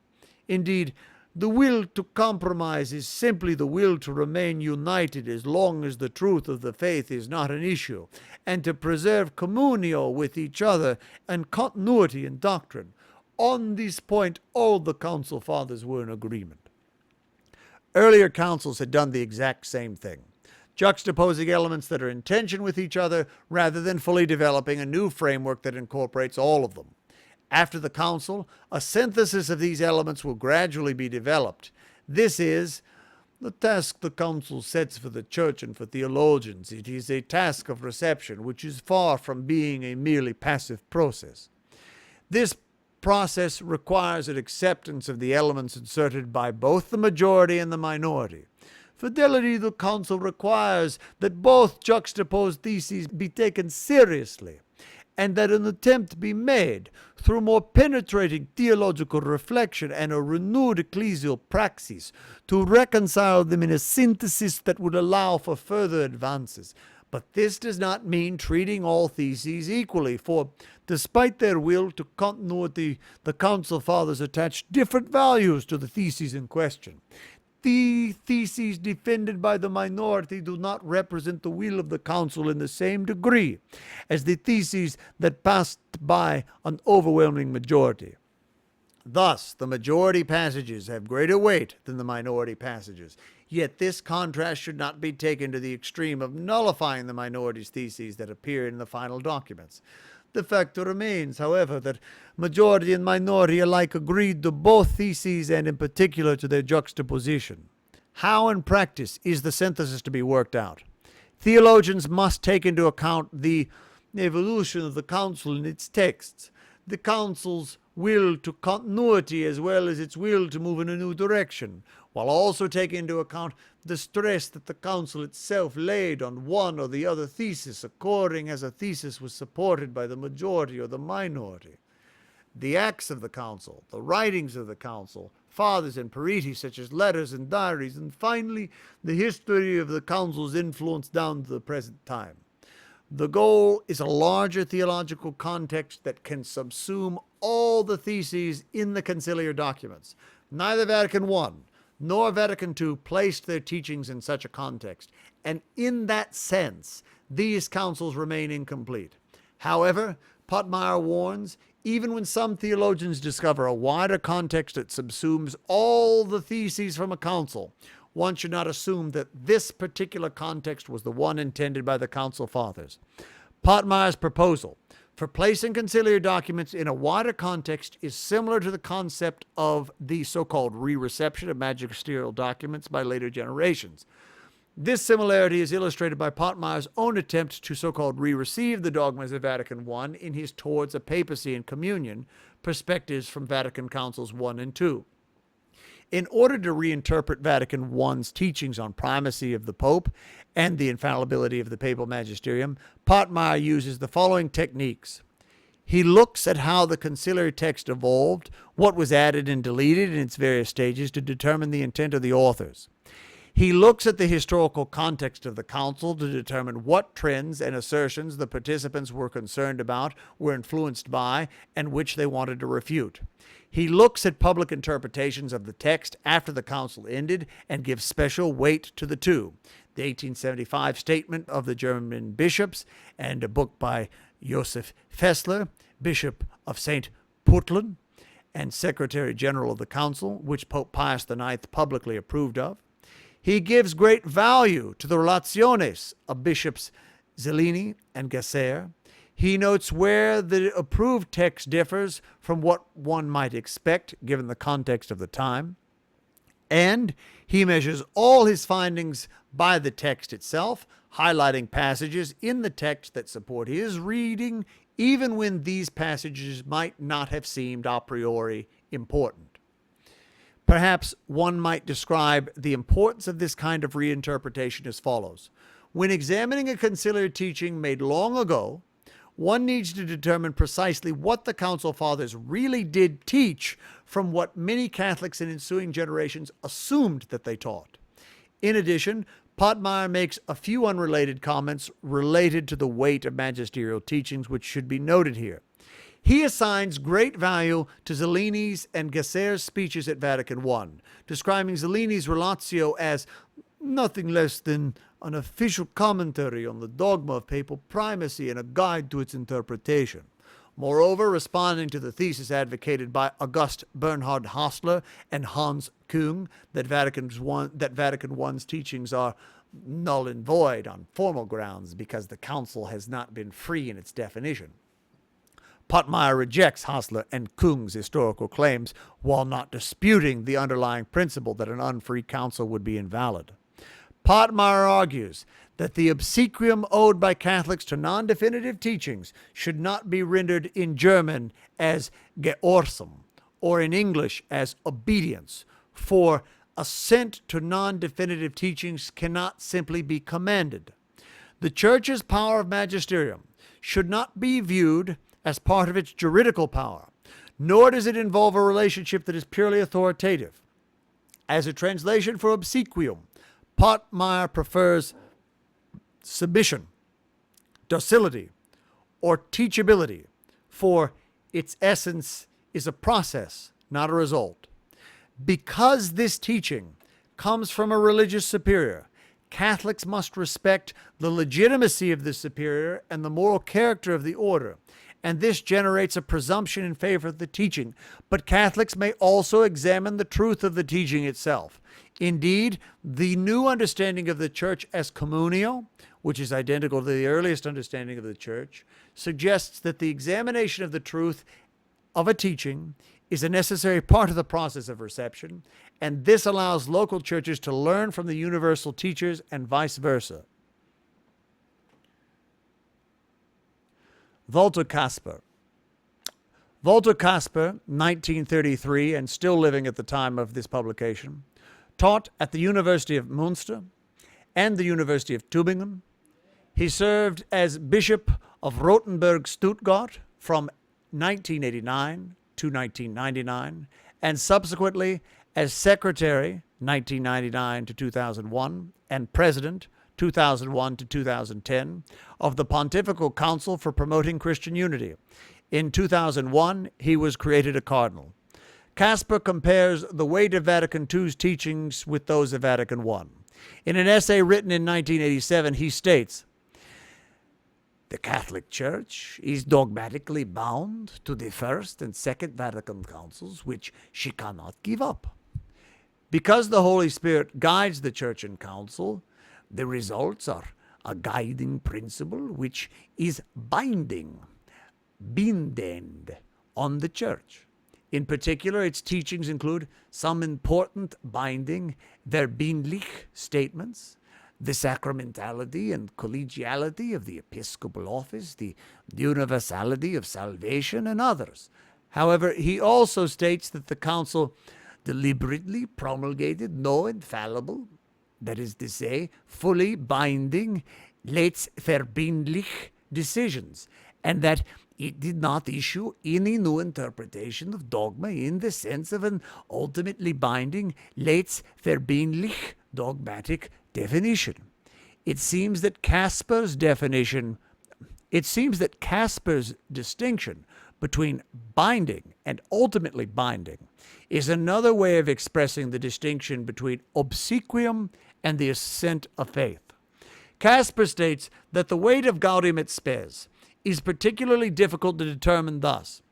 Indeed, the will to compromise is simply the will to remain united as long as the truth of the faith is not an issue, and to preserve communio with each other and continuity in doctrine. On this point, all the Council Fathers were in agreement. Earlier councils had done the exact same thing, juxtaposing elements that are in tension with each other rather than fully developing a new framework that incorporates all of them. After the Council, a synthesis of these elements will gradually be developed. This is the task the Council sets for the Church and for theologians. It is a task of reception, which is far from being a merely passive process. This process requires an acceptance of the elements inserted by both the majority and the minority. Fidelity to the Council requires that both juxtaposed theses be taken seriously, and that an attempt be made, through more penetrating theological reflection and a renewed ecclesial praxis, to reconcile them in a synthesis that would allow for further advances. But this does not mean treating all theses equally, for despite their will to continuity, the Council Fathers attached different values to the theses in question. the theses defended by the minority do not represent the will of the council in the same degree as the theses that passed by an overwhelming majority. Thus, the majority passages have greater weight than the minority passages. Yet this contrast should not be taken to the extreme of nullifying the minority's theses that appear in the final documents. The fact remains, however, that majority and minority alike agreed to both theses and in particular to their juxtaposition. How in practice is the synthesis to be worked out? Theologians must take into account the evolution of the council in its texts, the council's will to continuity as well as its will to move in a new direction, while also taking into account the stress that the council itself laid on one or the other thesis, according as a thesis was supported by the majority or the minority. The acts of the council, the writings of the council, fathers and pariti such as letters and diaries, and finally the history of the council's influence down to the present time. The goal is a larger theological context that can subsume all the theses in the conciliar documents. Neither Vatican I nor Vatican II placed their teachings in such a context, and in that sense, these councils remain incomplete. However, Pottmeyer warns, even when some theologians discover a wider context that subsumes all the theses from a council, one should not assume that this particular context was the one intended by the Council Fathers. Pottmeyer's proposal for placing conciliar documents in a wider context is similar to the concept of the so-called re-reception of magisterial documents by later generations. This similarity is illustrated by Pottmeyer's own attempt to so-called re-receive the dogmas of Vatican I in his Towards a Papacy and Communion, Perspectives from Vatican Councils I and II. In order to reinterpret Vatican I's teachings on primacy of the Pope and the infallibility of the papal magisterium, Pottmeyer uses the following techniques. He looks at how the conciliar text evolved, what was added and deleted in its various stages to determine the intent of the authors. He looks at the historical context of the council to determine what trends and assertions the participants were concerned about, were influenced by, and which they wanted to refute. He looks at public interpretations of the text after the council ended and gives special weight to the two. The 1875 statement of the German bishops and a book by Joseph Fessler, Bishop of St. Pölten and Secretary General of the Council, which Pope Pius IX publicly approved of. He gives great value to the Relationes of Bishops Zellini and Gasser. He notes where the approved text differs from what one might expect given the context of the time. And he measures all his findings by the text itself, highlighting passages in the text that support his reading, even when these passages might not have seemed a priori important. Perhaps one might describe the importance of this kind of reinterpretation as follows. When examining a conciliar teaching made long ago, one needs to determine precisely what the Council Fathers really did teach from what many Catholics in ensuing generations assumed that they taught. In addition, Pottmeyer makes a few unrelated comments related to the weight of magisterial teachings which should be noted here. He assigns great value to Zellini's and Gasser's speeches at Vatican I, describing Zellini's Relatio as nothing less than an official commentary on the dogma of papal primacy and a guide to its interpretation. Moreover, responding to the thesis advocated by August Bernhard Hassler and Hans Küng that Vatican I's teachings are null and void on formal grounds because the Council has not been free in its definition. Pottmeyer rejects Hassler and Küng's historical claims while not disputing the underlying principle that an unfree council would be invalid. Pottmeyer argues that the obsequium owed by Catholics to non-definitive teachings should not be rendered in German as Gehorsam or in English as obedience, for assent to non-definitive teachings cannot simply be commanded. The Church's power of magisterium should not be viewed as part of its juridical power, nor does it involve a relationship that is purely authoritative. As a translation for obsequium, Pottmeyer prefers submission, docility, or teachability, for its essence is a process, not a result. Because this teaching comes from a religious superior. Catholics must respect the legitimacy of the superior and the moral character of the order, and this generates a presumption in favor of the teaching. But Catholics may also examine the truth of the teaching itself. Indeed, the new understanding of the Church as communio, which is identical to the earliest understanding of the Church, suggests that the examination of the truth of a teaching is a necessary part of the process of reception, and this allows local churches to learn from the universal teachers and vice versa. Walter Kasper. Walter Kasper, 1933, and still living at the time of this publication, taught at the University of Münster and the University of Tübingen. He served as Bishop of Rothenburg-Stuttgart from 1989 to 1999, and subsequently as Secretary 1999 to 2001 and President 2001 to 2010 of the Pontifical Council for Promoting Christian Unity. In 2001, he was created a cardinal. Kasper compares the weight of Vatican II's teachings with those of Vatican I. In an essay written in 1987, he states, "The Catholic Church is dogmatically bound to the First and Second Vatican Councils, which she cannot give up. Because the Holy Spirit guides the Church and Council, the results are a guiding principle which is bindend on the Church. In particular, its teachings include some important binding verbindlich statements, the sacramentality and collegiality of the episcopal office, the universality of salvation, and others. However, he also states that the Council deliberately promulgated no infallible, that is to say, fully binding letzverbindlich decisions, and that it did not issue any new interpretation of dogma in the sense of an ultimately binding letzverbindlich dogmatic definition. It seems that Kasper's distinction between binding and ultimately binding is another way of expressing the distinction between obsequium and the assent of faith. Kasper states that the weight of Gaudium et Spes is particularly difficult to determine thus.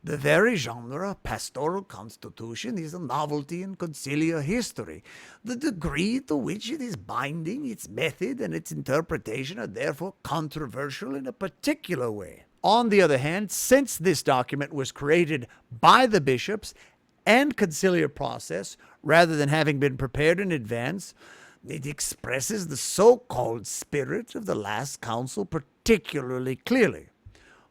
The very genre Pastoral Constitution is a novelty in conciliar history. The degree to which it is binding, its method, and its interpretation are therefore controversial in a particular way. On the other hand, since this document was created by the bishops and conciliar process, rather than having been prepared in advance, it expresses the so-called spirit of the last council particularly clearly.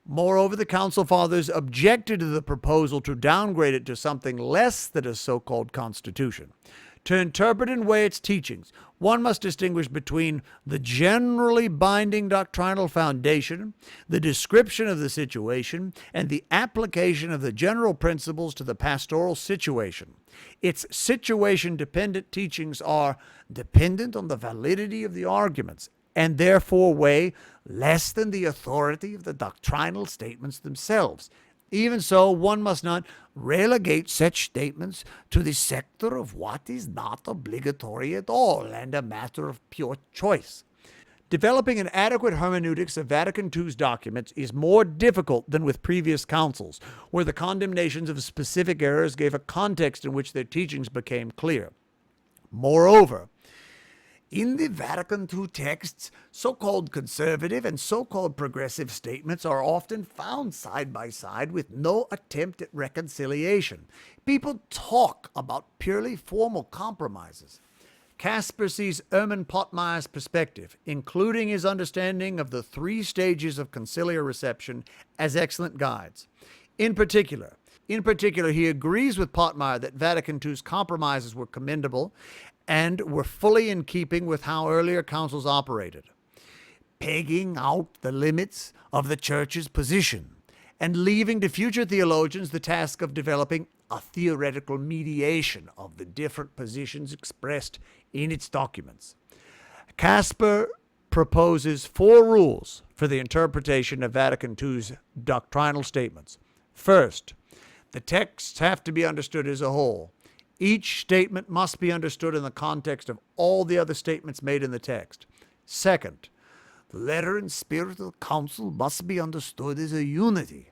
Moreover, the Council Fathers objected to the proposal to downgrade it to something less than a so-called constitution. To interpret and weigh its teachings, one must distinguish between the generally binding doctrinal foundation, the description of the situation, and the application of the general principles to the pastoral situation. Its situation-dependent teachings are dependent on the validity of the arguments, and therefore weigh less than the authority of the doctrinal statements themselves. Even so, one must not relegate such statements to the sector of what is not obligatory at all and a matter of pure choice. Developing an adequate hermeneutics of Vatican II's documents is more difficult than with previous councils, where the condemnations of specific errors gave a context in which their teachings became clear. Moreover, in the Vatican II texts, so-called conservative and so-called progressive statements are often found side by side with no attempt at reconciliation. People talk about purely formal compromises. Kasper sees Erman Pottmeyer's perspective, including his understanding of the 3 stages of conciliar reception, as excellent guides. In particular, he agrees with Pottmeyer that Vatican II's compromises were commendable and were fully in keeping with how earlier councils operated, pegging out the limits of the Church's position and leaving to future theologians the task of developing a theoretical mediation of the different positions expressed in its documents. Kasper proposes 4 rules for the interpretation of Vatican II's doctrinal statements. First, the texts have to be understood as a whole. Each statement must be understood in the context of all the other statements made in the text. Second, the letter and spirit of the council must be understood as a unity,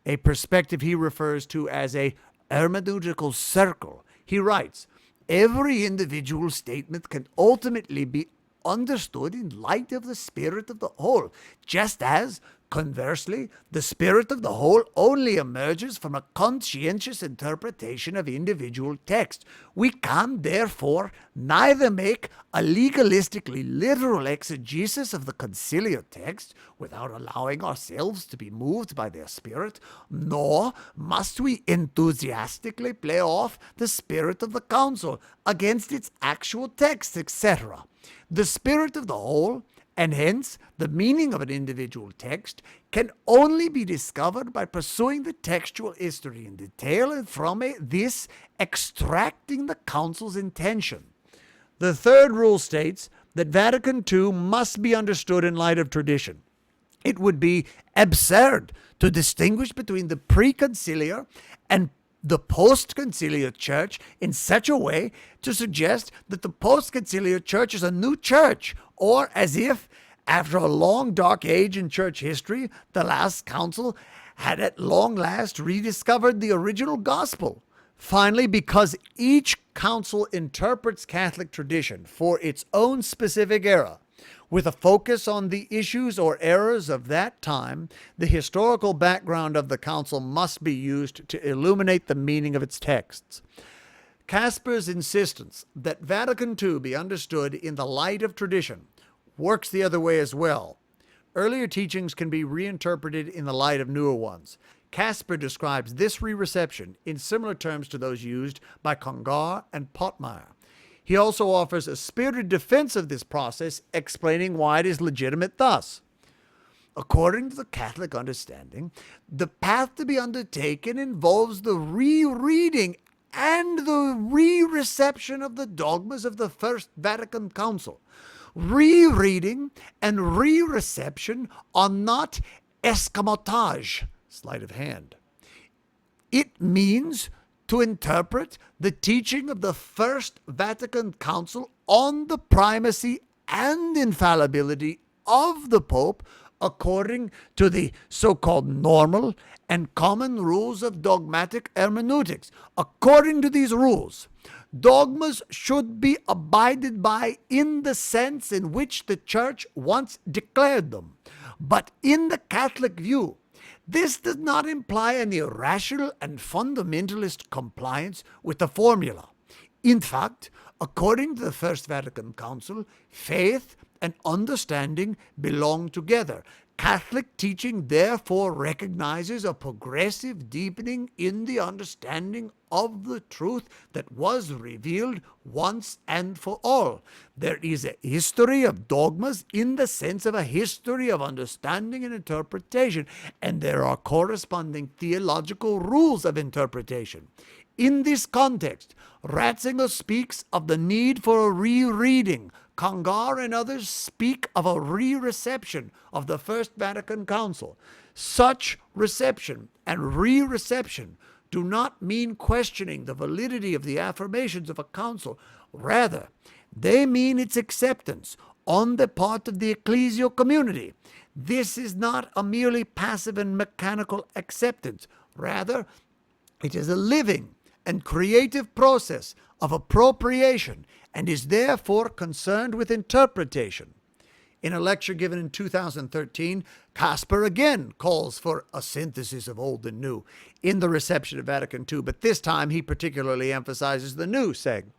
a perspective he refers to as a hermeneutical circle. He writes, every individual statement can ultimately be understood in light of the spirit of the whole, just as, conversely, the spirit of the whole only emerges from a conscientious interpretation of individual text. We can, therefore, neither make a legalistically literal exegesis of the conciliar text without allowing ourselves to be moved by their spirit, nor must we enthusiastically play off the spirit of the council against its actual text, etc. The spirit of the whole, and hence the meaning of an individual text, can only be discovered by pursuing the textual history in detail, and from this extracting the council's intention. The third rule states that Vatican II must be understood in light of tradition. It would be absurd to distinguish between the preconciliar and the post-conciliar church in such a way to suggest that the post-conciliar church is a new church, or as if, after a long dark age in church history, the last council had at long last rediscovered the original gospel. Finally, because each council interprets Catholic tradition for its own specific era, with a focus on the issues or errors of that time, the historical background of the council must be used to illuminate the meaning of its texts. Casper's insistence that Vatican II be understood in the light of tradition works the other way as well. Earlier teachings can be reinterpreted in the light of newer ones. Casper describes this re-reception in similar terms to those used by Congar and Pottmeyer. He also offers a spirited defense of this process, explaining why it is legitimate thus. According to the Catholic understanding, the path to be undertaken involves the rereading and the re-reception of the dogmas of the First Vatican Council. Rereading and re-reception are not escamotage, sleight of hand. It means to interpret the teaching of the First Vatican Council on the primacy and infallibility of the Pope according to the so-called normal and common rules of dogmatic hermeneutics. According to these rules, dogmas should be abided by in the sense in which the Church once declared them. But in the Catholic view, this does not imply any irrational and fundamentalist compliance with the formula. In fact, according to the First Vatican Council, faith and understanding belong together. Catholic teaching therefore recognizes a progressive deepening in the understanding of the truth that was revealed once and for all. There is a history of dogmas in the sense of a history of understanding and interpretation, and there are corresponding theological rules of interpretation. In this context, Ratzinger speaks of the need for a rereading. Congar and others speak of a re-reception of the First Vatican Council. Such reception and re-reception do not mean questioning the validity of the affirmations of a council. Rather, they mean its acceptance on the part of the ecclesial community. This is not a merely passive and mechanical acceptance. Rather, it is a living and creative process of appropriation and is therefore concerned with interpretation. In a lecture given in 2013, Casper again calls for a synthesis of old and new in the reception of Vatican II, but this time he particularly emphasizes the new, saying,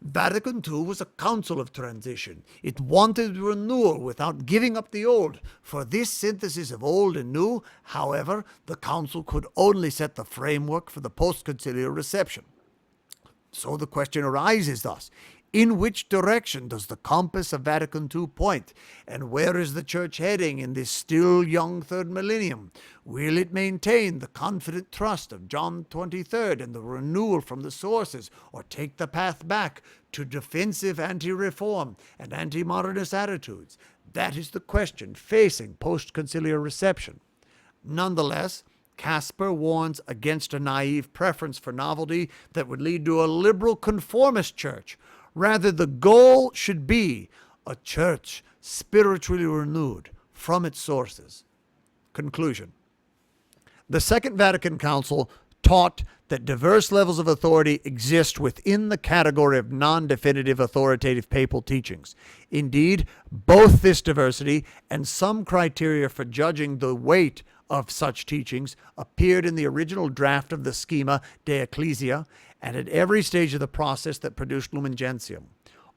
Vatican II was a council of transition. It wanted renewal without giving up the old. For this synthesis of old and new, however, the council could only set the framework for the post-conciliar reception. So the question arises thus, in which direction does the compass of Vatican II point? And where is the Church heading in this still young third millennium? Will it maintain the confident trust of John 23rd and the renewal from the sources, or take the path back to defensive anti-reform and anti-modernist attitudes? That is the question facing post-conciliar reception. Nonetheless, Casper warns against a naive preference for novelty that would lead to a liberal conformist church. Rather, the goal should be a church spiritually renewed from its sources. Conclusion. The Second Vatican Council taught that diverse levels of authority exist within the category of non-definitive authoritative papal teachings. Indeed, both this diversity and some criteria for judging the weight of such teachings appeared in the original draft of the Schema de Ecclesia and at every stage of the process that produced Lumen Gentium.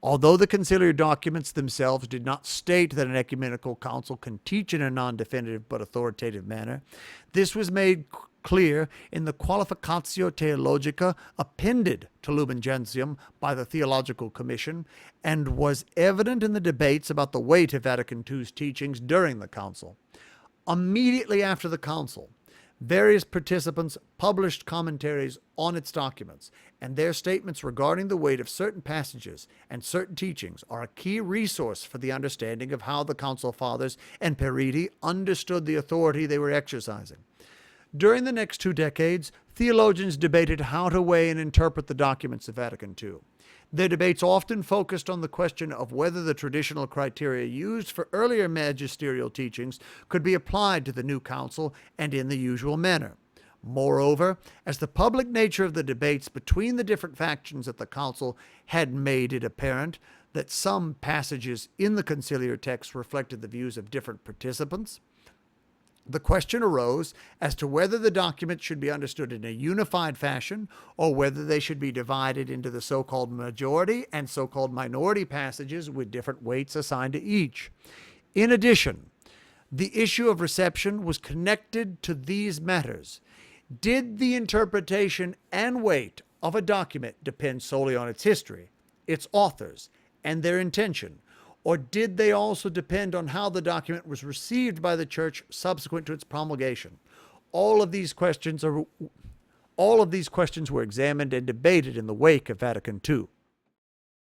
Although the conciliar documents themselves did not state that an ecumenical council can teach in a non-definitive but authoritative manner, this was made clear in the Qualificatio Theologica appended to Lumen Gentium by the Theological Commission and was evident in the debates about the weight of Vatican II's teachings during the council. Immediately after the council, various participants published commentaries on its documents, and their statements regarding the weight of certain passages and certain teachings are a key resource for the understanding of how the Council Fathers and Periti understood the authority they were exercising. During the next 2 decades, theologians debated how to weigh and interpret the documents of Vatican II. Their debates often focused on the question of whether the traditional criteria used for earlier magisterial teachings could be applied to the new council and in the usual manner. Moreover, as the public nature of the debates between the different factions at the council had made it apparent that some passages in the conciliar text reflected the views of different participants, the question arose as to whether the document should be understood in a unified fashion or whether they should be divided into the so-called majority and so-called minority passages with different weights assigned to each. In addition, the issue of reception was connected to these matters. Did the interpretation and weight of a document depend solely on its history, its authors, and their intention? Or did they also depend on how the document was received by the Church subsequent to its promulgation? All of these questions were examined and debated in the wake of Vatican II.